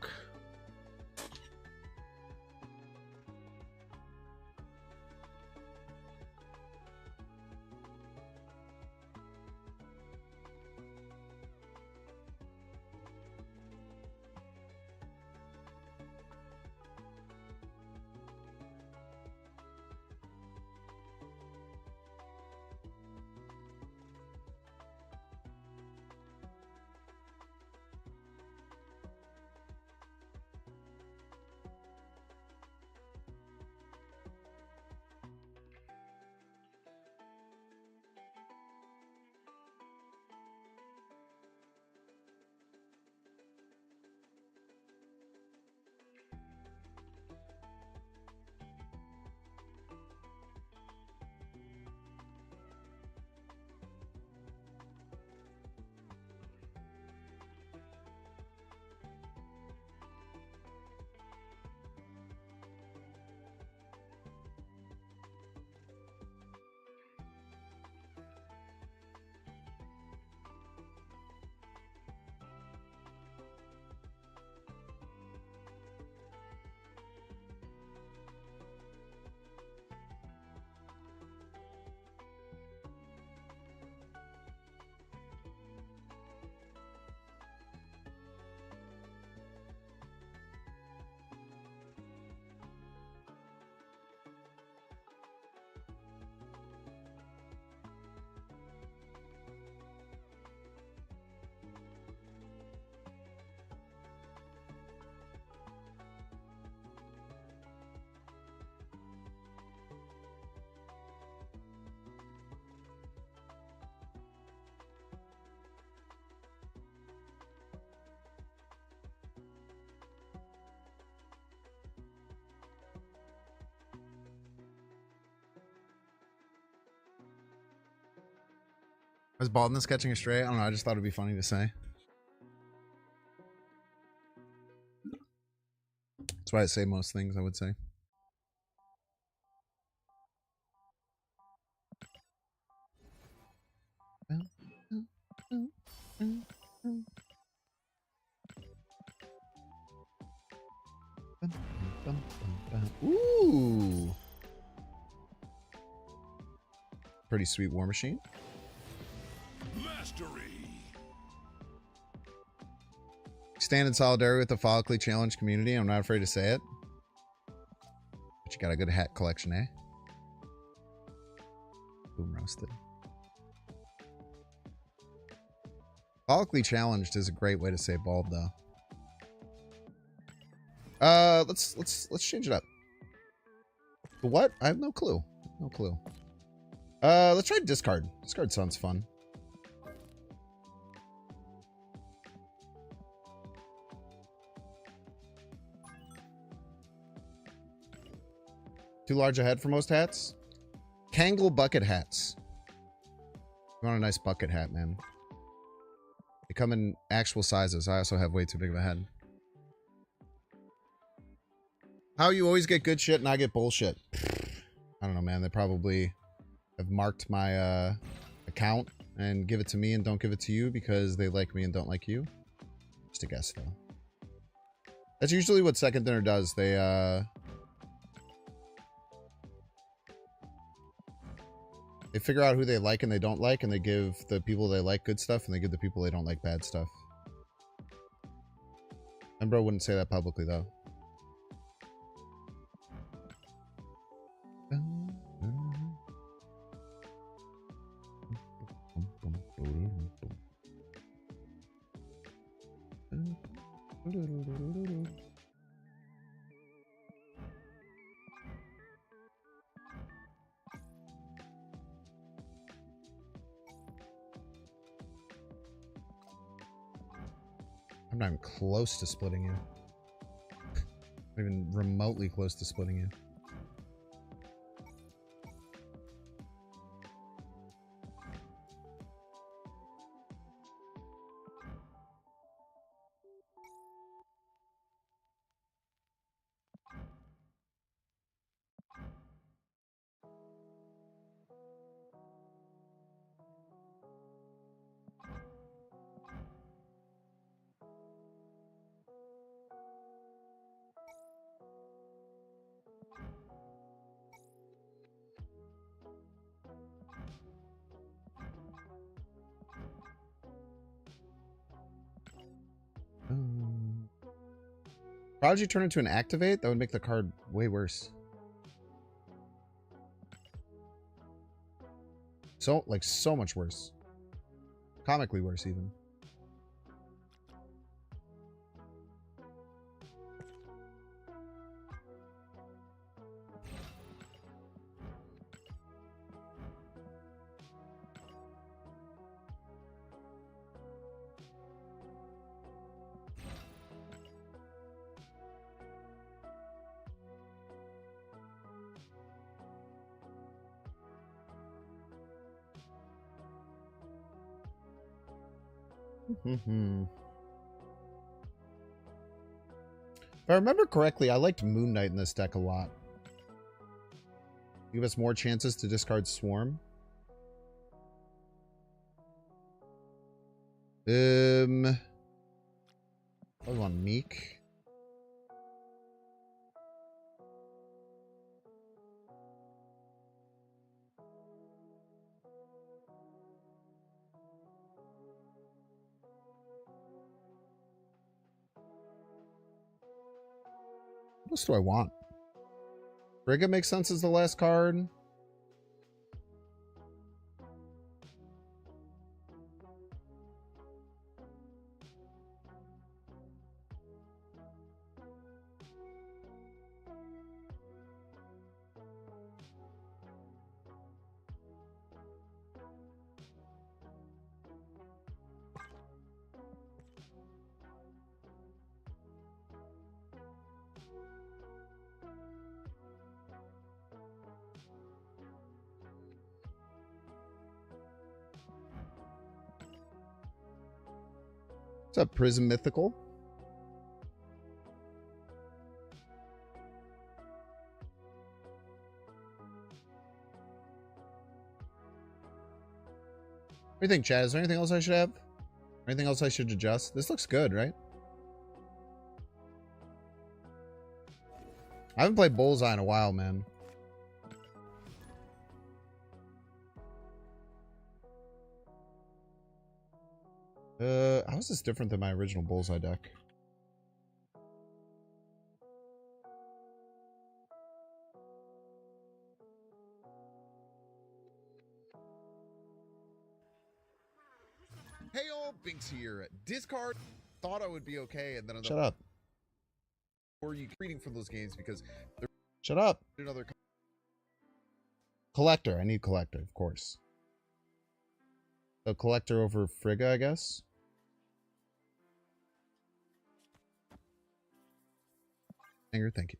Was baldness catching a stray? I don't know. I just thought it'd be funny to say. That's why I say most things, I would say. Ooh. Pretty sweet War Machine. Mastery. Stand in solidarity with the follically challenged community. I'm not afraid to say it. But you got a good hat collection, eh? Boom roasted. Follically challenged is a great way to say bald, though. Let's change it up. The what? I have no clue. No clue. Let's try discard. Discard sounds fun. Too large a head for most hats? Kangle bucket hats. You want a nice bucket hat, man. They come in actual sizes. I also have way too big of a head. How you always get good shit and I get bullshit? I don't know, man. They probably have marked my account and give it to me and don't give it to you because they like me and don't like you. Just a guess, though. That's usually what Second Dinner does. They figure out who they like and they don't like, and they give the people they like good stuff, and they give the people they don't like bad stuff. Embro wouldn't say that publicly, though. I'm not even close to splitting you. Not even remotely close to splitting you. Prodigy turn into an activate? That would make the card way worse. So, like, so much worse. Comically worse, even. If I remember correctly, I liked Moon Knight in this deck a lot. Give us more chances to discard Swarm. I want Meek. What else do I want? Frigga makes sense as the last card. What's up, Prism Mythical? What do you think, Chad? Is there anything else I should have? Anything else I should adjust? This looks good, right? I haven't played Bullseye in a while, man. How is this different than my original Bullseye deck? Hey, all Binks here. Discard. Thought I would be okay, and then Shut up. Or you reading from those games because they're Shut up. another. Collector. I need Collector, of course. So Collector over Frigga, I guess. Anger, thank you.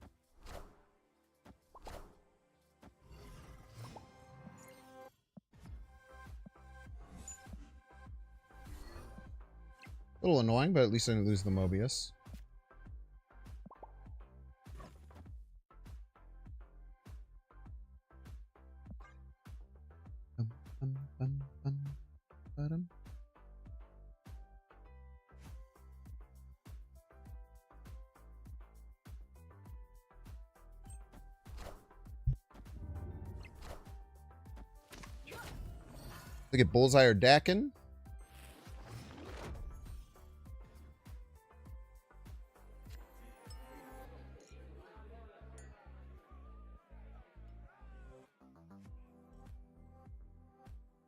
A little annoying, but at least I didn't lose the Mobius. Bum. Look at Bullseye or Dakin.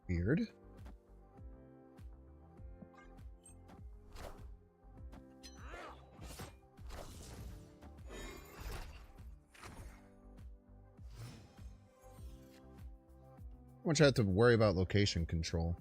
Weird. I want you to have to worry about location control.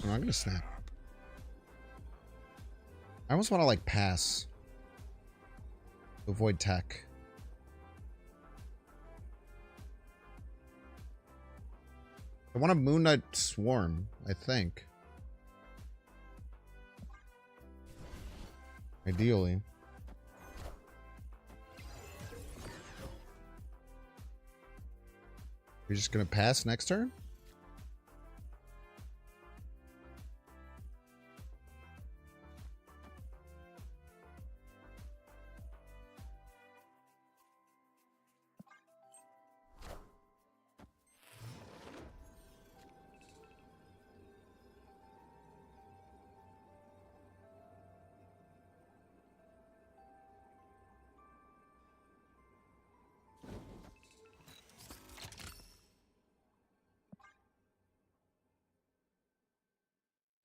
I'm not gonna snap. I almost want to like pass. Avoid tech. I want a Moon Knight Swarm, I think. Ideally. You're just gonna pass next turn?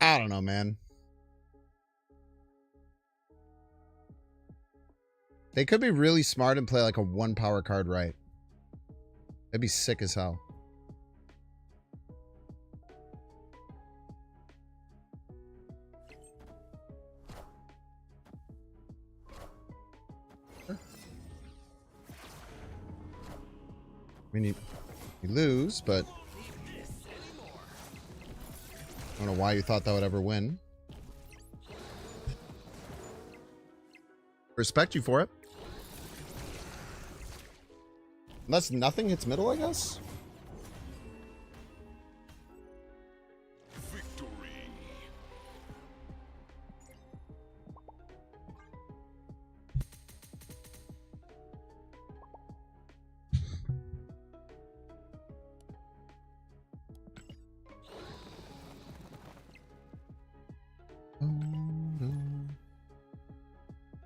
I don't know, man. They could be really smart and play like a 1 power card right. That'd be sick as hell. Sure. I mean, you lose, but I don't know why you thought that would ever win. Respect you for it. Unless nothing hits middle, I guess. Victory.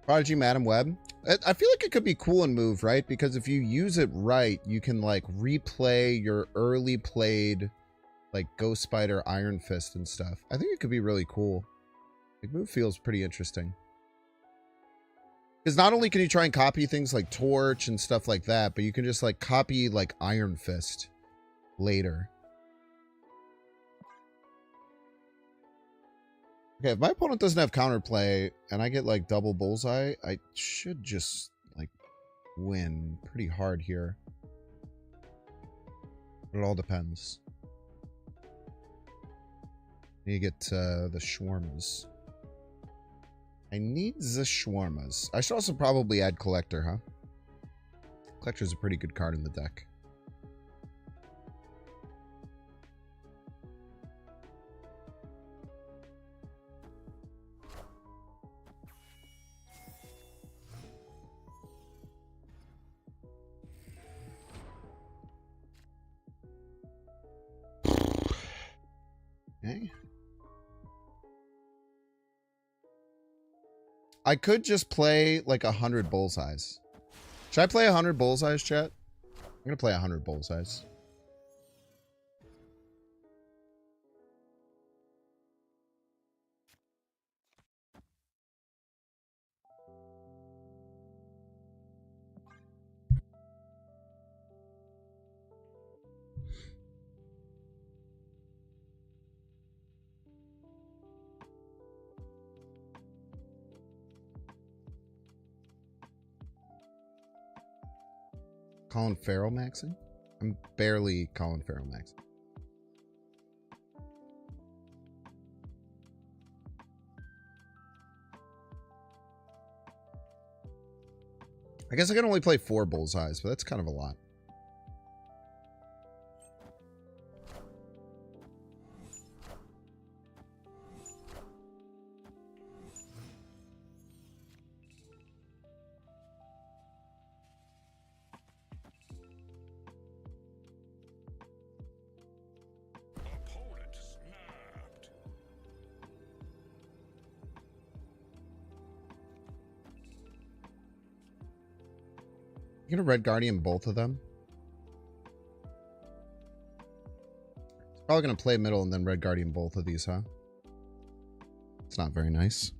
Prodigy, Madam Web. I feel like it could be cool and move, right? Because if you use it right, you can like replay your early played like Ghost Spider, Iron Fist and stuff. I think it could be really cool. Like move feels pretty interesting. Because not only can you try and copy things like Torch and stuff like that, but you can just like copy like Iron Fist later. Okay, if my opponent doesn't have counterplay and I get like double bullseye, I should just like win pretty hard here. But it all depends. You get the shawarmas. I need the shawarmas. I should also probably add Collector, huh? Collector's a pretty good card in the deck. Okay. I could just play like 100 bullseyes. Should I play 100 bullseyes, chat? I'm gonna play 100 bullseyes. Colin Farrell maxing? I'm barely Colin Farrell maxing. I guess I can only play 4 bullseyes, but that's kind of a lot. Opponent snapped. You gonna Red Guardian both of them? It's probably gonna play middle and then Red Guardian both of these, huh? It's not very nice.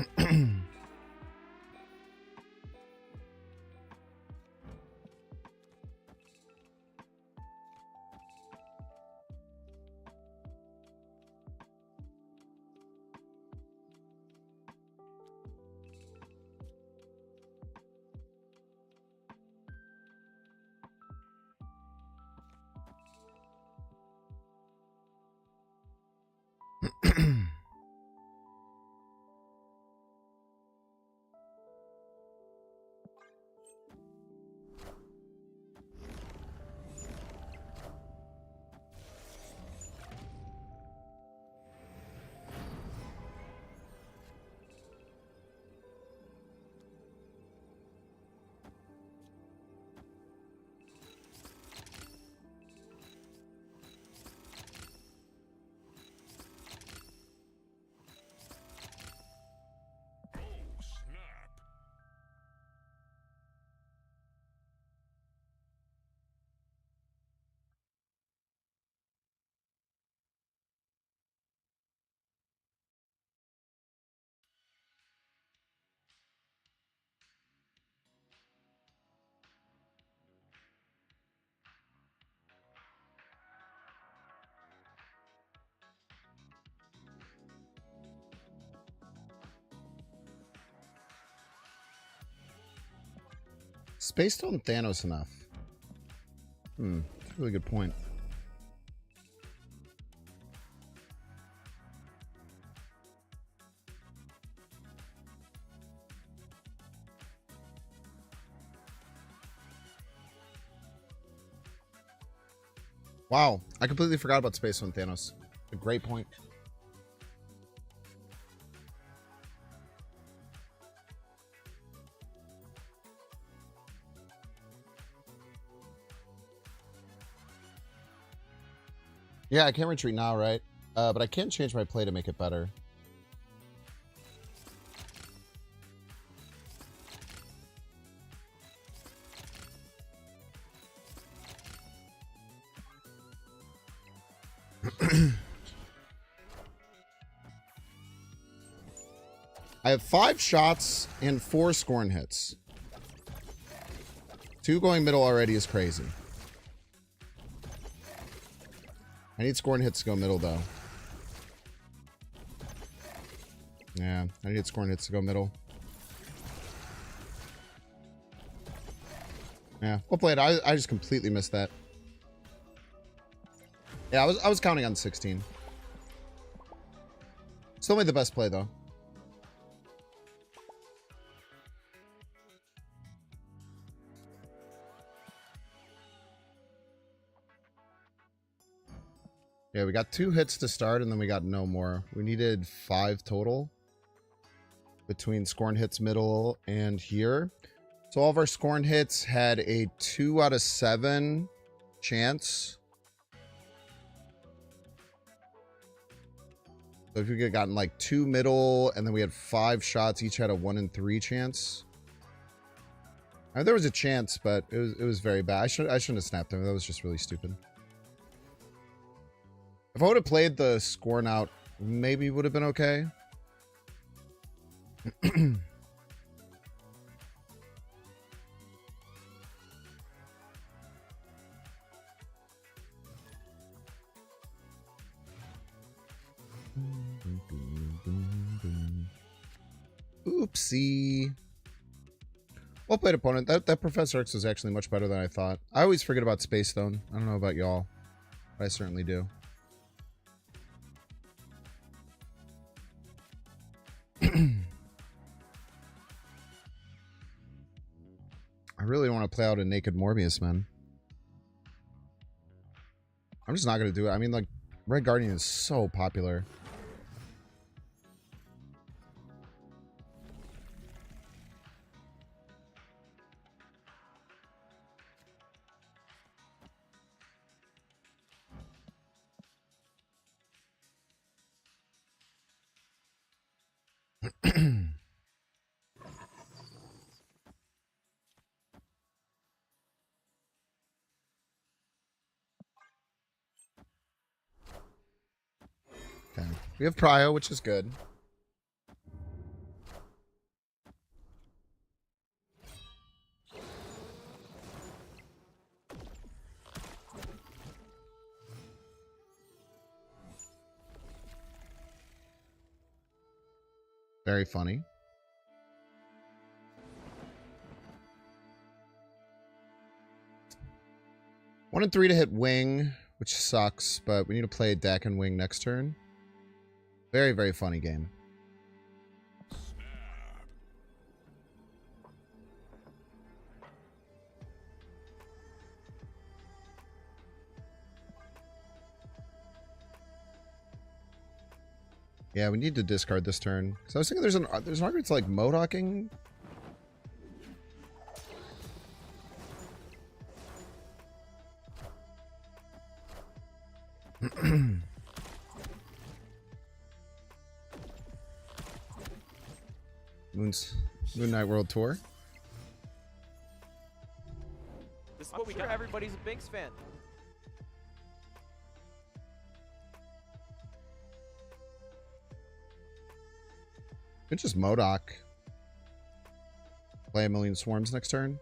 Oh, snap. Space Stone Thanos enough. That's a really good point. Wow, I completely forgot about Space on Thanos. A great point. Yeah, I can't retreat now, right? But I can change my play to make it better. I have 5 shots and 4 scorn hits. 2 going middle already is crazy. I need scorn hits to go middle, though. Yeah, I need scorn hits to go middle. Yeah, we'll play it. I just completely missed that. Yeah, I was counting on 16. Still made the best play, though. Yeah, we got 2 hits to start, and then we got no more. We needed 5 total between scorn hits middle and here. So all of our scorn hits had a 2 out of 7 chance. So if we had gotten like 2 middle, and then we had 5 shots, each had a 1 in 3 chance. I mean, there was a chance, but it was very bad. I shouldn't have snapped him. That was just really stupid. If I would have played the scorn out, maybe it would have been okay. Oopsie. Well played, opponent. That Professor X was actually much better than I thought. I always forget about Space Stone. I don't know about y'all, but I certainly do. I really want to play out a naked Morbius, man. I'm just not going to do it. I mean, like, Red Guardian is so popular. Okay. We have Prio, which is good. Very funny. One and 3 to hit wing, which sucks, but we need to play deck and wing next turn. Very, very funny game. Yeah, we need to discard this turn. So I was thinking there's an argument to like Modocking. Moon Knight World Tour. This is what we got. Everybody's a Binks fan. Could just Modoc. Play a million swarms next turn.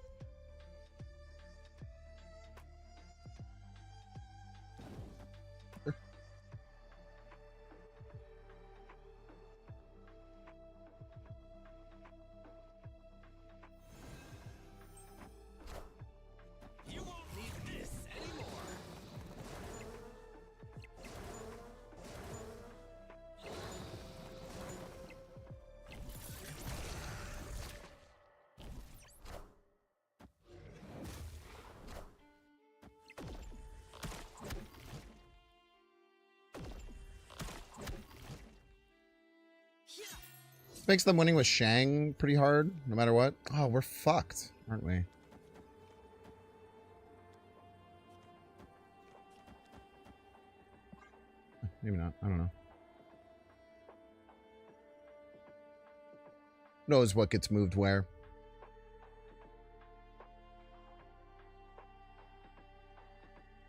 You won't need this anymore. Makes them winning with Shang pretty hard, no matter what. Oh, we're fucked, aren't we? Maybe not. I don't know. Knows what gets moved where.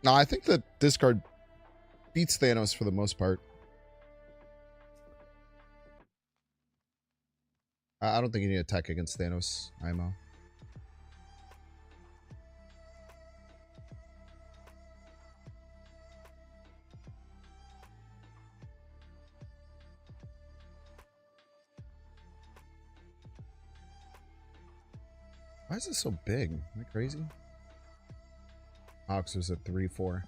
No, I think that this card beats Thanos for the most part. I don't think you need a tech against Thanos, IMO. Why is this so big? Am I crazy? Ox was at 3-4.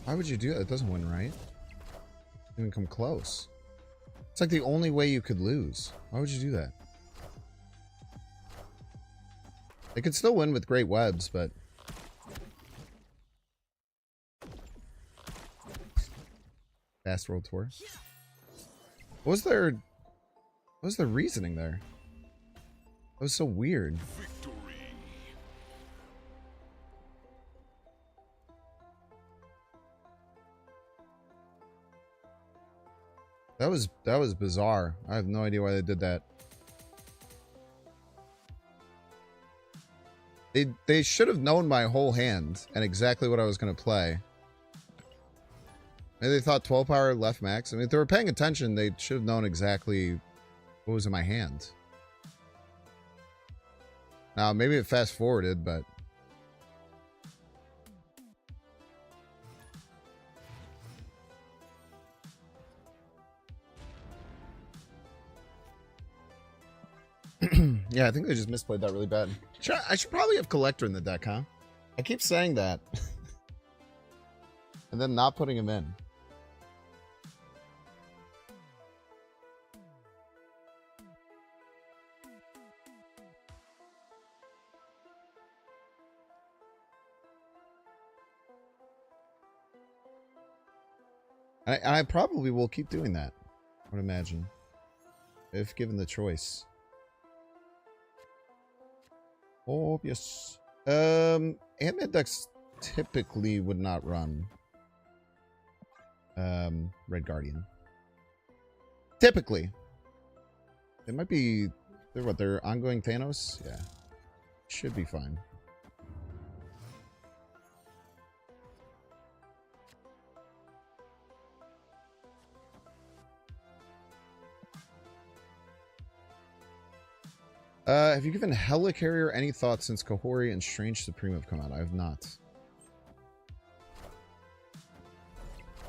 Why would you do that? It doesn't win, right? Even come close. It's like the only way you could lose. Why would you do that? They could still win with great webs, but Fast World Tour. What was their reasoning there? That was so weird. Victory. That was bizarre. I have no idea why they did that. They should have known my whole hand and exactly what I was going to play. Maybe they thought 12 power left max. I mean, if they were paying attention, they should have known exactly what was in my hand. Now, maybe it fast forwarded, but yeah, I think they just misplayed that really bad. I should probably have Collector in the deck, huh? I keep saying that. And then not putting him in. I probably will keep doing that, I would imagine. If given the choice. Oh, yes. Ant-Man decks typically would not run Red Guardian. Typically. It might be they're ongoing Thanos? Yeah. Should be fine. Have you given Helicarrier any thought since Kahori and Strange Supreme have come out? I have not.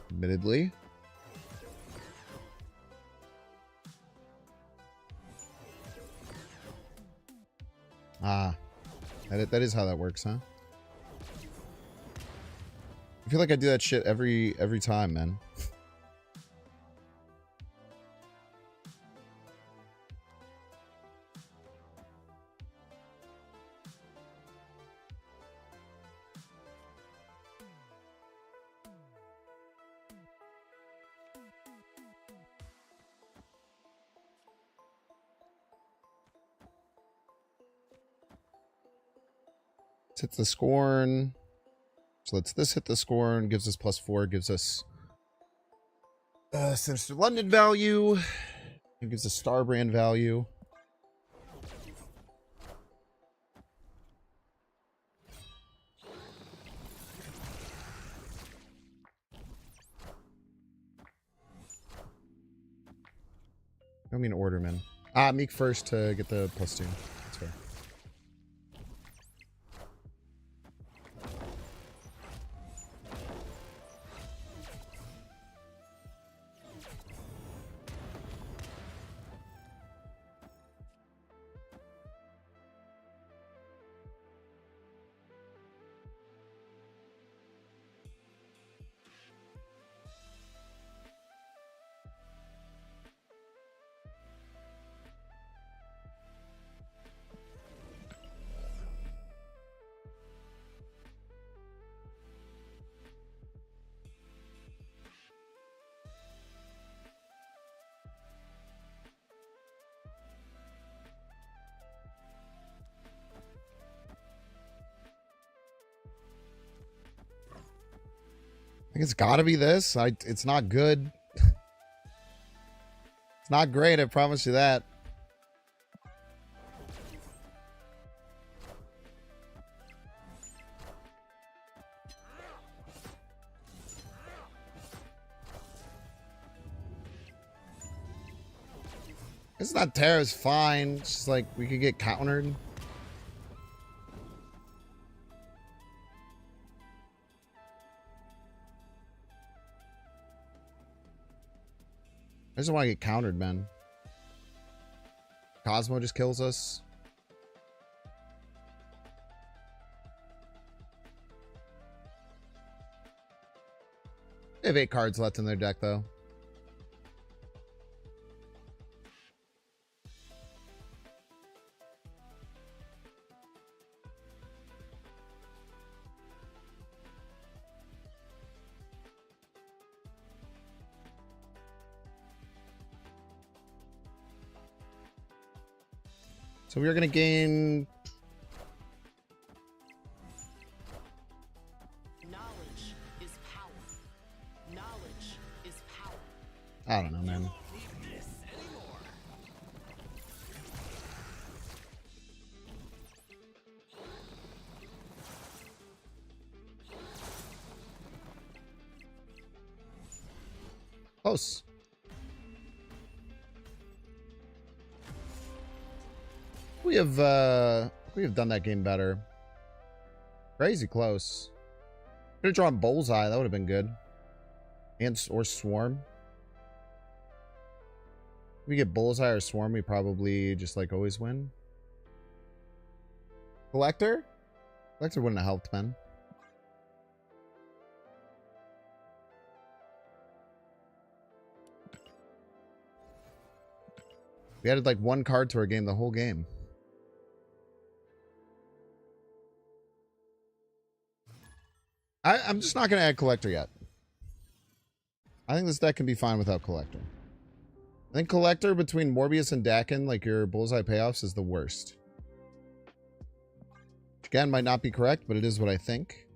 Admittedly. Ah. That is how that works, huh? I feel like I do that shit every time, man. Hits the Scorn. So let's this hit the Scorn. Gives us +4. Gives us Sinister London value. It gives us Starbrand value. I don't mean Orderman. Meek first to get the +2. That's fair. think it's gotta be this. It's not good. It's not great, I promise you that. It's not Terra's fine. It's just like we could get countered. I just want to get countered, man. Cosmo just kills us. They have 8 cards left in their deck, though. So we are going to gain... Knowledge is power. Knowledge is power. I don't know, man. Need this anymore. Close. We have done that game better. Crazy close. Could have drawn Bullseye. That would have been good. And or Swarm. If we get Bullseye or Swarm, we probably just like always win. Collector? Collector wouldn't have helped, man. We added like 1 card to our game the whole game. I'm just not going to add Collector yet. I think this deck can be fine without Collector. I think Collector between Morbius and Dakin, like your Bullseye payoffs, is the worst. Which again, might not be correct, but it is what I think.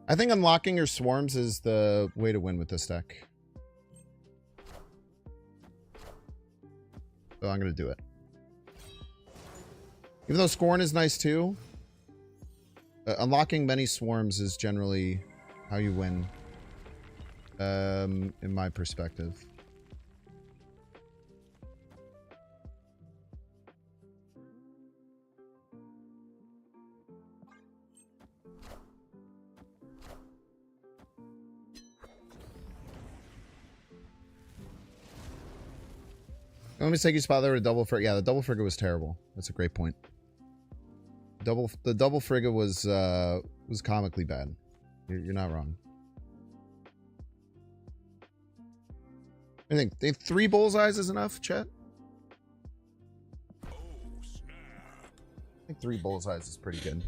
I think unlocking your swarms is the way to win with this deck. So I'm going to do it. Even though Scorn is nice too, unlocking many swarms is generally how you win, in my perspective. Let me take you spot there with a double frigate. Yeah, the double frigate was terrible. That's a great point. The double frigate was comically bad. You're not wrong. I think 3 bullseyes is enough, chat. Oh, snap. I think 3 bullseyes is pretty good.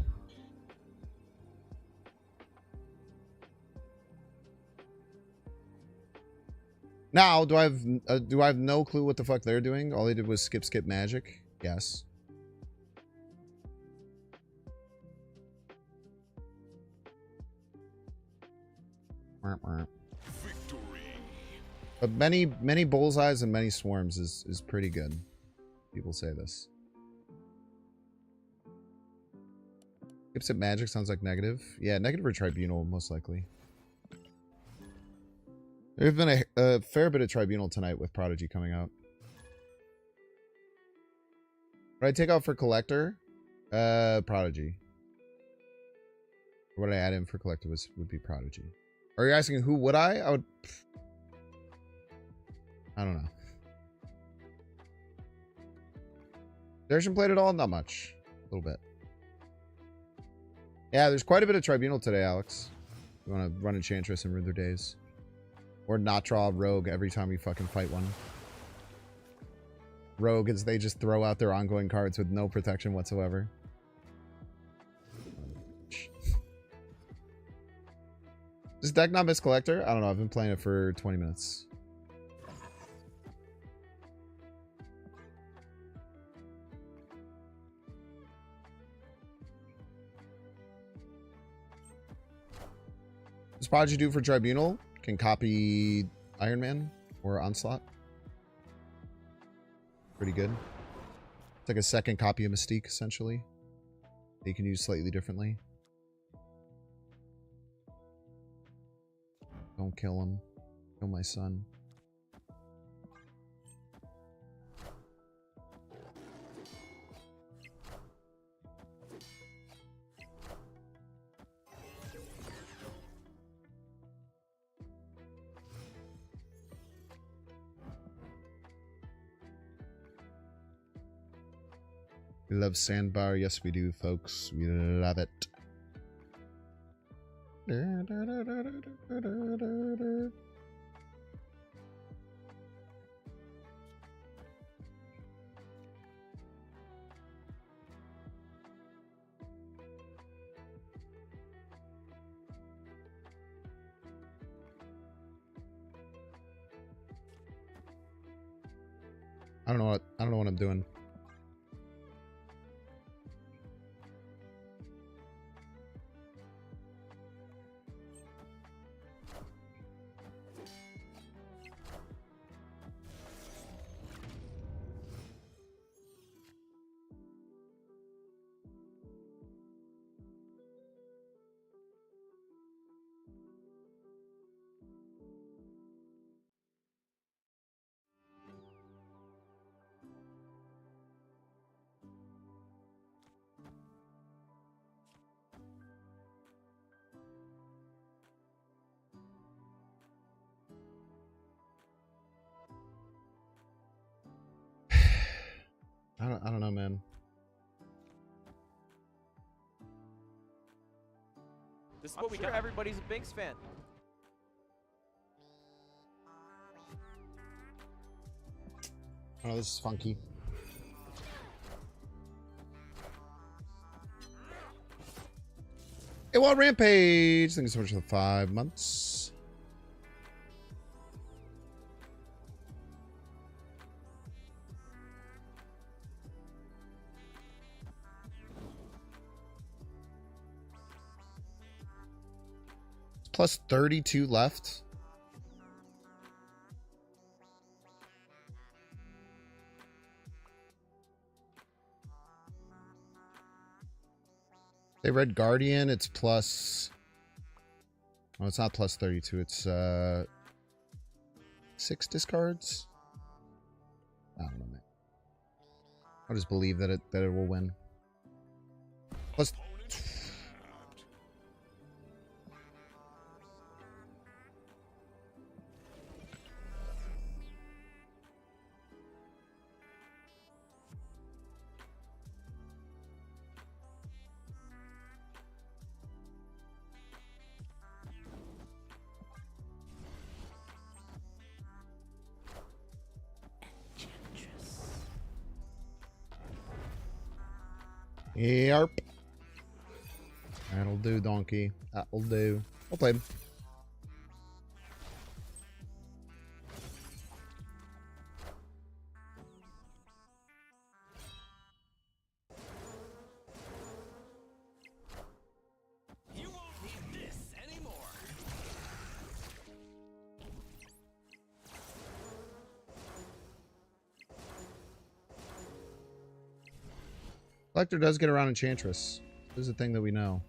Now, do I have no clue what the fuck they're doing? All they did was skip magic. Yes. Victory. But many bullseyes and many swarms is pretty good. People say this. Skips at magic sounds like negative. Yeah, negative or tribunal most likely. There's been a fair bit of Tribunal tonight with Prodigy coming out. What I take out for Collector? Prodigy. What I add in for Collector would be Prodigy. Are you asking who would I? I would... I don't know. Dersham played it all? Not much. A little bit. Yeah, there's quite a bit of Tribunal today, Alex. You want to run Enchantress and ruin their days. Or not draw a Rogue every time you fucking fight one. Rogue is they just throw out their ongoing cards with no protection whatsoever. Is deck not Miss Collector? I don't know. I've been playing it for 20 minutes. Does Prodigy do for Tribunal? Can copy Iron Man or Onslaught. Pretty good. It's like a second copy of Mystique, essentially. That you can use slightly differently. Don't kill him. Kill my son. We love Sandbar. Yes, we do, folks. We love it. I don't know what I'm doing. I don't know, man. This is what we got. Everybody's a Binks fan. Oh, this is funky. Hey, well, Rampage. Thank you so much for the 5 months. Plus 32 left. They Red Guardian, it's plus... Oh, it's not plus 32, it's 6 discards? I don't know, man. I'll just believe that it will win. Plus... Yarp. That'll do, donkey. That'll do. I'll play him. You won't need this anymore. Collector does get around Enchantress. This is a thing that we know.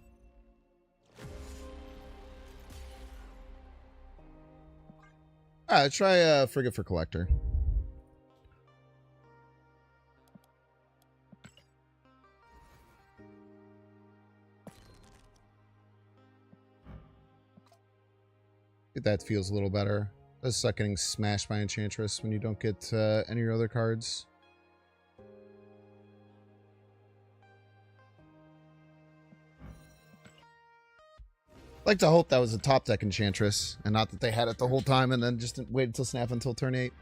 Alright, let's try Frigate for Collector. That feels a little better. Does suck getting smashed by Enchantress when you don't get any of your other cards. I'd like to hope that was a top deck Enchantress, and not that they had it the whole time and then just waited until snap until turn 8.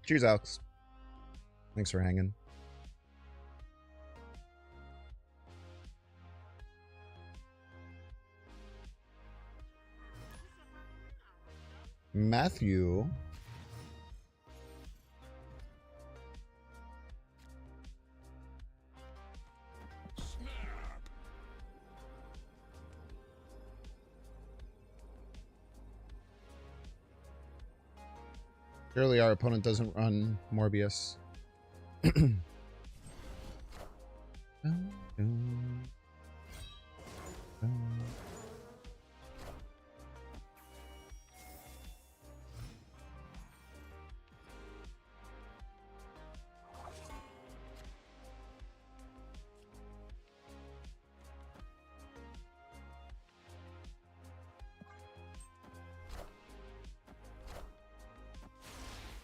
Cheers, Alex. Thanks for hanging. Matthew. Surely our opponent doesn't run Morbius.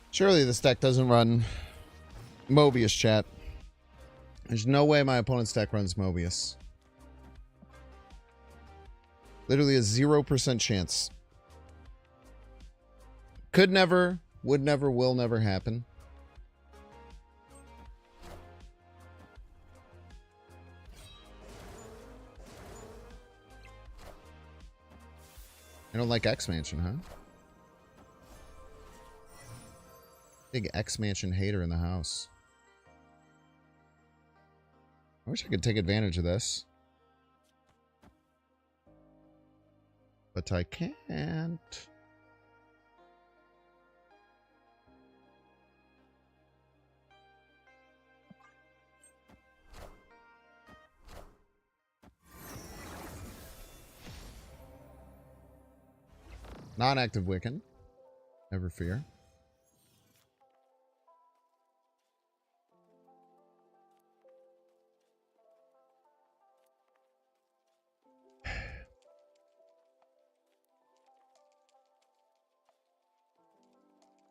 Surely this deck doesn't run Mobius, chat. There's no way my opponent's deck runs Mobius. Literally a 0% chance. Could never, would never, will never happen. I don't like X-Mansion, huh? Big X-Mansion hater in the house. I wish I could take advantage of this. But I can't. Non-active Wiccan. Never fear.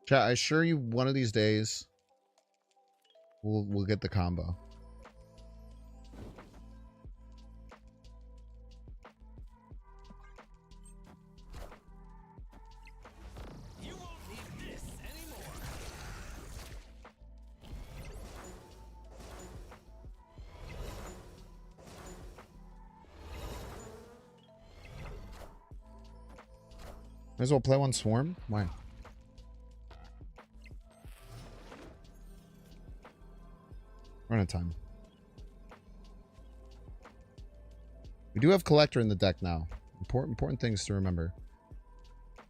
Chat, I assure you one of these days we'll get the combo. You won't need this anymore. Might as well play one Swarm. Why? Run out of time. We do have Collector in the deck now. Important things to remember.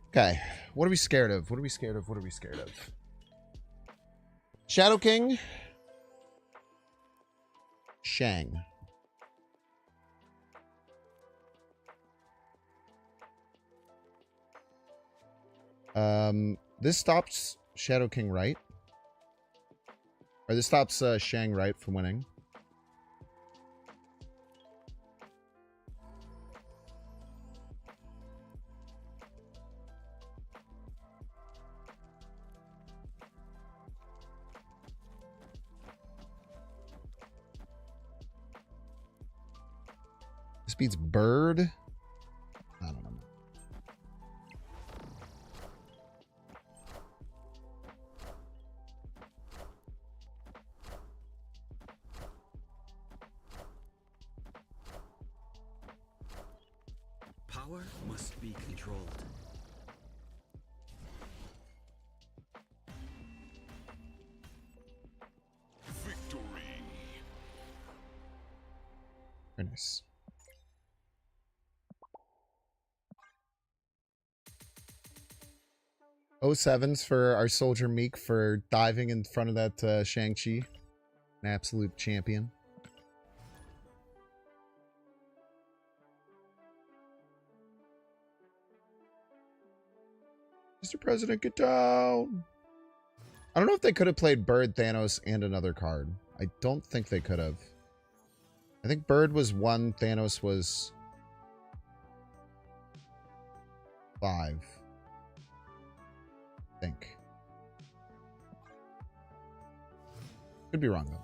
Okay. What are we scared of? What are we scared of? What are we scared of? Shadow King. Shang. This stops Shadow King right. Or this stops Shang right from winning. This beats Bird. I don't know. Power must be controlled. Victory. Very nice. '07s for our soldier Meek for diving in front of that Shang-Chi. An absolute champion. Mr. President, get down. I don't know if they could have played Bird, Thanos, and another card. I don't think they could have. I think Bird was 1, Thanos was 5. I think. Could be wrong, though.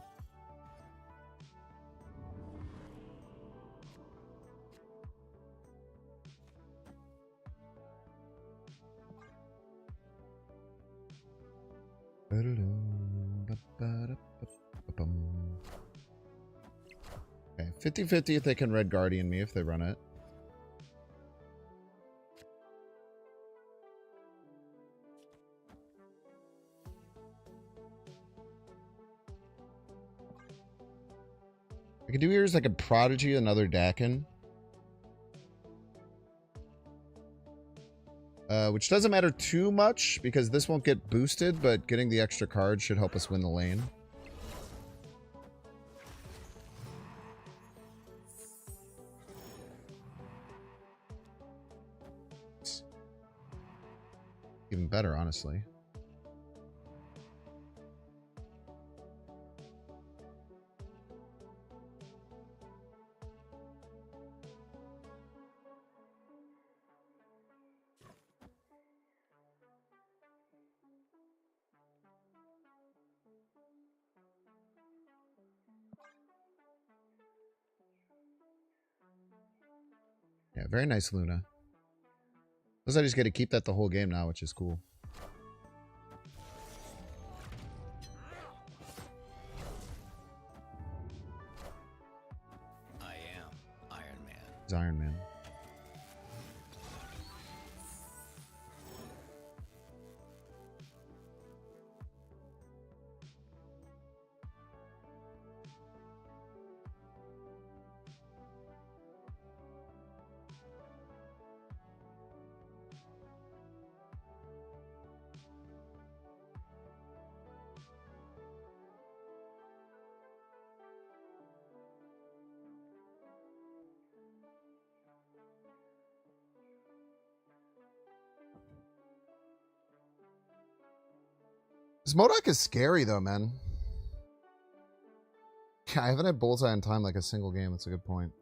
Okay, 50-50 if they can Red Guardian me if they run it. I can do here is like a Prodigy, another Dakin. Which doesn't matter too much because this won't get boosted, but getting the extra card should help us win the lane. Even better, honestly. Yeah, very nice, Luna. Plus, I just get to keep that the whole game now, which is cool. I am Iron Man. It's Iron Man. This Modok is scary, though, man. I haven't had Bullseye in time like a single game. That's a good point.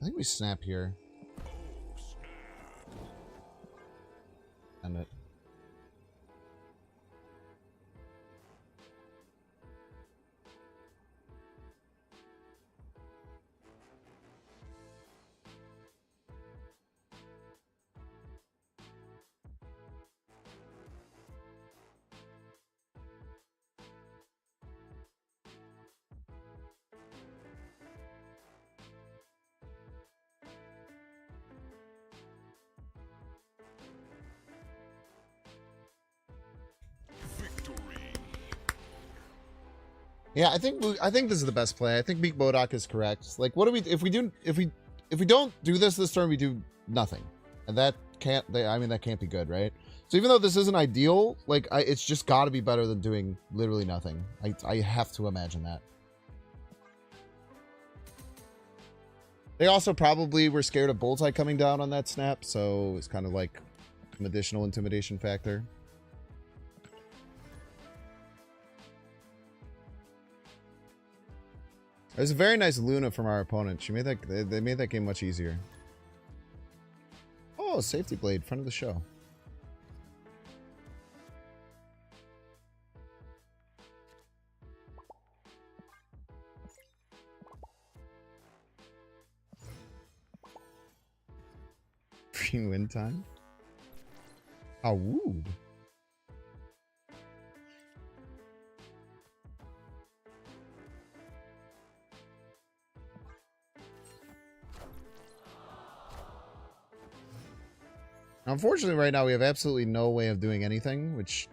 I think we snap here. End it. Yeah, I think this is the best play. I think Meek Modok is correct. Like, what do we if we don't do this turn, we do nothing, and that can't. I mean, that can't be good, right? So even though this isn't ideal, like, it's just got to be better than doing literally nothing. I have to imagine that. They also probably were scared of Bullseye coming down on that snap, so it's kind of like an additional intimidation factor. It was a very nice Luna from our opponent. She made that. They made that game much easier. Oh, safety blade, front of the show. Free win time. How rude. Unfortunately, right now we have absolutely no way of doing anything, which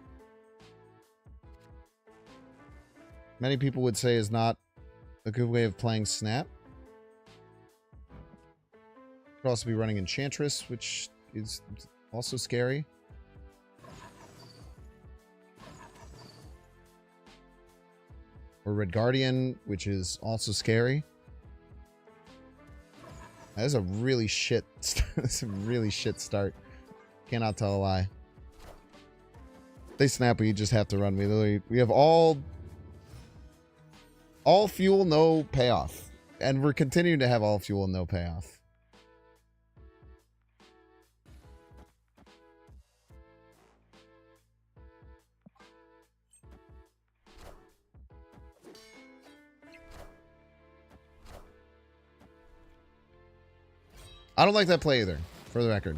many people would say is not a good way of playing Snap. Could also be running Enchantress, which is also scary. Or Red Guardian, which is also scary. That is a really shit. That's a really shit start. Cannot tell a lie. They snap, but you just have to run. We have all fuel, no payoff, and we're continuing to have all fuel, no payoff. I don't like that play either, for the record.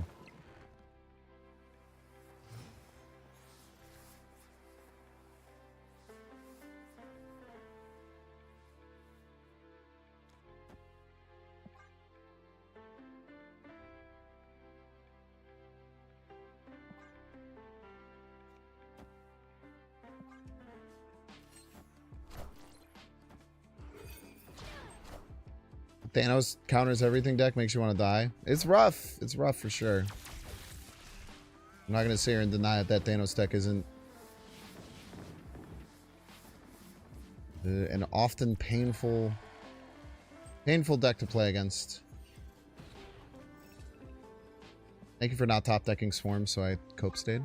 Thanos counters everything deck makes you want to die. It's rough. It's rough for sure. I'm not going to sit here and deny that Thanos deck isn't an often painful deck to play against. Thank you for not top decking Swarm, so I cope stayed.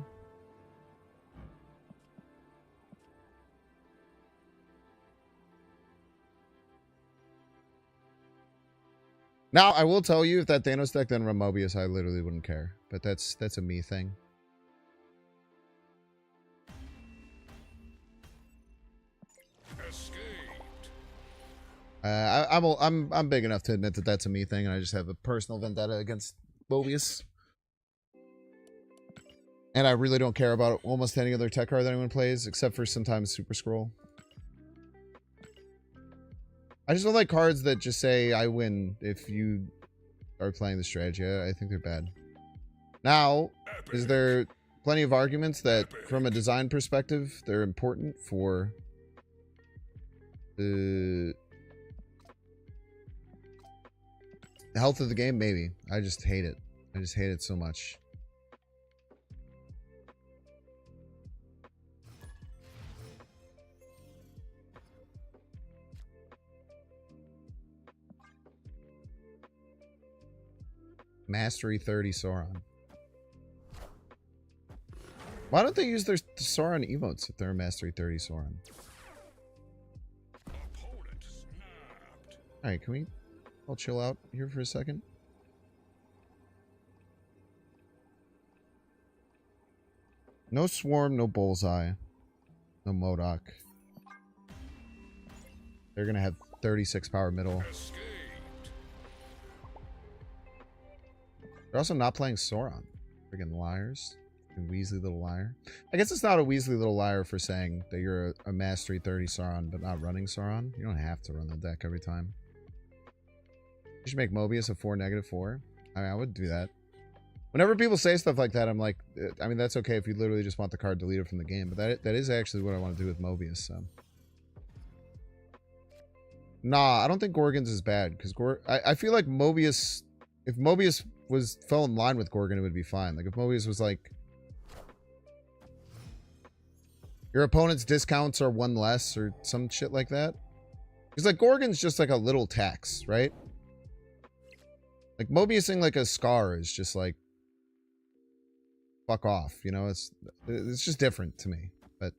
Now, I will tell you, if that Thanos deck then run Mobius, I literally wouldn't care. But that's a me thing. I'm big enough to admit that that's a me thing, and I just have a personal vendetta against Mobius. And I really don't care about almost any other tech card that anyone plays, except for sometimes Super Scroll. I just don't like cards that just say, I win if you are playing the strategy. I think they're bad. Now, is there plenty of arguments that, from a design perspective, they're important for the health of the game? Maybe. I just hate it. I just hate it so much. Mastery 30 Sauron. Why don't they use their Sauron emotes if they're a Mastery 30 Sauron? Alright, can we all chill out here for a second? No Swarm, no Bullseye. No MODOK. They're gonna have 36 power middle. They're also not playing Sauron. Friggin' liars. Friggin' Weasley little liar. I guess it's not a Weasley little liar for saying that you're a Mastery 30 Sauron, but not running Sauron. You don't have to run the deck every time. You should make Mobius a 4/-4. I mean, I would do that. Whenever people say stuff like that, I'm like, I mean, that's okay if you literally just want the card deleted from the game, but that is actually what I want to do with Mobius, so. Nah, I don't think Gorgon's is bad, because I feel like Mobius, if Mobius fell in line with Gorgon, it would be fine. Like, if Mobius was like, your opponent's discounts are 1 less, or some shit like that. Because, like, Gorgon's just like a little tax, right? Like, Mobiusing like a Scar is just like, fuck off, you know? It's just different to me. But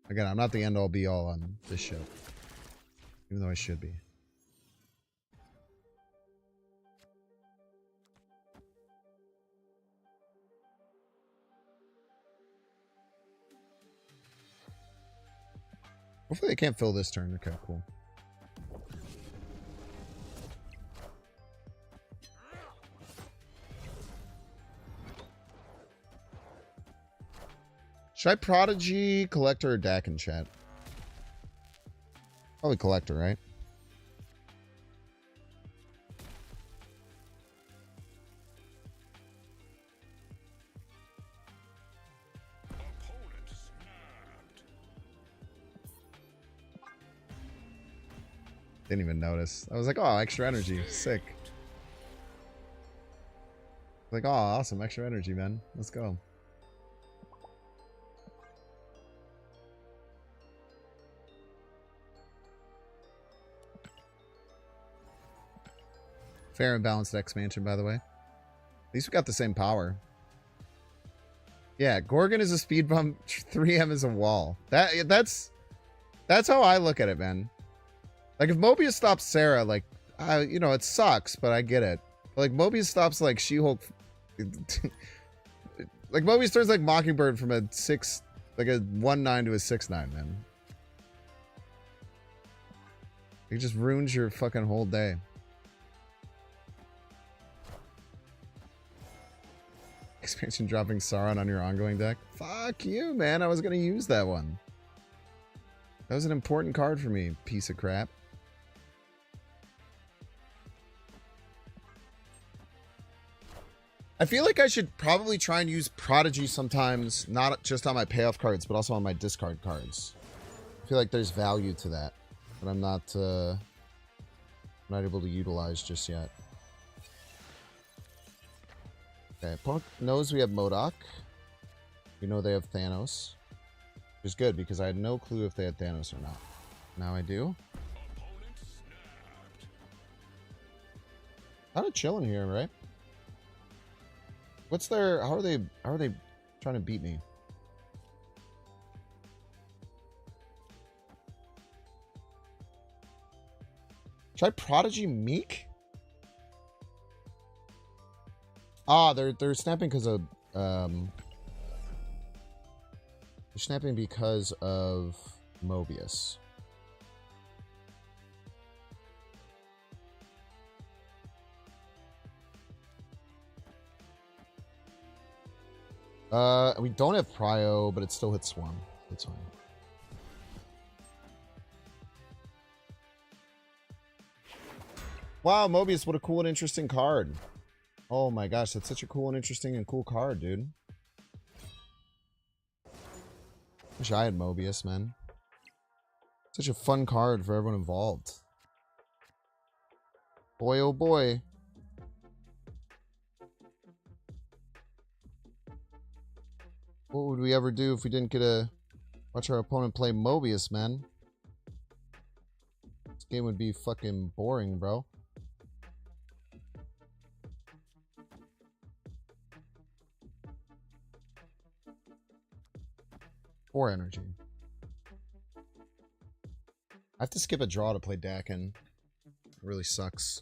again, I'm not the end-all be-all on this show, even though I should be. Hopefully they can't fill this turn. Okay, cool. Should I Prodigy, Collector, or Dak in chat? Probably Collector, right? Didn't even notice. I was like, oh, extra energy. Sick. Like, oh, awesome. Extra energy, man. Let's go. Fair and balanced expansion, by the way. At least we got the same power. Yeah, Gorgon is a speed bump. 3M is a wall. That's how I look at it, man. Like, if Mobius stops Sarah, like, you know, it sucks, but I get it. But, like, Mobius stops, like, She-Hulk. Like, Mobius turns, like, Mockingbird from a 6, like, a 1/9 to a 6/9, man. It just ruins your fucking whole day. Expansion dropping Sauron on your ongoing deck? Fuck you, man. I was going to use that one. That was an important card for me, piece of crap. I feel like I should probably try and use Prodigy sometimes, not just on my payoff cards, but also on my discard cards. I feel like there's value to that, but I'm not I'm not able to utilize just yet. Okay, opponent knows we have MODOK. We know they have Thanos. Which is good, because I had no clue if they had Thanos or not. Now I do. Kind of chilling here, right? What's their... How are they trying to beat me? Try Prodigy Meek? Ah, they're snapping because of they're snapping because of Mobius. We don't have Prio, but it still hits Swarm. That's fine. Wow, Mobius, what a cool and interesting card. Oh my gosh, that's such a cool and interesting and cool card, dude. Wish I had Mobius, man. Such a fun card for everyone involved. Boy, oh boy. What would we ever do if we didn't get to watch our opponent play Mobius, man? This game would be fucking boring, bro. Or energy. I have to skip a draw to play Dakin. It really sucks.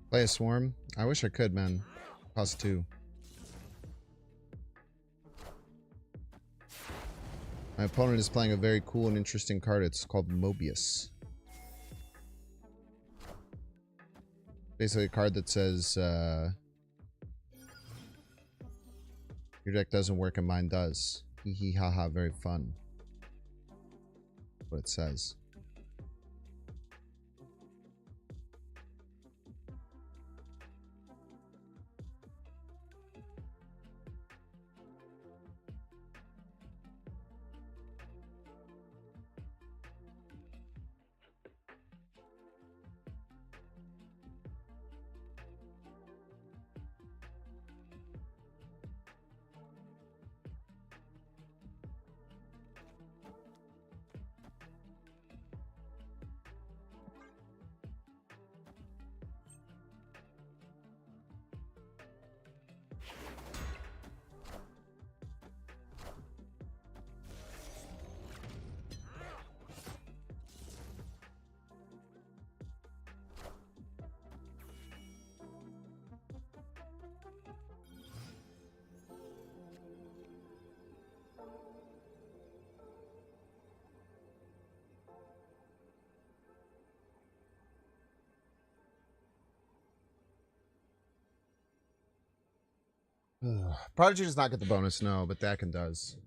Play a Swarm? I wish I could, man. Cost 2. My opponent is playing a very cool and interesting card. It's called Mobius. Basically a card that says, your deck doesn't work and mine does. Hee hee ha ha, very fun. That's what it says. Prodigy does not get the bonus, no, but Dakin does.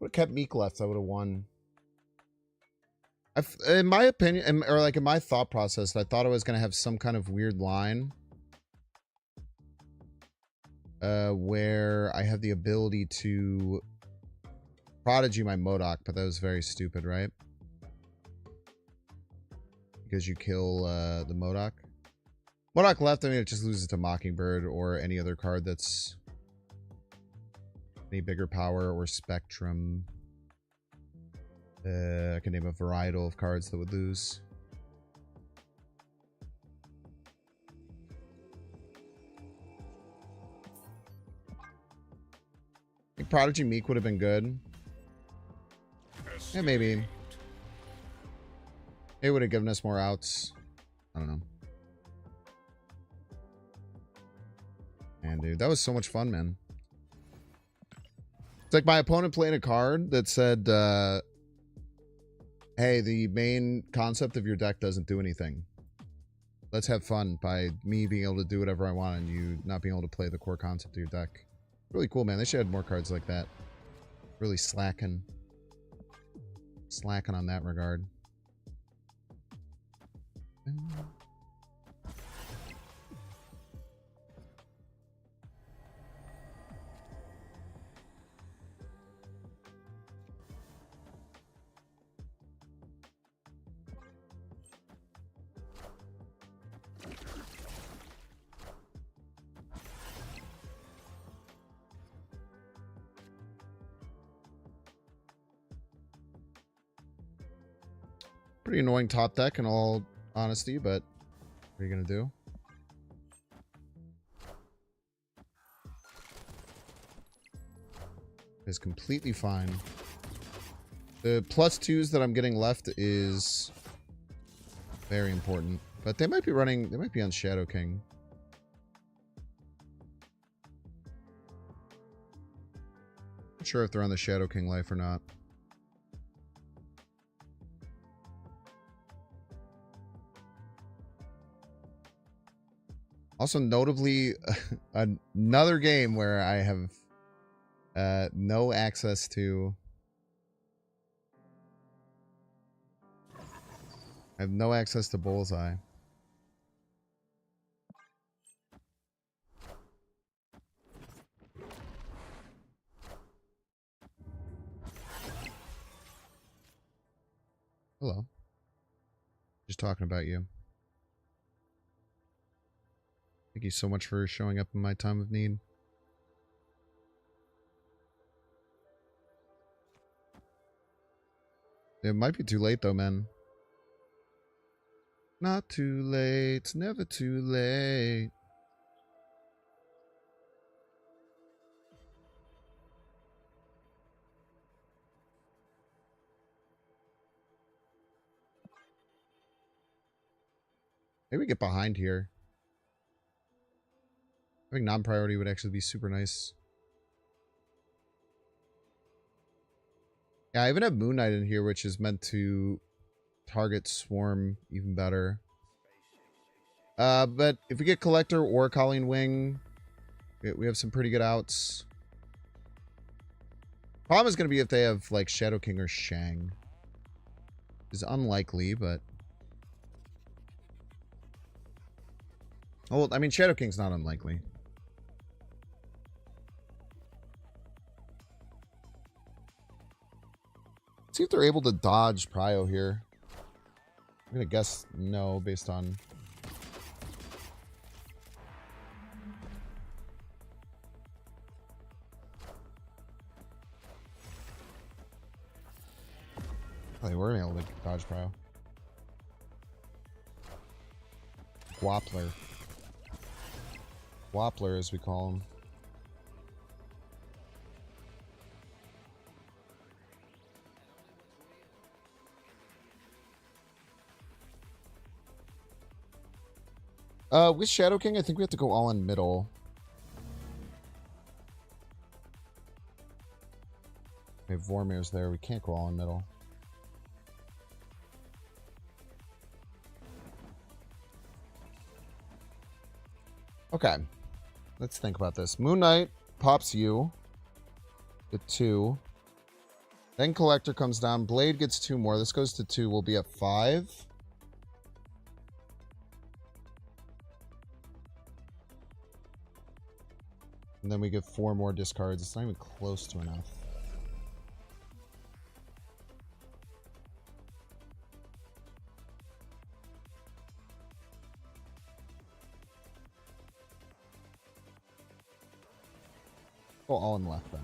Would have kept Meek left, I would have won. In my opinion, or like in my thought process, I thought I was going to have some kind of weird line where I have the ability to Prodigy my MODOK, but that was very stupid, right? Because you kill the MODOK. MODOK left, I mean, it just loses to Mockingbird or any other card that's any bigger power or Spectrum. I can name a varietal of cards that would lose. I think Prodigy Meek would have been good. Yeah, maybe. It would have given us more outs. I don't know. Man, dude, that was so much fun, man. It's like my opponent playing a card that said, hey, the main concept of your deck doesn't do anything. Let's have fun by me being able to do whatever I want and you not being able to play the core concept of your deck. Really cool, man. They should have more cards like that. Really slacking. Slacking on that regard. Pretty annoying top deck in all honesty, but what are you going to do? It's completely fine. The +2s that I'm getting left is very important. But they might be running, they might be on Shadow King. Not sure if they're on the Shadow King life or not. Also, notably, another game where I have no access to... I have no access to Bullseye. Hello. Just talking about you. Thank you so much for showing up in my time of need. It might be too late though, man. Not too late, never too late. Maybe we get behind here. I think non-priority would actually be super nice. Yeah, I even have Moon Knight in here, which is meant to target Swarm even better. But if we get Collector or Colleen Wing, we have some pretty good outs. Problem is going to be if they have, like, Shadow King or Shang. Is unlikely, but... Oh, I mean, Shadow King's not unlikely. See if they're able to dodge Prio here. I'm gonna guess no based on... Oh, they were able to dodge Prio. Wappler. Wappler, as we call him. With Shadow King, I think we have to go all in middle. We have Vormir's there. We can't go all in middle. Okay. Let's think about this. Moon Knight pops you. Get 2. Then Collector comes down. Blade gets 2 more. This goes to 2. We'll be at 5. And then we get 4 more discards. It's not even close to enough. Go all in left then.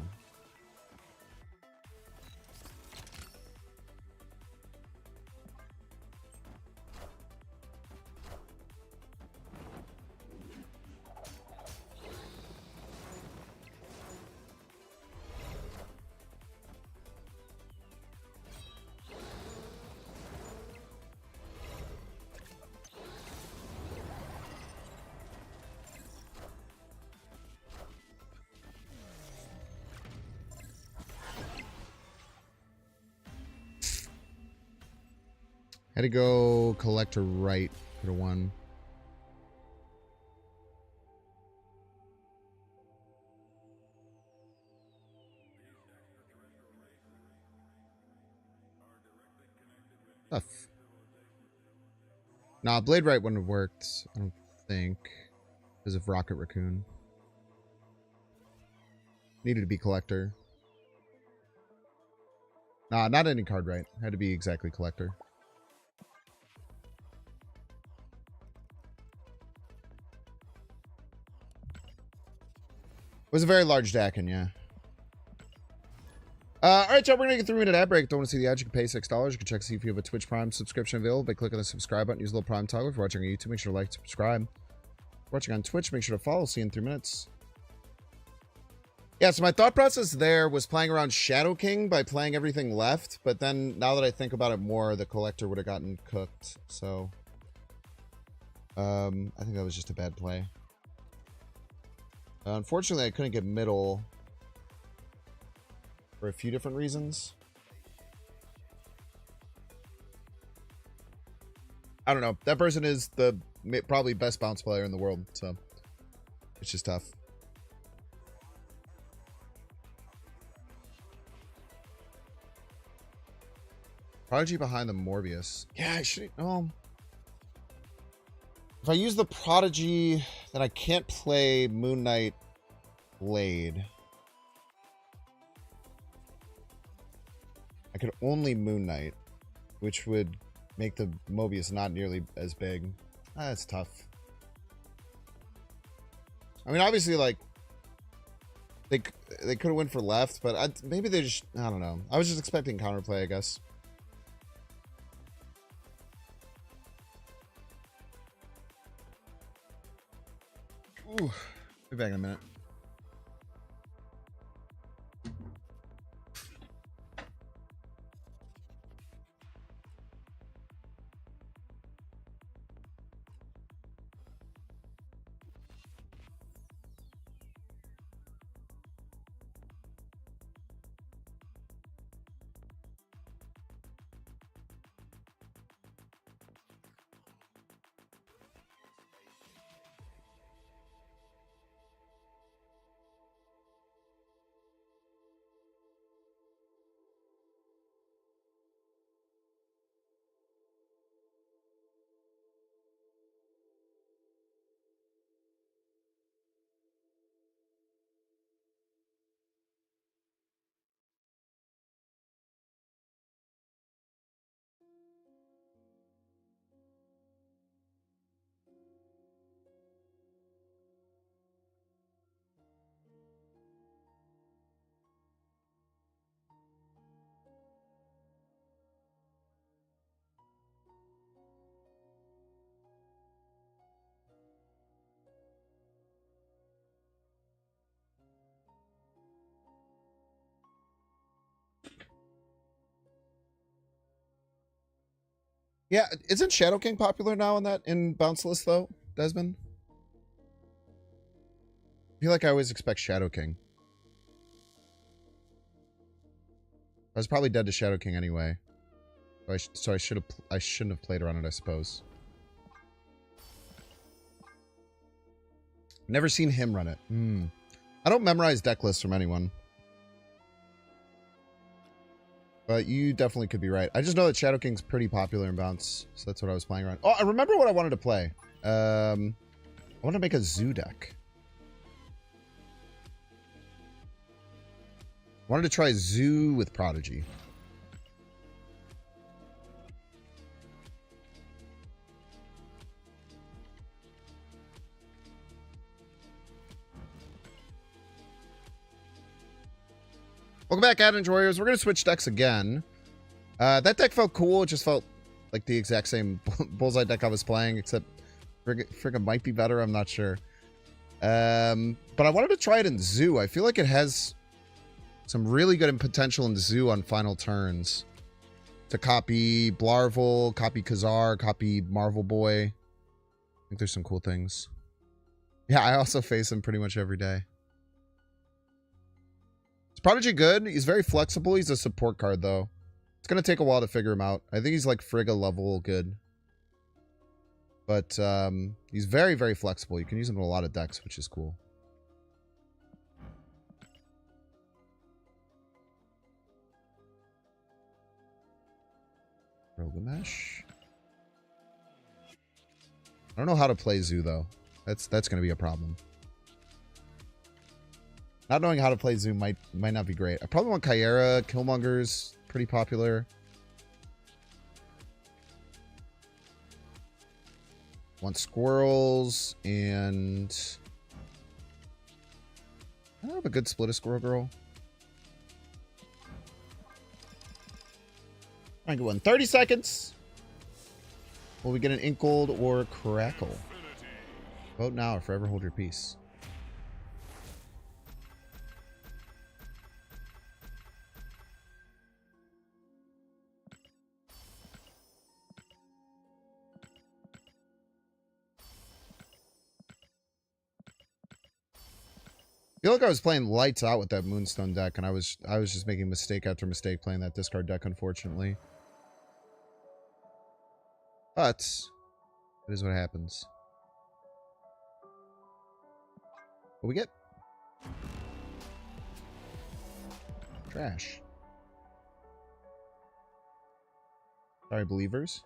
Had to go collector right. Could have won. Tough. Nah, Blade Right wouldn't have worked, I don't think. Because of Rocket Raccoon. Needed to be collector. Nah, not any card right. Had to be exactly collector. Was a very large deck, and yeah. Alright, y'all, we're gonna get 3-minute ad break. Don't want to see the ad? You can pay $6. You can check to see if you have a Twitch Prime subscription available by clicking the subscribe button. Use the little Prime toggle. If you're watching on YouTube, make sure to like, subscribe. If you're watching on Twitch, make sure to follow. See you in 3 minutes. Yeah, so my thought process there was playing around Shadow King by playing everything left, but then now that I think about it more, the collector would have gotten cooked. So, I think that was just a bad play. Unfortunately, I couldn't get middle for a few different reasons. I don't know. That person is the probably best bounce player in the world, so it's just tough. Prodigy behind the Morbius. Yeah, I should. Oh. If I use the Prodigy, then I can't play Moon Knight Blade. I could only Moon Knight, which would make the Mobius not nearly as big. That's tough. I mean, obviously, like, they could have went for left, but maybe they just, I don't know. I was just expecting counterplay, I guess. Ooh, be back in a minute. Yeah, isn't Shadow King popular now in bounce list though, Desmond? I feel like I always expect Shadow King. I was probably dead to Shadow King anyway, so I shouldn't have played around it, I suppose. Never seen him run it. I don't memorize deck lists from anyone. But you definitely could be right. I just know that Shadow King's pretty popular in bounce, so that's what I was playing around. Oh, I remember what I wanted to play. I want to make a zoo deck. I wanted to try zoo with Prodigy. Welcome back, Adage Warriors. We're going to switch decks again. That deck felt cool. It just felt like the exact same Bullseye deck I was playing, except Frigga might be better. I'm not sure. But I wanted to try it in Zoo. I feel like it has some really good potential in Zoo on final turns. To copy Blarvel, copy Khazar, copy Marvel Boy. I think there's some cool things. Yeah, I also face him pretty much every day. Prodigy good. He's very flexible. He's a support card, though. It's going to take a while to figure him out. I think he's like Frigga level good. But he's very, very flexible. You can use him in a lot of decks, which is cool. Gilgamesh. I don't know how to play Zoo, though. That's going to be a problem. Not knowing how to play Zoo might not be great. I probably want Kyera. Killmonger's pretty popular. Want squirrels, and I don't have a good split of Squirrel Girl. I can go in 30 seconds. Will we get an Inkled or Crackle? Vote now or forever hold your peace. I feel like I was playing lights out with that Moonstone deck, and I was just making mistake after mistake playing that discard deck, unfortunately. But it is what happens. What we get? Trash. Sorry, believers.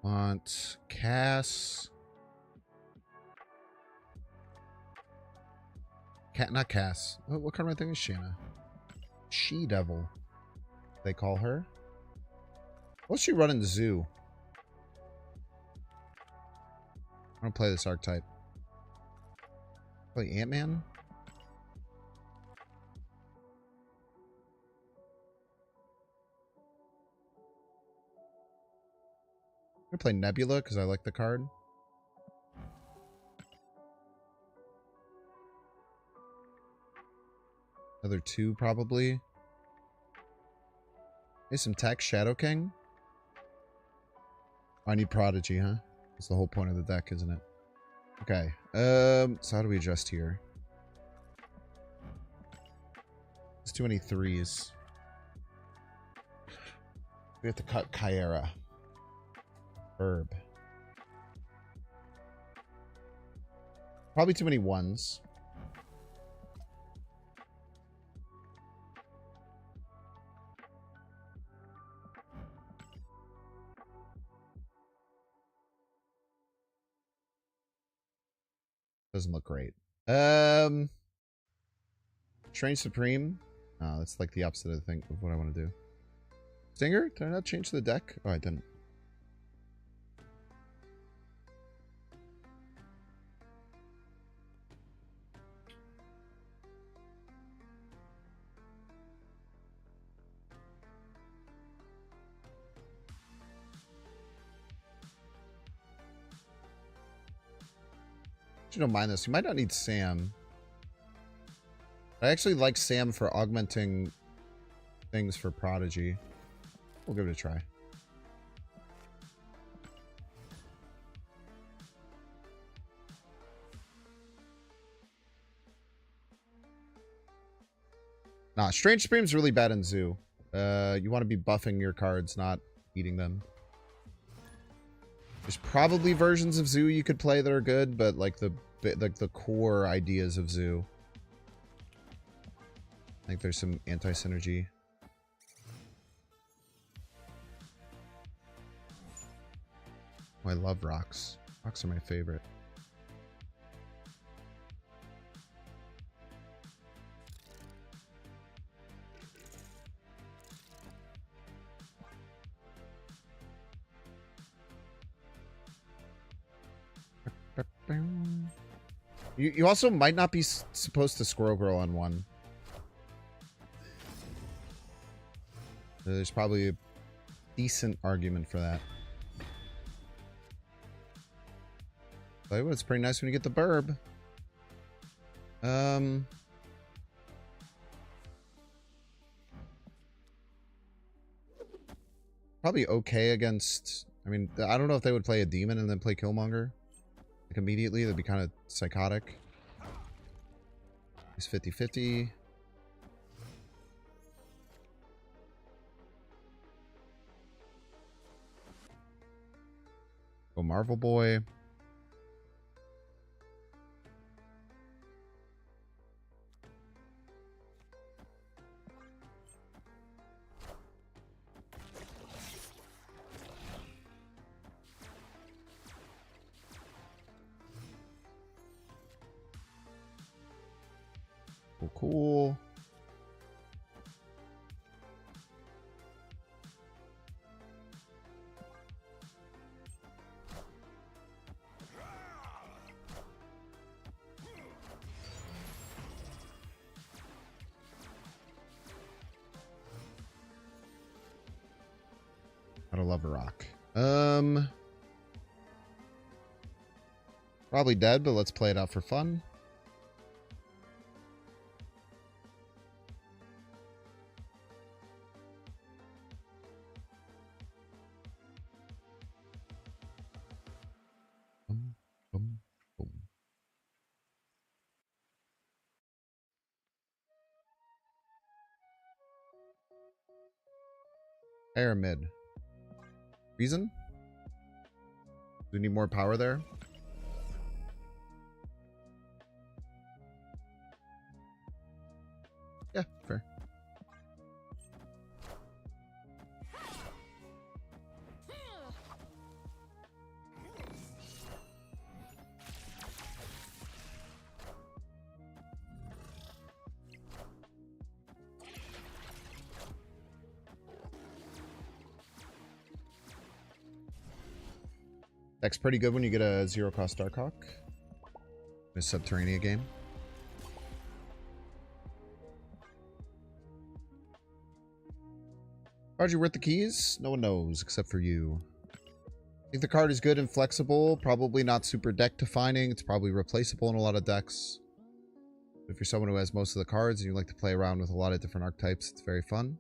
Want Cass. Not Cass. What kind of thing is Shanna? She-Devil, they call her. What's she running the Zoo? I don't play this archetype. Play Ant-Man? I'm gonna play Nebula because I like the card. Another 2 probably. Hey, some tech. Shadow King. I need Prodigy, huh? That's the whole point of the deck, isn't it? Okay. So how do we adjust here? There's too many 3s. We have to cut Kyera. Herb. Probably too many 1s. Doesn't look great. Strange Supreme. Oh, that's like the opposite of the thing of what I want to do. Stinger? Did I not change the deck? Oh, I didn't. You don't mind this. You might not need Sam. I actually like Sam for augmenting things for Prodigy. We'll give it a try. Nah, Strange Supreme's really bad in Zoo. You want to be buffing your cards, not eating them. There's probably versions of Zoo you could play that are good, but like the core ideas of Zoo. I think there's some anti-synergy. Oh, I love rocks. Rocks are my favorite. You also might not be supposed to Squirrel Girl on 1. There's probably a decent argument for that. But it's pretty nice when you get the burb. Probably okay against... I mean, I don't know if they would play a demon and then play Killmonger. Like, immediately. That'd be kind of psychotic. He's 50-50. Go Marvel Boy. Cool. Gotta love a rock. Probably dead, but let's play it out for fun. Air mid. Reason? Do we need more power there? Yeah, fair. Deck's pretty good when you get a zero cost Darkhawk. A Subterranea game. Are you worth the keys? No one knows except for you. I think the card is good and flexible. Probably not super deck defining. It's probably replaceable in a lot of decks. If you're someone who has most of the cards and you like to play around with a lot of different archetypes, it's very fun.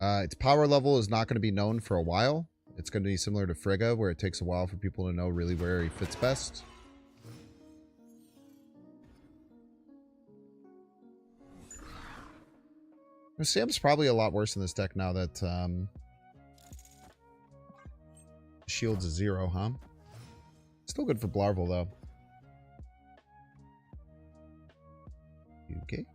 Its power level is not going to be known for a while. It's going to be similar to Frigga, where it takes a while for people to know really where he fits best. Sam's probably a lot worse in this deck now that Shield's a 0, huh? Still good for Blarvel, though. Okay.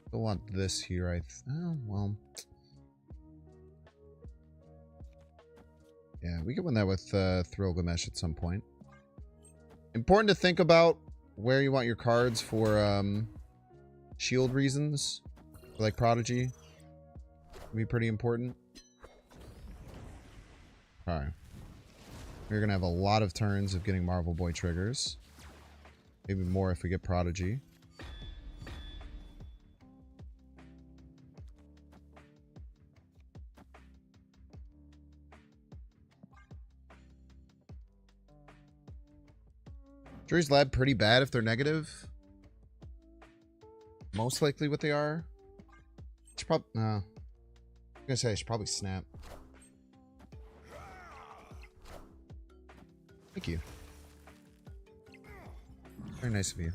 Still want this here, oh, well. Yeah, we can win that with Thrilgamesh at some point. Important to think about where you want your cards for shield reasons. Like Prodigy. Would be pretty important. Alright. We're going to have a lot of turns of getting Marvel Boy triggers. Maybe more if we get Prodigy. Jury's Lab pretty bad if they're negative. Most likely what they are. Should probably no. I'm gonna say I should probably snap. Thank you. Very nice of you.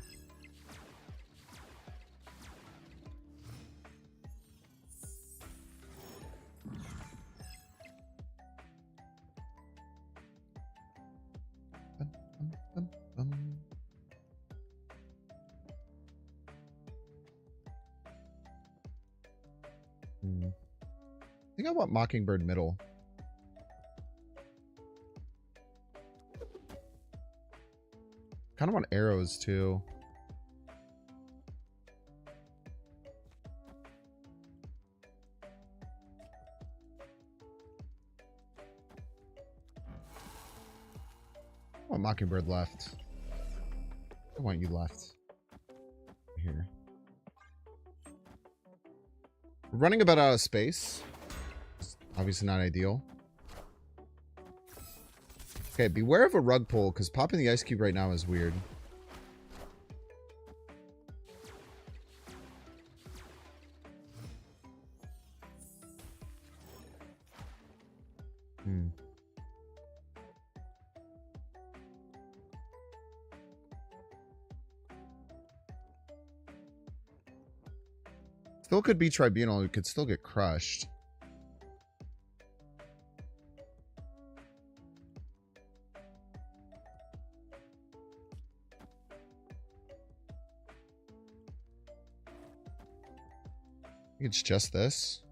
I think I want Mockingbird middle. Kind of want arrows too. want Mockingbird left. I want you left. Here. We're running about out of space. It's obviously not ideal. Okay, beware of a rug pull, because popping the ice cube right now is weird. Still could be Tribunal. It could still get crushed. It's just this.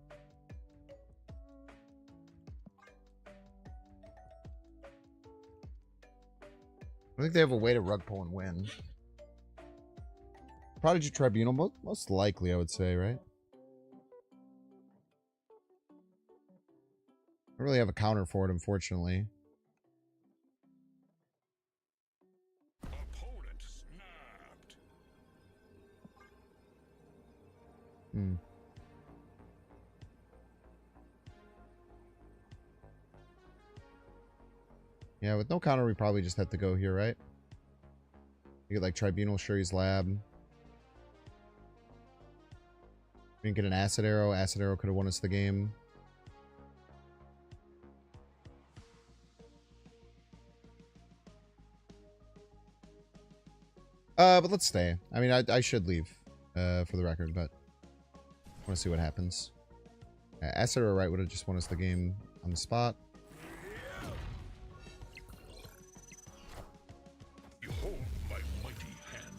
I think they have a way to rug pull and win. Prodigy Tribunal, most likely, I would say, right? I don't really have a counter for it, unfortunately. Opponent snapped. Yeah, with no counter, we probably just have to go here, right? You get like Tribunal, Shuri's Lab. We didn't get an Acid Arrow. Acid Arrow could have won us the game. But let's stay. I mean, I should leave, for the record, but I want to see what happens. Acid Arrow right would have just won us the game on the spot. Behold my mighty hand.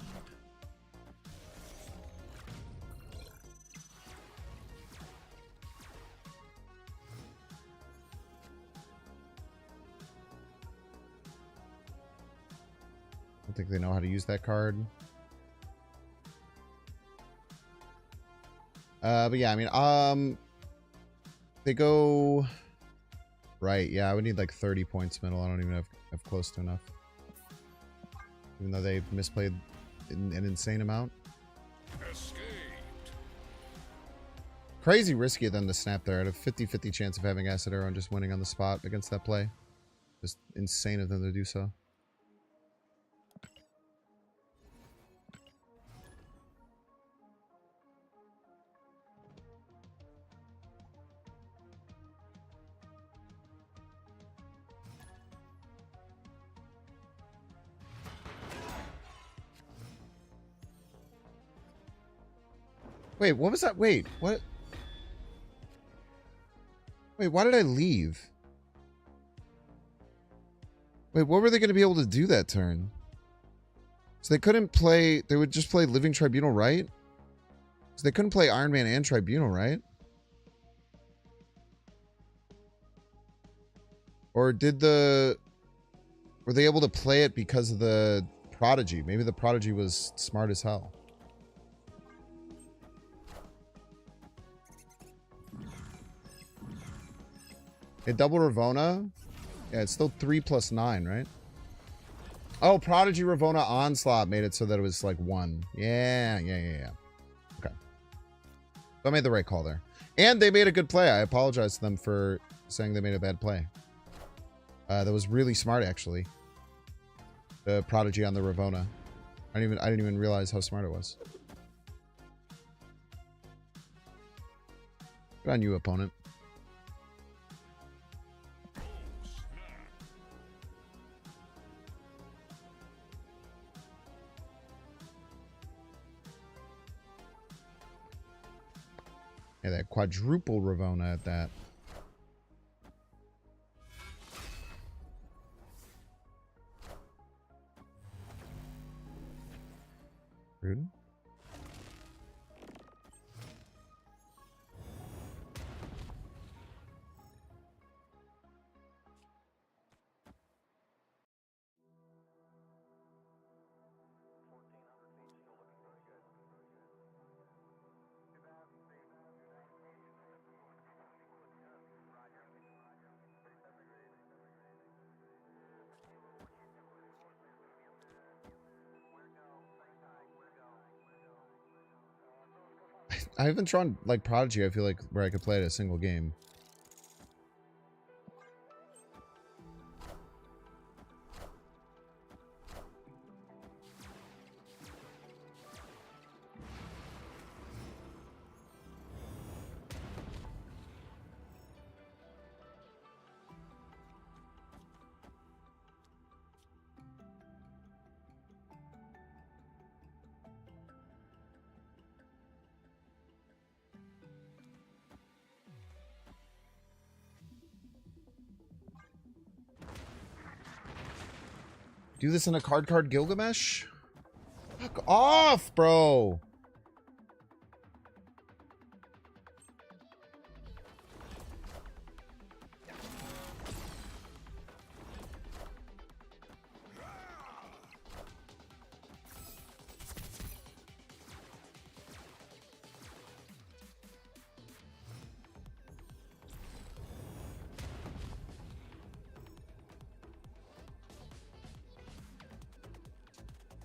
I don't think they know how to use that card. But yeah, I mean, they go right. Yeah, I would need like 30 points middle. I don't even have close to enough. Even though they misplayed an insane amount. Escaped. Crazy risky of them to snap there. I had a 50-50 chance of having Acid Arrow and just winning on the spot against that play. Just insane of them to do so. Wait, what was that? Wait, what? Wait, why did I leave? Wait, what were they going to be able to do that turn? So they couldn't play... They would just play Living Tribunal, right? So they couldn't play Iron Man and Tribunal, right? Or did the... Were they able to play it because of the Prodigy? Maybe the Prodigy was smart as hell. A double Ravona? Yeah, it's still 3 plus 9, right? Oh, Prodigy Ravona Onslaught made it so that it was like 1. Yeah. Okay. So I made the right call there. And they made a good play. I apologize to them for saying they made a bad play. That was really smart, actually. The Prodigy on the Ravona. I didn't even realize how smart it was. Good on you, opponent. Yeah, that quadruple Ravona at that. Rude. I haven't drawn like Prodigy. I feel like where I could play it a single game. Do this in a card Gilgamesh? Fuck off, bro.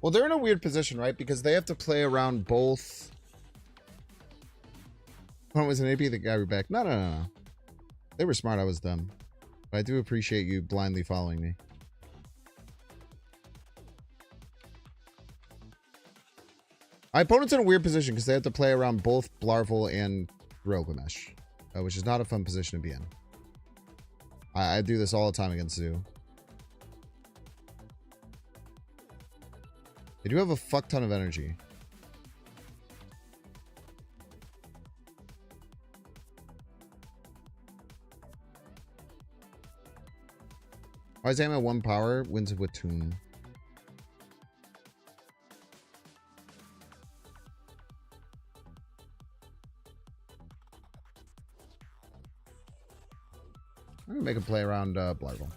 Well, they're in a weird position, right? Because they have to play around both. Oh, was an AP the guy back? No. They were smart. I was dumb. But I do appreciate you blindly following me. My opponent's in a weird position because they have to play around both Blarvel and Gilgamesh, which is not a fun position to be in. I do this all the time against Zoo. They do have a fuck ton of energy. Why is at 1 power? Wins with Toon. I'm gonna make a play around Blarvel.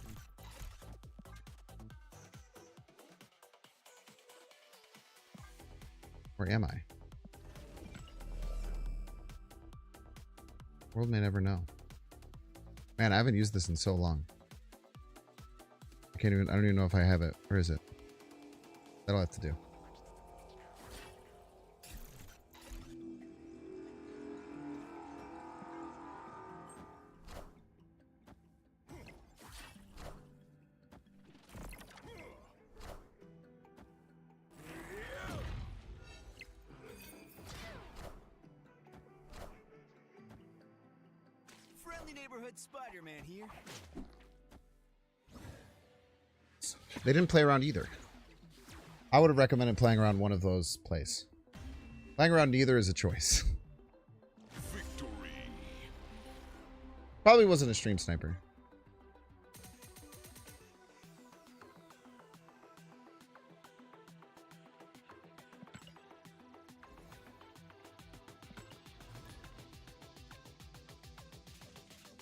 Where am I? World may never know. Man, I haven't used this in so long. I don't even know if I have it. Where is it? That'll have to do. Neighborhood Spider-Man here. They didn't play around either. I would have recommended playing around one of those plays. Playing around neither is a choice. Victory. Probably wasn't a stream sniper.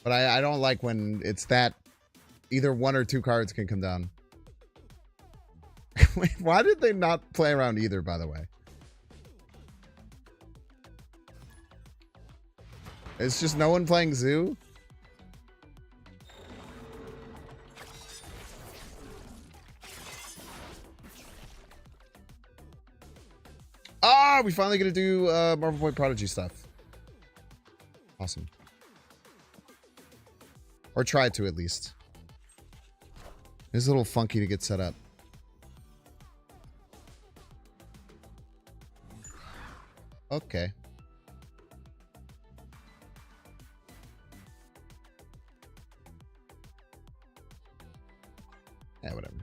But I don't like when it's that either 1 or 2 cards can come down. Wait, why did they not play around either, by the way? It's just no one playing Zoo? Ah, we finally gonna do Marvel Boy Prodigy stuff. Awesome. Or try to, at least. It's a little funky to get set up. Okay. Yeah, whatever.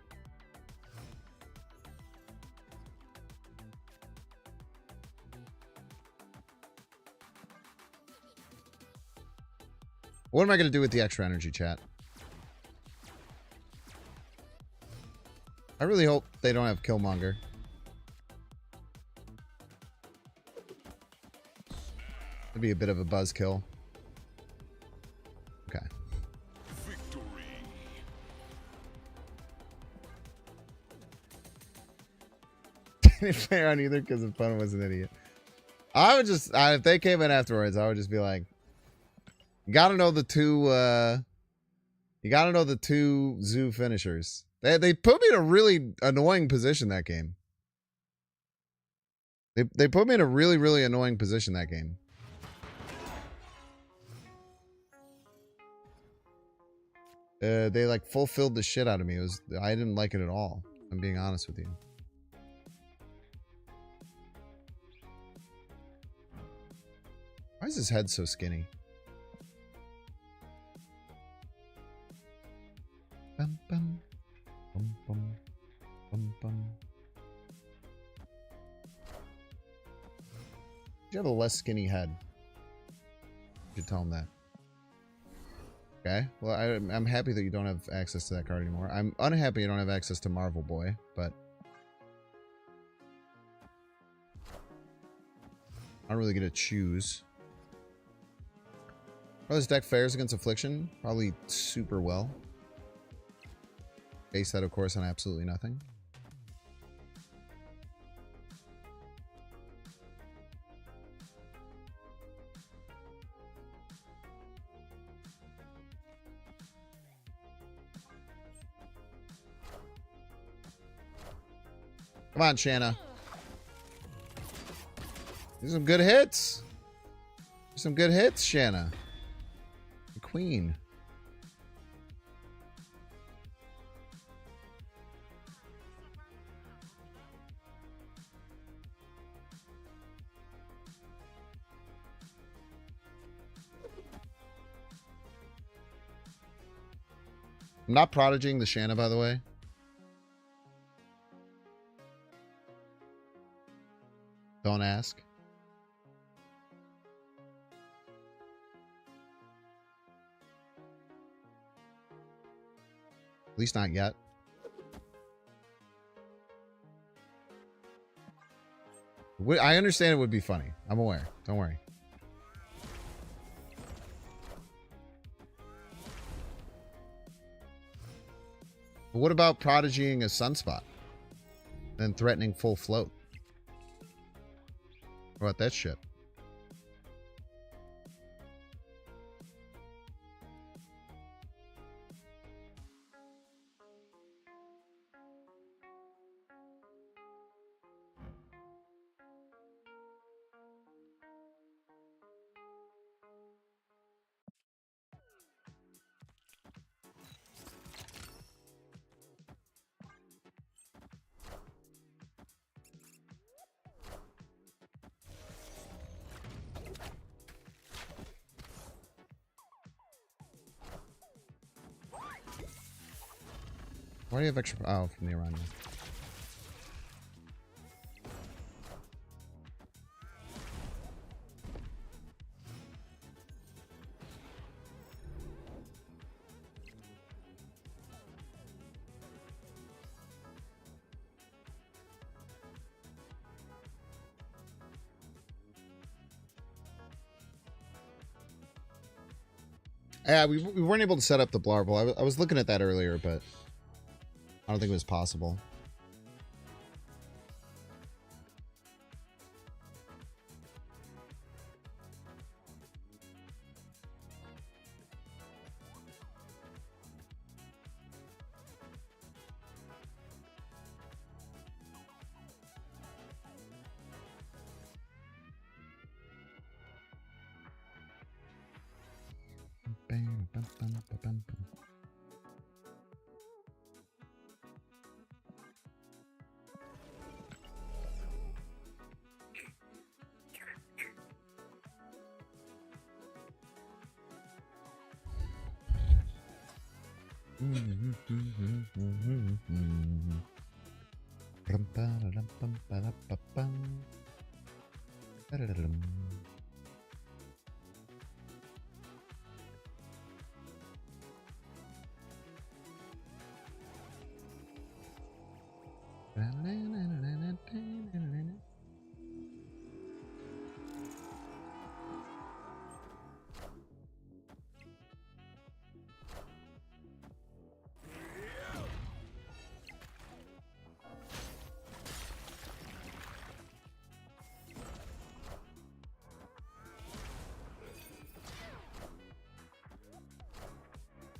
What am I going to do with the extra energy, chat? I really hope they don't have Killmonger. It'd be a bit of a buzzkill. Okay. Victory. Didn't play around either because the opponent was an idiot. I would just, if they came in afterwards, I would just be like, you gotta know the two Zoo finishers. They put me in a really annoying position that game. They put me in a really, really annoying position that game. They like fulfilled the shit out of me. I didn't like it at all. I'm being honest with you. Why is his head so skinny? Bum, bum, bum, bum, bum, bum. You have a less skinny head. You should tell him that. Okay. Well, I'm happy that you don't have access to that card anymore. I'm unhappy you don't have access to Marvel Boy, but I don't really get to choose. How this deck fares against Affliction? Probably super well. Base that, of course, on absolutely nothing. Come on, Shanna. These are some good hits. Some good hits, Shanna. The queen. I'm not prodigying the Shanna, by the way. Don't ask. At least not yet. I understand it would be funny. I'm aware. Don't worry. But what about prodigying a Sunspot? Then threatening full float? What about that shit? Why do you have extra? Oh, from the Iran. Yeah, we weren't able to set up the Blarble. I was looking at that earlier, but I don't think it was possible.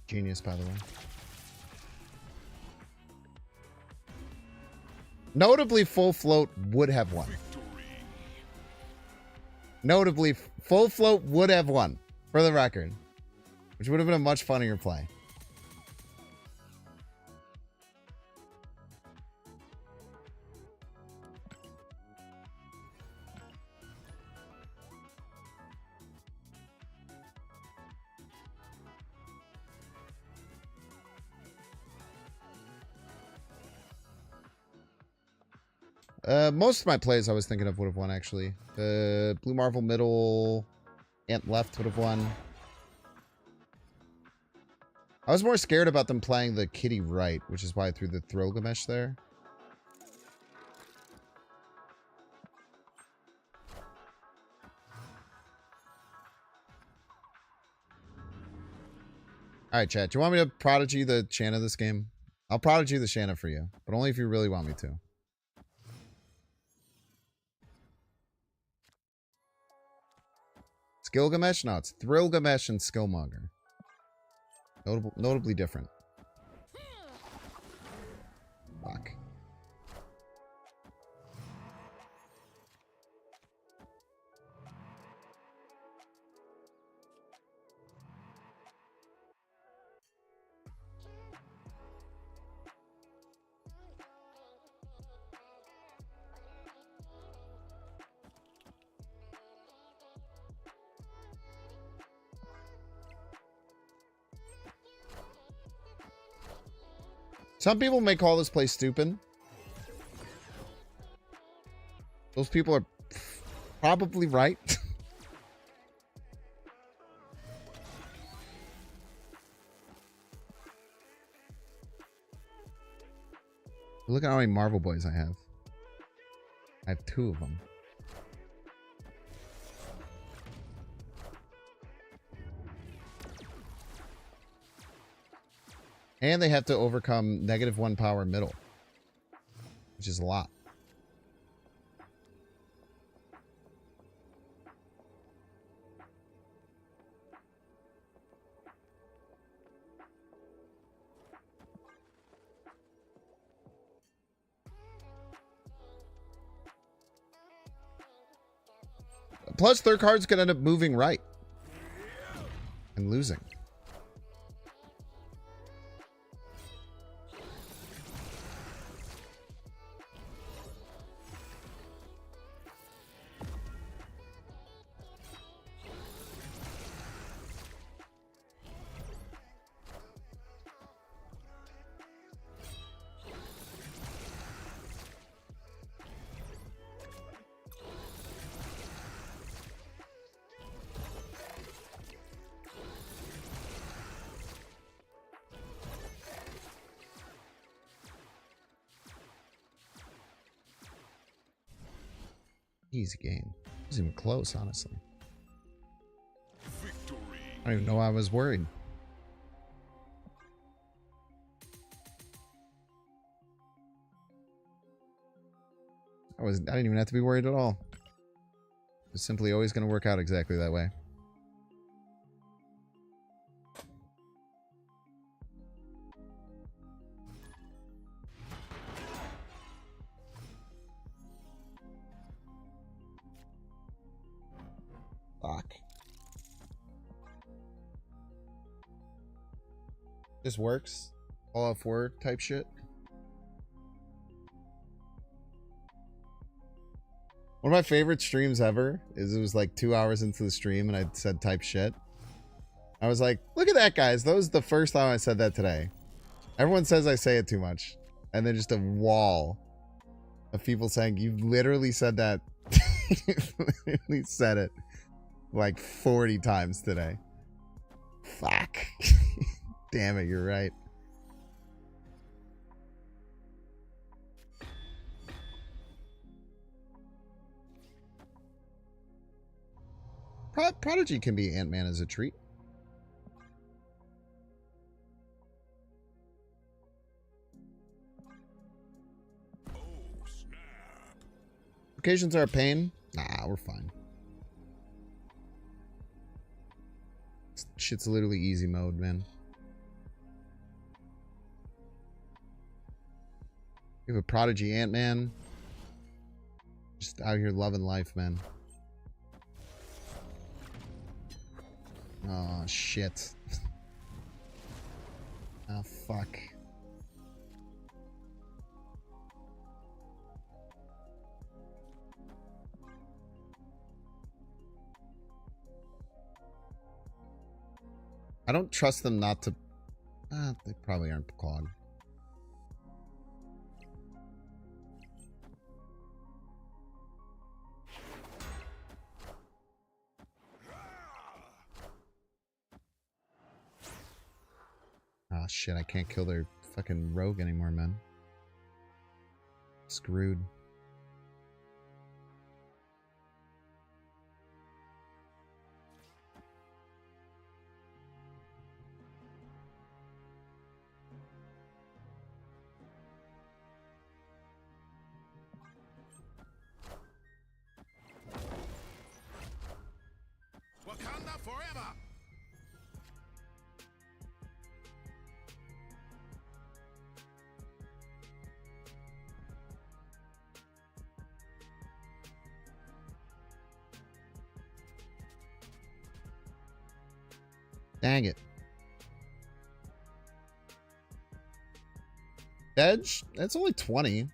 Genius, by the way. Notably, full float would have won. Notably, full float would have won, for the record. Which would have been a much funnier play. Most of my plays I was thinking of would have won, actually. Blue Marvel middle, Ant left would have won. I was more scared about them playing the kitty right, which is why I threw the Thrilgamesh there. Alright, chat. Do you want me to Prodigy the Shanna this game? I'll Prodigy the Shanna for you, but only if you really want me to. Skillgamesh? No, it's Thrilgamesh and Skillmonger. Notably different. Fuck. Some people may call this play stupid. Those people are probably right. Look at how many Marvel Boys I have. I have 2 of them. And they have to overcome -1 power middle, which is a lot. Plus, their cards could end up moving right and losing. Easy game. It wasn't even close, honestly. Victory. I don't even know why I was worried. I didn't even have to be worried at all. It was simply always going to work out exactly that way. Fuck. This works. All off work type shit. One of my favorite streams ever is it was like 2 hours into the stream and I said type shit. I was like, look at that, guys. That was the first time I said that today. Everyone says I say it too much. And then just a wall of people saying, you literally said that. You literally said it like 40 times today. Fuck. Damn it, you're right. Prodigy can be Ant-Man as a treat. Oh, snap. Occasions are a pain. Nah, we're fine. Shit's literally easy mode, man. You have a Prodigy Ant-Man. Just out here loving life, man. Oh, shit. Oh, fuck. I don't trust them not to... they probably aren't clawed. shit, I can't kill their fucking rogue anymore, man. Screwed. Wakanda forever! Dang it. Edge? That's only 20.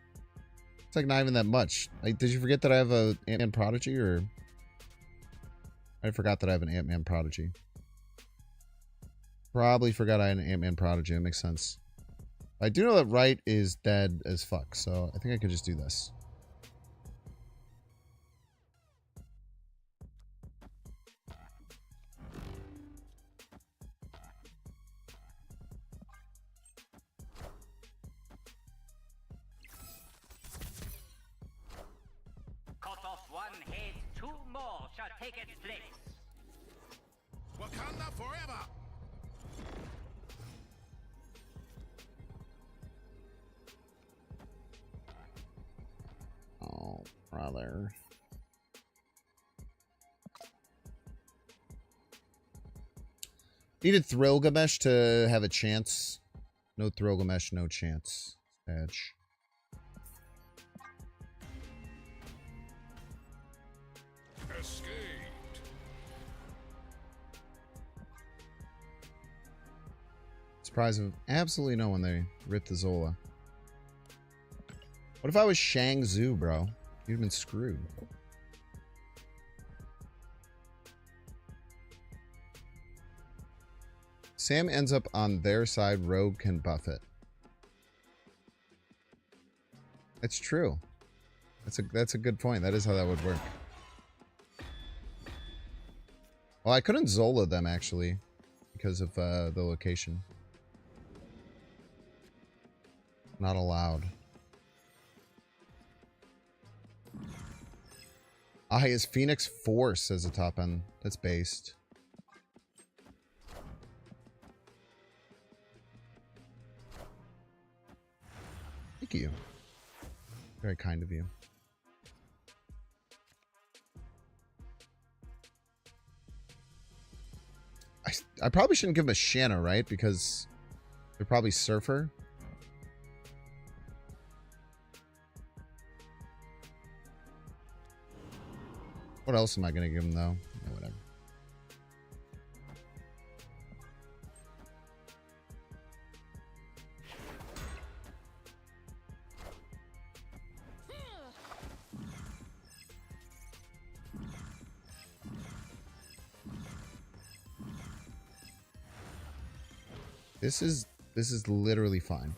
It's like not even that much. Like, did you forget that I have a Ant-Man Prodigy, or... I forgot that I have an Ant-Man Prodigy. Probably forgot I had an Ant-Man Prodigy. That makes sense. I do know that Wright is dead as fuck, so I think I could just do this. Cut off one head, two more shall take its place. Wakanda forever! Oh, brother. Needed Thrilgamesh to have a chance. No Thrilgamesh, no chance. Edge. Escaped. Surprise of absolutely no one they ripped the Zola. What if I was Shang Tzu, bro? You'd have been screwed. Sam ends up on their side, Rogue can buff it. It's true. That's a good point. That is how that would work. Well, I couldn't Zola them, actually, because of the location. Not allowed. Ah, he has Phoenix Force as a top end. That's based. Thank you. Very kind of you. I probably shouldn't give him a Shanna, right? Because they're probably Surfer. What else am I going to give him, though? Yeah, whatever. This is literally fine.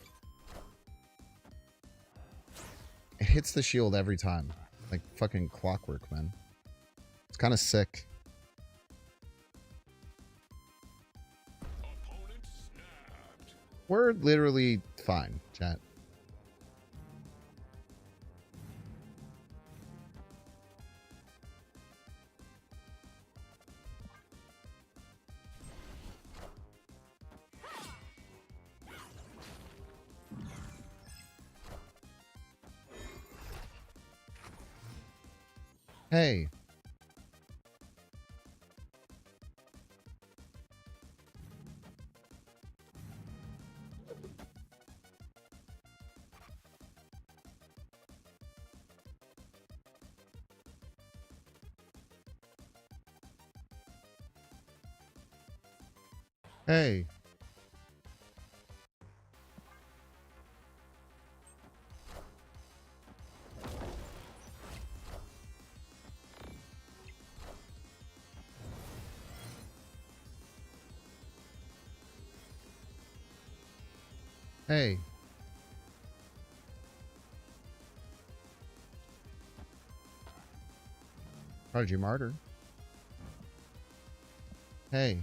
It hits the shield every time. Like fucking clockwork, man. It's kind of sick. Opponent snapped. We're literally fine, chat. Hey. Hey. Hey. Prodigy Martyr. Hey.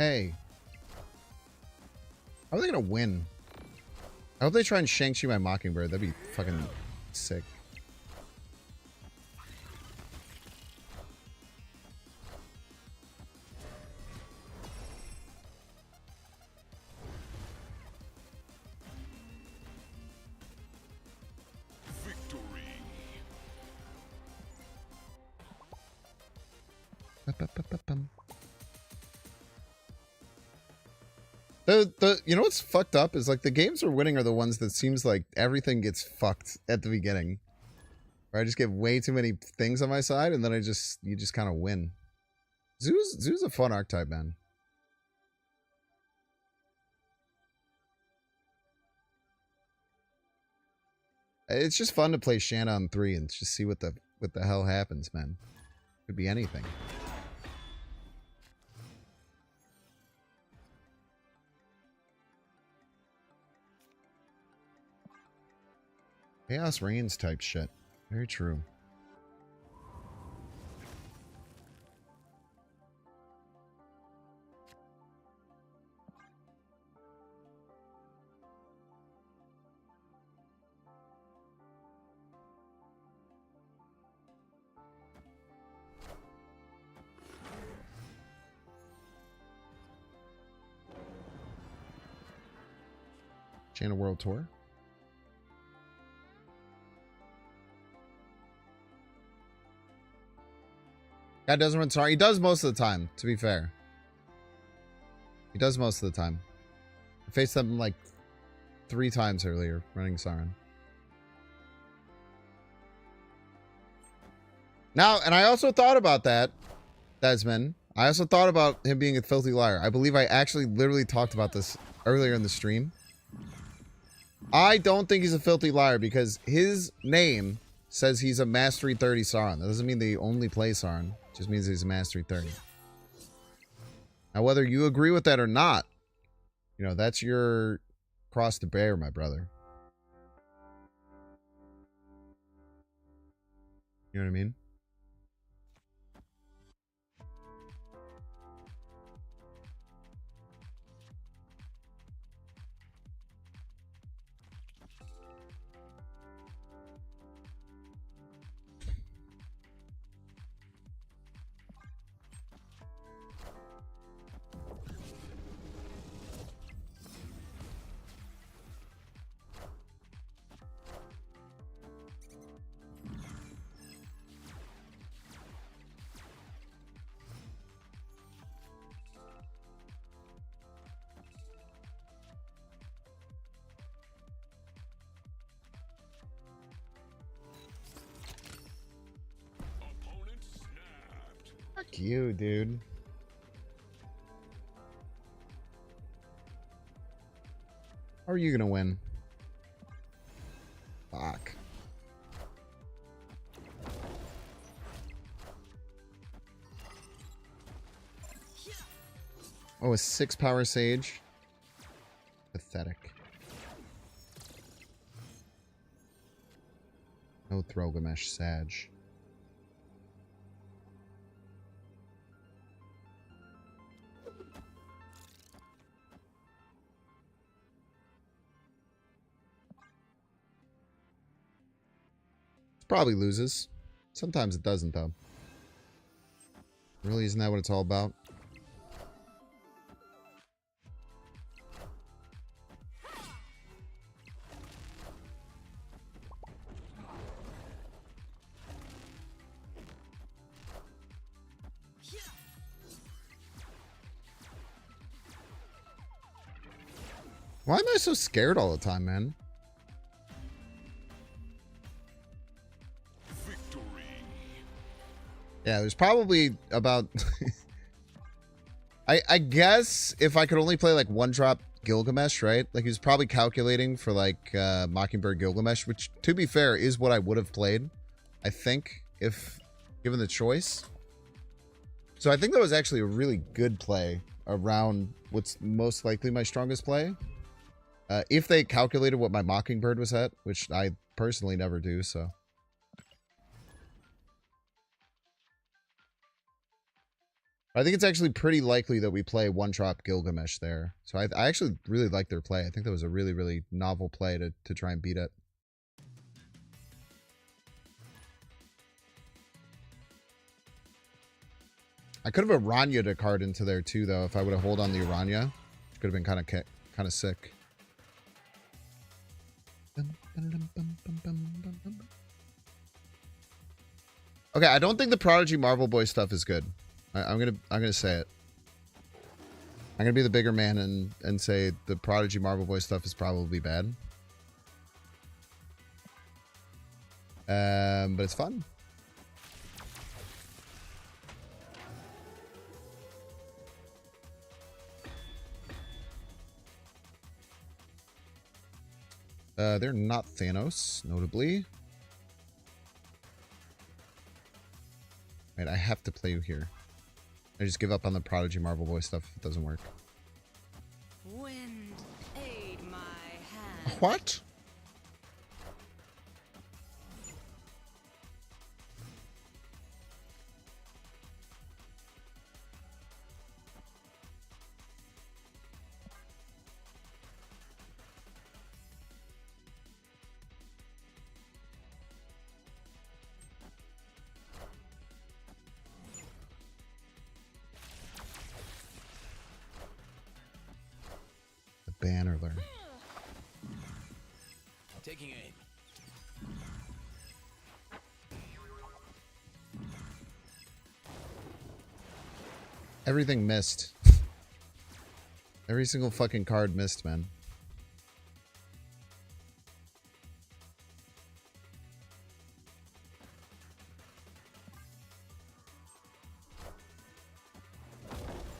Hey. How are they gonna win? I hope they try and Shang-Chi my Mockingbird. That'd be fucking sick. You know what's fucked up is like the games we're winning are the ones that seems like everything gets fucked at the beginning. Or I just get way too many things on my side and then you just kind of win. Zoo's a fun archetype, man. It's just fun to play Shanna on 3 and just see what the hell happens, man. Could be anything. Chaos Reigns type shit. Very true. Channel World Tour. Guy doesn't run Sauron. He does most of the time, to be fair. He does most of the time. I faced them like 3 times earlier running Sauron. Now, and I also thought about that, Desmond. I also thought about him being a filthy liar. I believe I actually literally talked about this earlier in the stream. I don't think he's a filthy liar because his name says he's a Mastery 30 Sauron. That doesn't mean they only play Sauron. It just means he's a Mastery 30. Now, whether you agree with that or not, you know, that's your cross to bear, my brother. You know what I mean? Fuck you, dude. How are you gonna win? Fuck. Oh, a 6 power sage. Pathetic. No Throgamesh Sag. Probably loses. Sometimes it doesn't, though. Really, isn't that what it's all about? Why am I so scared all the time, man? Yeah, there's probably about... I guess if I could only play like 1-drop Gilgamesh, right? Like he was probably calculating for like Mockingbird Gilgamesh, which to be fair is what I would have played, I think, if given the choice. So I think that was actually a really good play around what's most likely my strongest play. If they calculated what my Mockingbird was at, which I personally never do, so... I think it's actually pretty likely that we play one-drop Gilgamesh there. So I actually really like their play. I think that was a really, really novel play to try and beat it. I could have Aranya'd a card into there too, though, if I would have hold on the Aranya. Which could have been kind of sick. Okay, I don't think the Prodigy Marvel Boy stuff is good. I'm gonna say it. I'm gonna be the bigger man and say the Prodigy Marvel Boy stuff is probably bad. But it's fun. They're not Thanos, notably. Right, I have to play you here. I just give up on the Prodigy Marvel Boy stuff if it doesn't work. Wind, aid my hand. What? Banner there. Taking aim. Everything missed. Every single fucking card missed, man.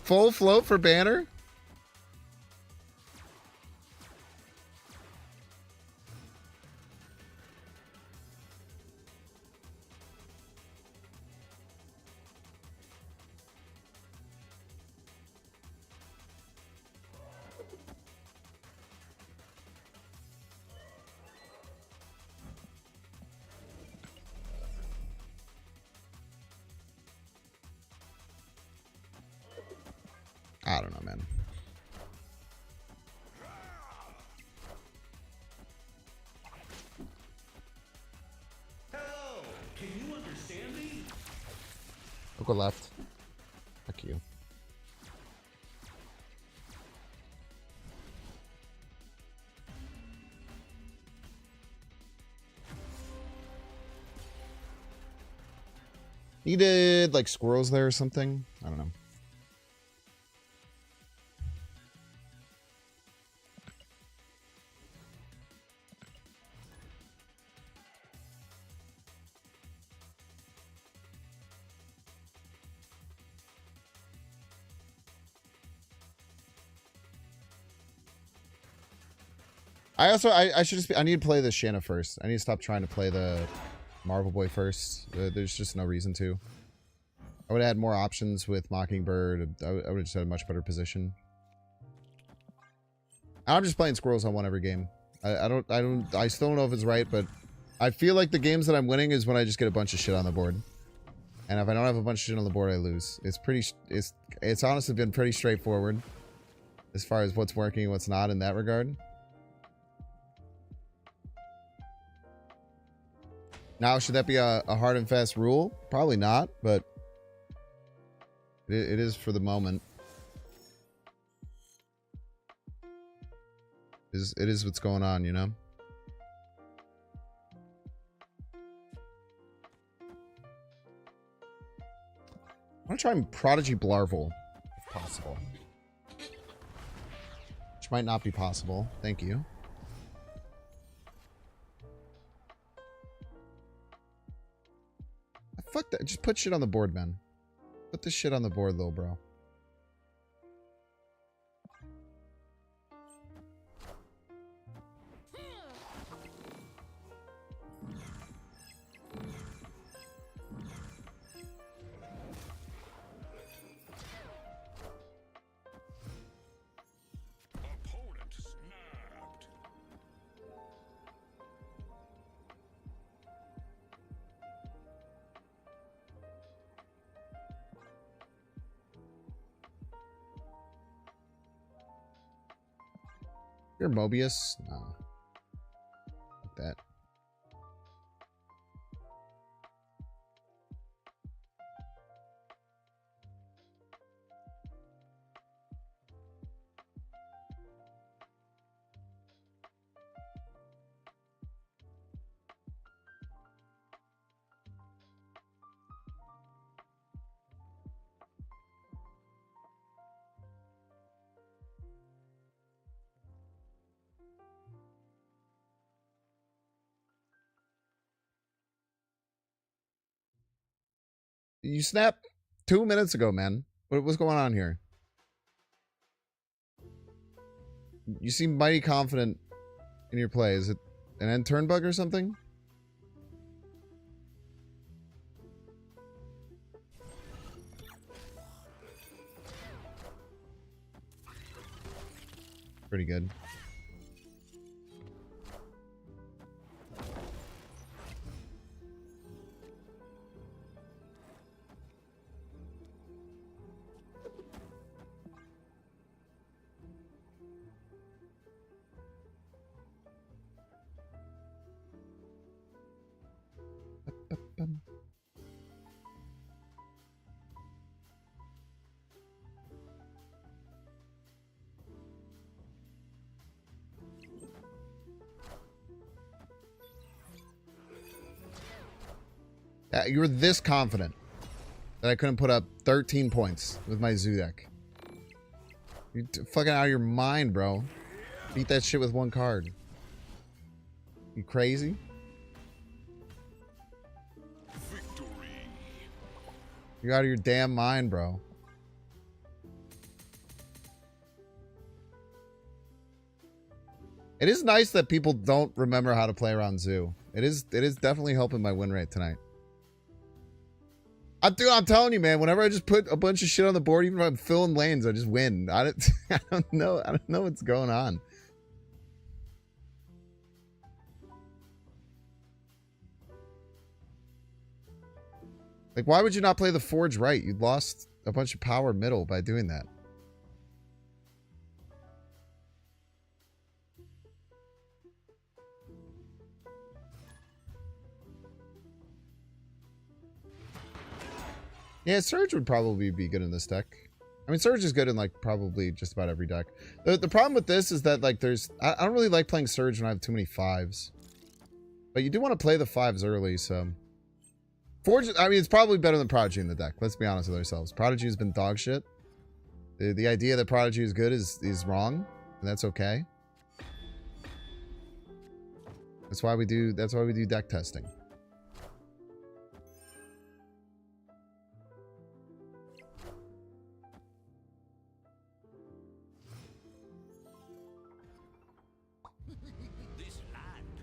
Full float for banner? I don't know, man. Hell, can you understand me? I'll go left. Fuck you. Needed like squirrels there or something. I don't know. I should just be, I need to play the Shanna first. I need to stop trying to play the Marvel Boy first. There's just no reason to. I would have had more options with Mockingbird. I would have just had a much better position. I'm just playing squirrels on one every game. I still don't know if it's right, but I feel like the games that I'm winning is when I just get a bunch of shit on the board. And if I don't have a bunch of shit on the board, I lose. It's honestly been pretty straightforward as far as what's working and what's not in that regard. Now, should that be a hard and fast rule? Probably not, but it is for the moment. It is what's going on, you know? I want to try Prodigy Blarvel, if possible. Which might not be possible. Thank you. Fuck that. Just put shit on the board, man. Put this shit on the board, little bro. Opponent snapped. You're Mobius? No. Like that. You snapped 2 minutes ago, man. What's going on here? You seem mighty confident in your play. Is it an end turn bug or something? Pretty good. You were this confident that I couldn't put up 13 points with my zoo deck. You're fucking out of your mind, bro. Beat that shit with one card. You crazy? Victory. You're out of your damn mind, bro. It is nice that people don't remember how to play around zoo. It is definitely helping my win rate tonight. I'm telling you, man, whenever I just put a bunch of shit on the board, even if I'm filling lanes, I just win. I don't know what's going on. Like, why would you not play the Forge right? You lost a bunch of power middle by doing that. Yeah, Surge would probably be good in this deck. I mean, Surge is good in, like, probably just about every deck. The problem with this is that, like, I don't really like playing Surge when I have too many 5s. But you do want to play the 5s early, so... Forge, I mean, it's probably better than Prodigy in the deck. Let's be honest with ourselves. Prodigy has been dog shit. The idea that Prodigy is good is wrong, and that's okay. That's why we do deck testing.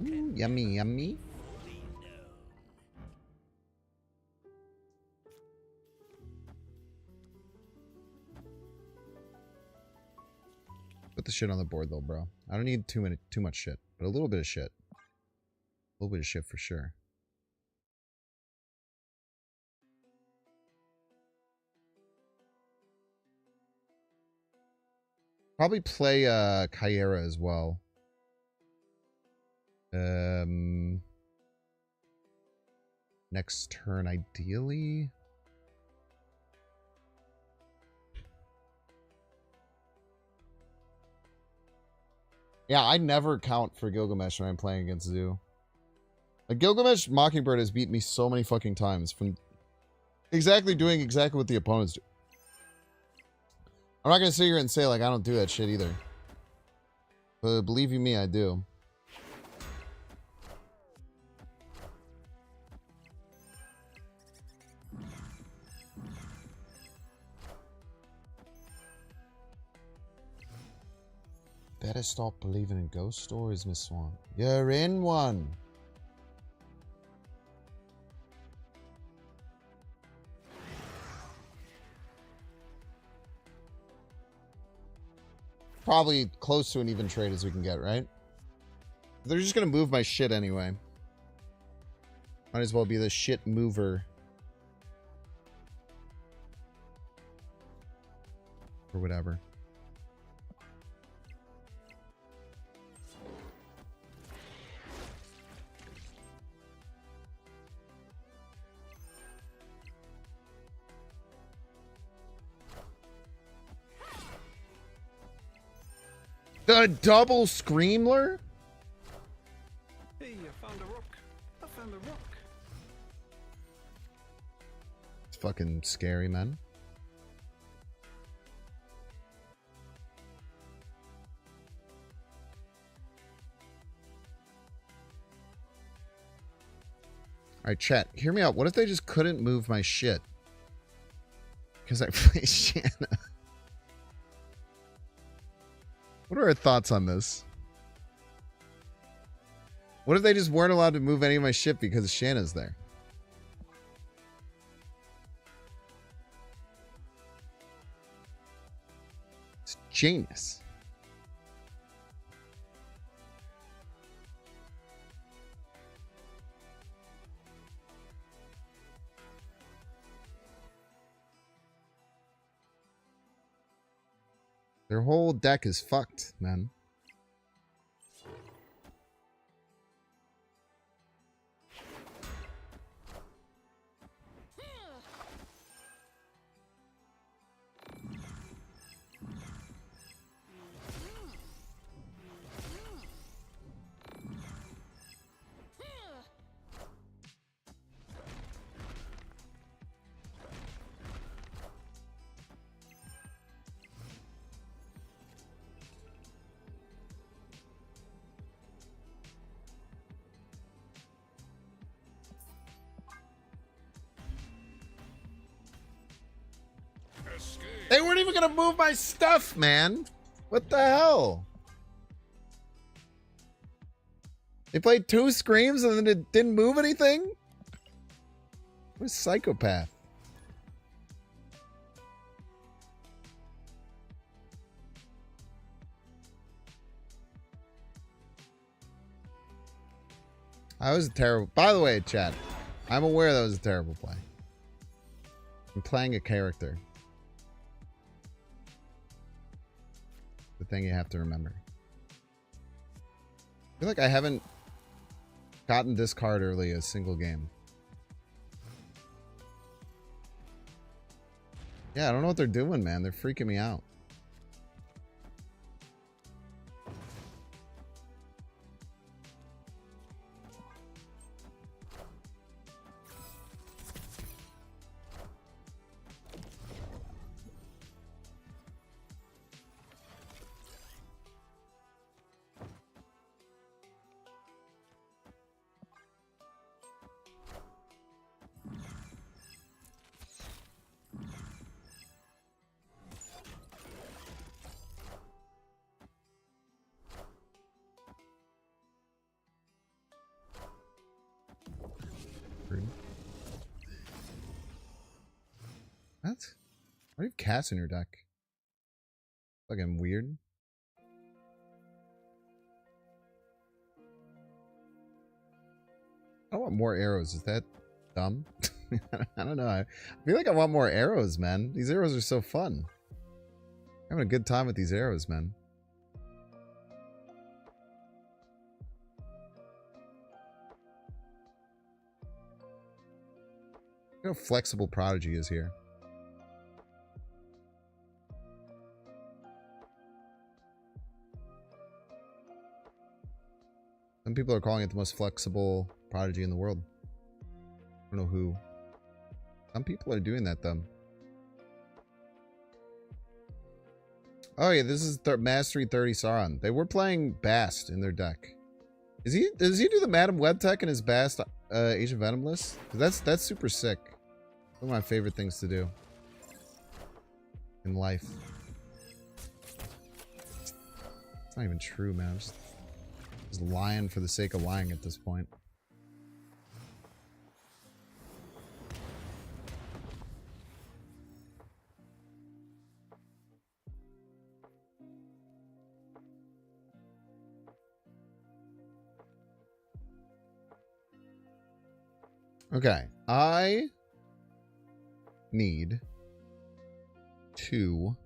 Ooh, yummy, yummy. Put the shit on the board though, bro. I don't need too much shit, but a little bit of shit. A little bit of shit for sure. Probably play Kyera as well. Next turn, ideally. Yeah, I never count for Gilgamesh when I'm playing against Zoo. Like, Gilgamesh Mockingbird has beat me so many fucking times from doing exactly what the opponents do. I'm not gonna sit here and say, like, I don't do that shit either. But believe you me, I do. Better stop believing in ghost stories, Miss Swan. You're in one. Probably close to an even trade as we can get, right? They're just gonna move my shit anyway. Might as well be the shit mover. Or whatever. The double Screamler? Hey, I found a rock. I found a rock. It's fucking scary, man. Alright, chat, hear me out. What if they just couldn't move my shit? Because I play Shanna. What are our thoughts on this? What if they just weren't allowed to move any of my shit because Shanna's there? It's genius. Their whole deck is fucked, man. They weren't even gonna move my stuff, man. What the hell? They played 2 screams and then it didn't move anything? What a psychopath. I was terrible. By the way, chat, I'm aware that was a terrible play. I'm playing a character. The thing you have to remember. I feel like I haven't gotten this card early a single game. Yeah, I don't know what they're doing, man. They're freaking me out. What? Why do you have cast in your deck? Fucking weird. I want more arrows. Is that dumb? I don't know. I feel like I want more arrows, man. These arrows are so fun. I'm having a good time with these arrows, man. Look how flexible Prodigy is here. Some people are calling it the most flexible Prodigy in the world. I don't know who. Some people are doing that, though. Oh, yeah, this is Mastery 30 Sauron. They were playing Bast in their deck. Does he do the Madam Web tech in his Bast Age of Venom list? That's super sick. One of my favorite things to do in life. It's not even true, man. I'm just lying for the sake of lying at this point. Okay, I need to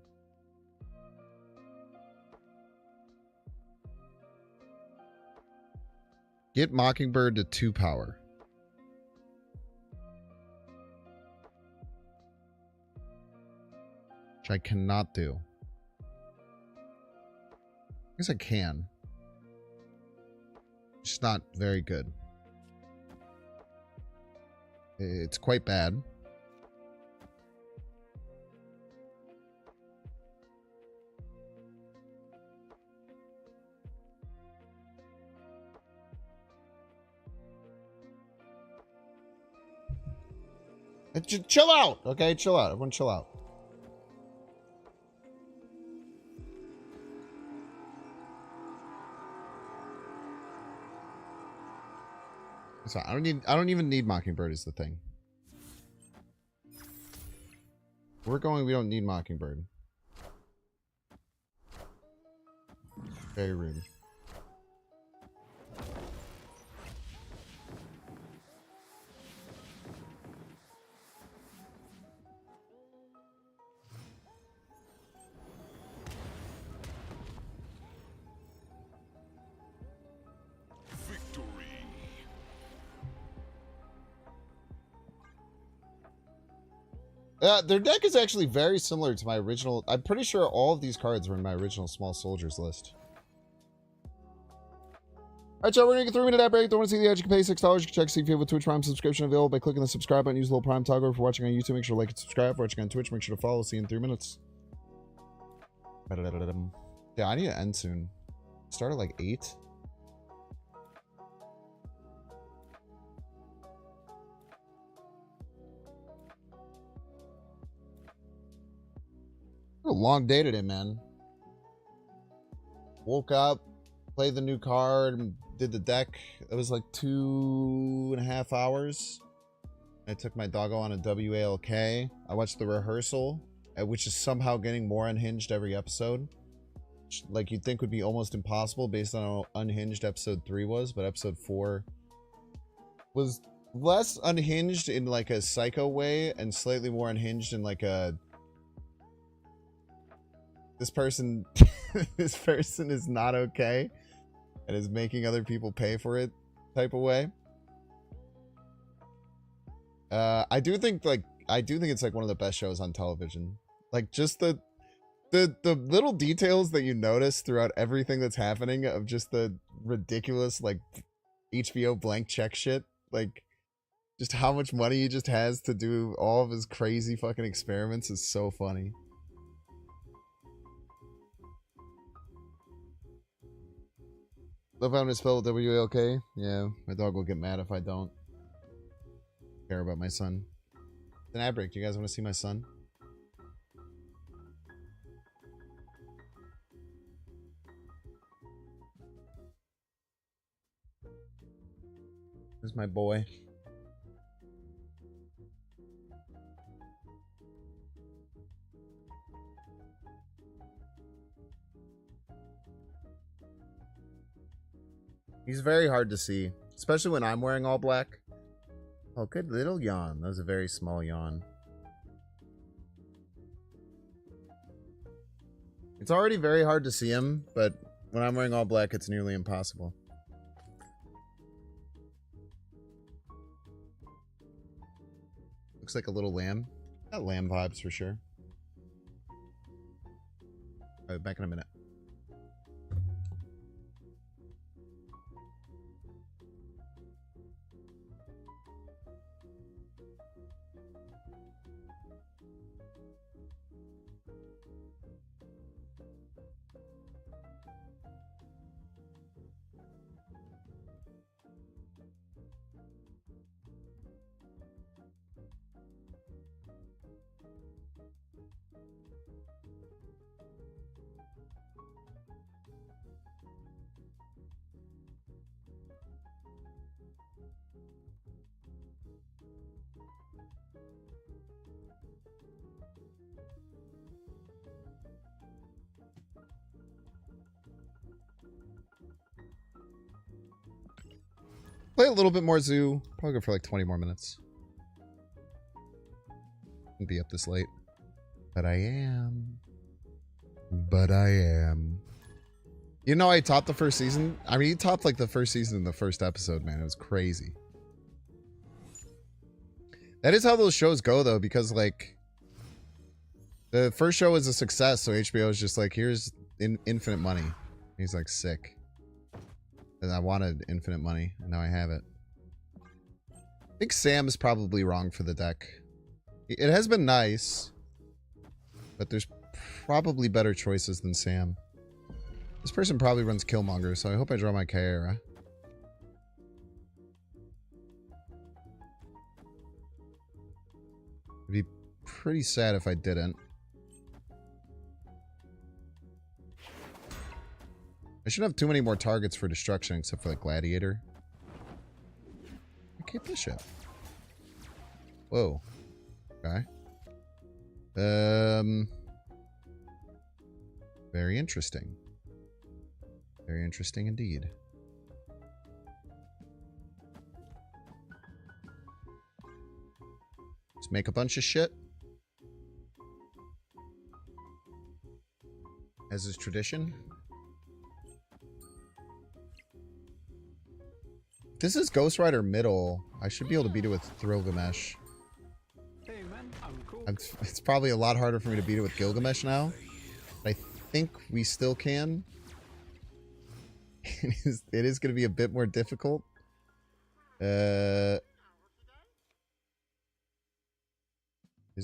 get Mockingbird to 2 power. Which I cannot do. guess I can. It's just not very good. It's quite bad. Chill out, okay? Chill out. Everyone chill out. So I don't even need Mockingbird is the thing. We're going, we don't need Mockingbird. Very rude. Victory. Their deck is actually very similar to my original. I'm pretty sure all of these cards were in my original Small Soldiers list. Alright, chat, we're gonna get 3-minute ad break. Don't want to see the ads? You can pay $6. You can check see if you have a Twitch Prime subscription available by clicking the subscribe button. Use the little Prime toggle. If you're watching on YouTube, make sure to like and subscribe. If you're watching on Twitch, make sure to follow. See you in 3 minutes. Yeah, I need to end soon. Start at like 8. A long day today, man. Woke up, played the new card, and did the deck. It was like 2.5 hours. I took my doggo on a WALK. I watched the rehearsal, which is somehow getting more unhinged every episode. Which, like, you'd think would be almost impossible based on how unhinged episode 3 was, but episode 4 was less unhinged in like a psycho way and slightly more unhinged in like a this person is not okay and is making other people pay for it type of way. I do think it's like one of the best shows on television. Like just the little details that you notice throughout everything that's happening of just the ridiculous like HBO blank check shit. Like just how much money he just has to do all of his crazy fucking experiments is so funny. Love having to spell WALK. Yeah, my dog will get mad if I don't care about my son. It's an ad break. Do you guys want to see my son? Here's my boy. He's very hard to see, especially when I'm wearing all black. Oh, good little yawn. That was a very small yawn. It's already very hard to see him, but when I'm wearing all black, it's nearly impossible. Looks like a little lamb. Got lamb vibes for sure. Alright, back in a minute. Play a little bit more zoo. Probably go for like 20 more minutes. Won't be up this late. But I am. But I am. You know, I topped the first season. I mean, he topped like the first season in the first episode, man. It was crazy. That is how those shows go, though, because like the first show was a success, so HBO is just like, here's infinite money. He's like sick. And I wanted infinite money, and now I have it. I think Sam is probably wrong for the deck. It has been nice, but there's probably better choices than Sam. This person probably runs Killmonger, so I hope I draw my Kyara. It'd be pretty sad if I didn't. I shouldn't have too many more targets for destruction except for the Gladiator. I keep this shit. Whoa. Okay. Very interesting. Very interesting indeed. Just make a bunch of shit. As is tradition. This is Ghost Rider middle. I should be able to beat it with Gilgamesh. Hey man, I'm cool. It's probably a lot harder for me to beat it with Gilgamesh now. But I think we still can. It is going to be a bit more difficult. It's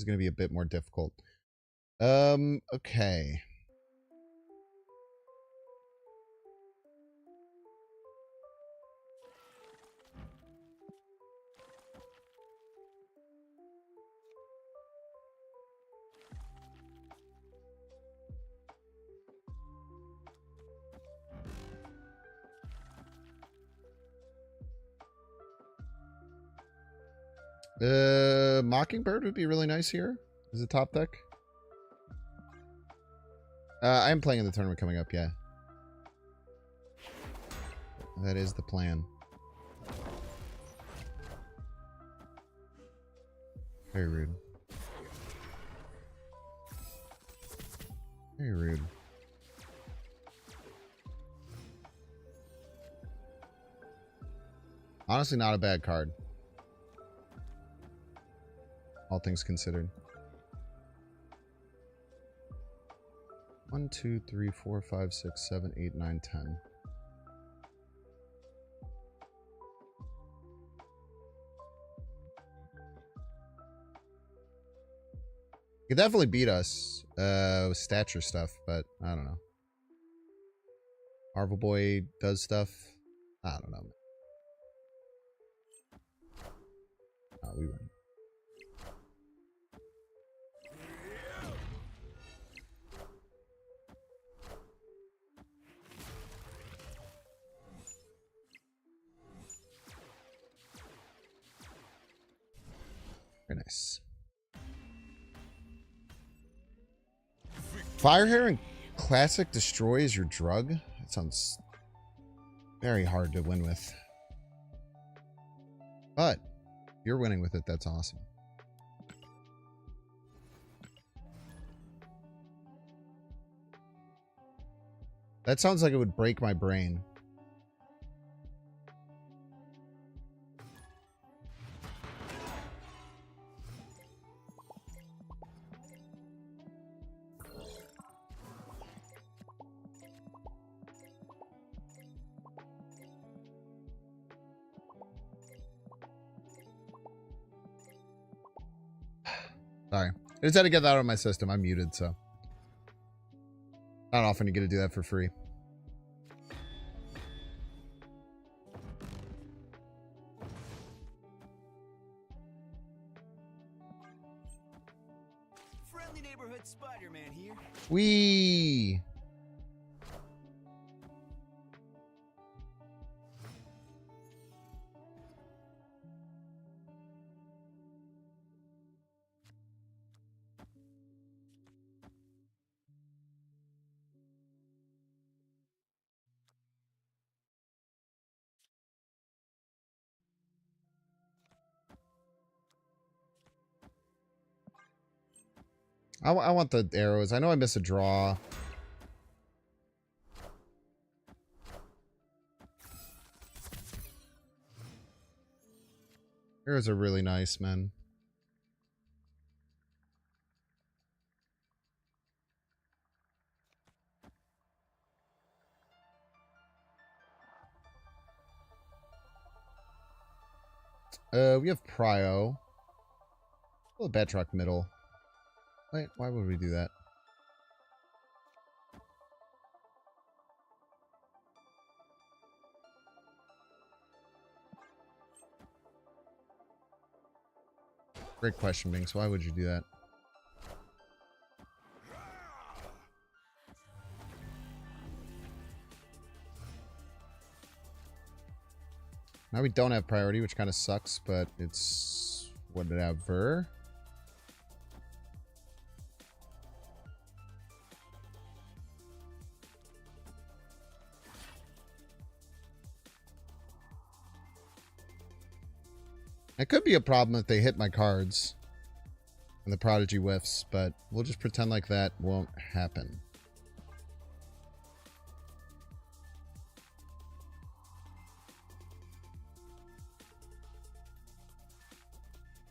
going to be a bit more difficult. Okay. Mockingbird would be really nice here. Is it top deck? I am playing in the tournament coming up, yeah. That is the plan. Very rude. Very rude. Honestly, not a bad card. All things considered. 1, 2, 3, 4, 5, 6, 7, 8, 9, 10. You could definitely beat us with stature stuff, but I don't know. Marvel Boy does stuff. I don't know. Oh, we win. Very nice. Fire Hair and Classic destroys your drug? That sounds very hard to win with. But if you're winning with it, that's awesome. That sounds like it would break my brain. Sorry. I just had to get that out of my system. I'm muted, so. Not often you get to do that for free. Friendly neighborhood Spider-Man here. Whee! I want the arrows. I know I missed a draw. Arrows are really nice, man. We have Prio. Oh, the Batroc middle. Wait, why would we do that? Great question, Binks. Why would you do that? Now we don't have priority, which kind of sucks, but it's whatever. It could be a problem if they hit my cards and the Prodigy whiffs, but we'll just pretend like that won't happen.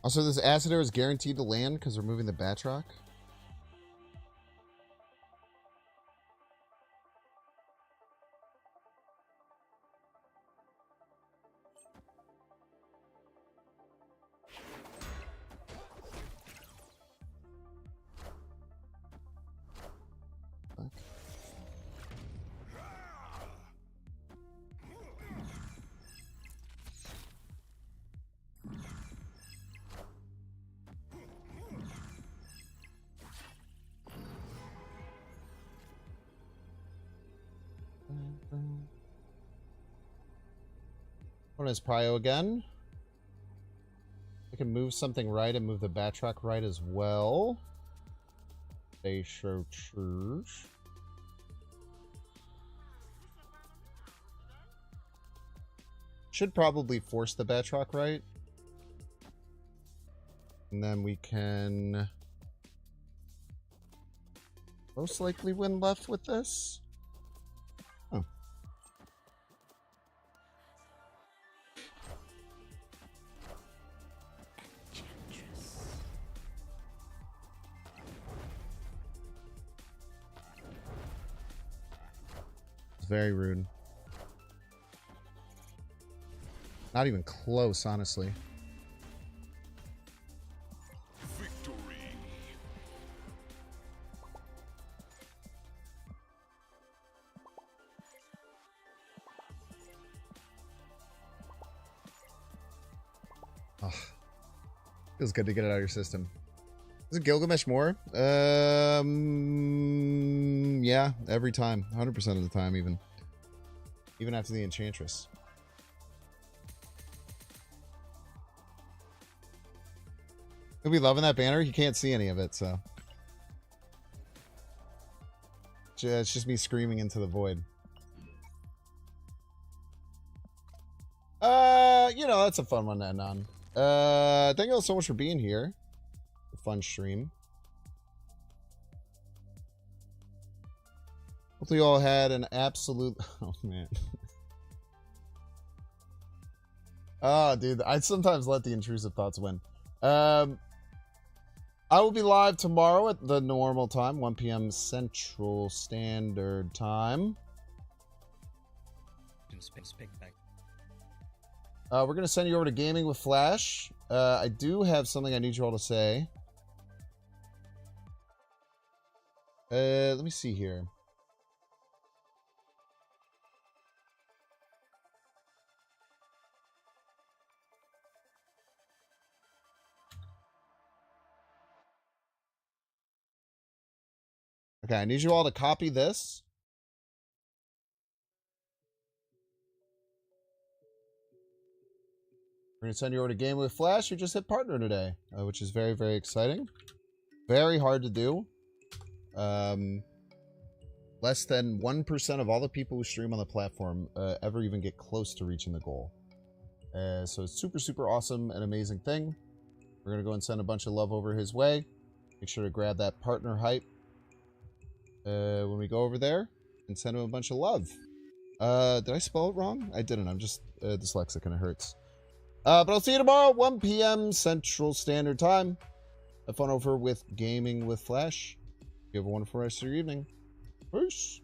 Also, this Acidair is guaranteed to land because we're moving the Batroc. What is Prio again? I can move something right and move the Batroc right as well. They show church. Should probably force the Batroc right. And then we can most likely win left with this. Oh. It's very rude. Not even close, honestly. Victory. Oh, feels good to get it out of your system. Is it Gilgamesh more? Yeah, every time. 100% of the time, even. Even after the Enchantress. He'll be loving that banner. He can't see any of it, so. It's just me screaming into the void. You know, that's a fun one to end on. Thank you all so much for being here. A fun stream. Hopefully you all had an absolute... Oh, man. Oh, dude. I sometimes let the intrusive thoughts win. I will be live tomorrow at the normal time, 1 p.m. Central Standard Time. We're going to send you over to Gaming with Flash. I do have something I need you all to say. Let me see here. Okay, I need you all to copy this. We're going to send you over to Game with Flash. You just hit partner today, which is very, very exciting. Very hard to do. Less than 1% of all the people who stream on the platform ever even get close to reaching the goal. So it's super, super awesome and amazing thing. We're going to go and send a bunch of love over his way. Make sure to grab that partner hype when we go over there and send him a bunch of love. Did I spell it wrong? I didn't. I'm just dyslexic and it hurts. But I'll see you tomorrow, 1 p.m. Central Standard Time. Have fun over with Gaming with Flash. You have a wonderful rest of your evening. Peace.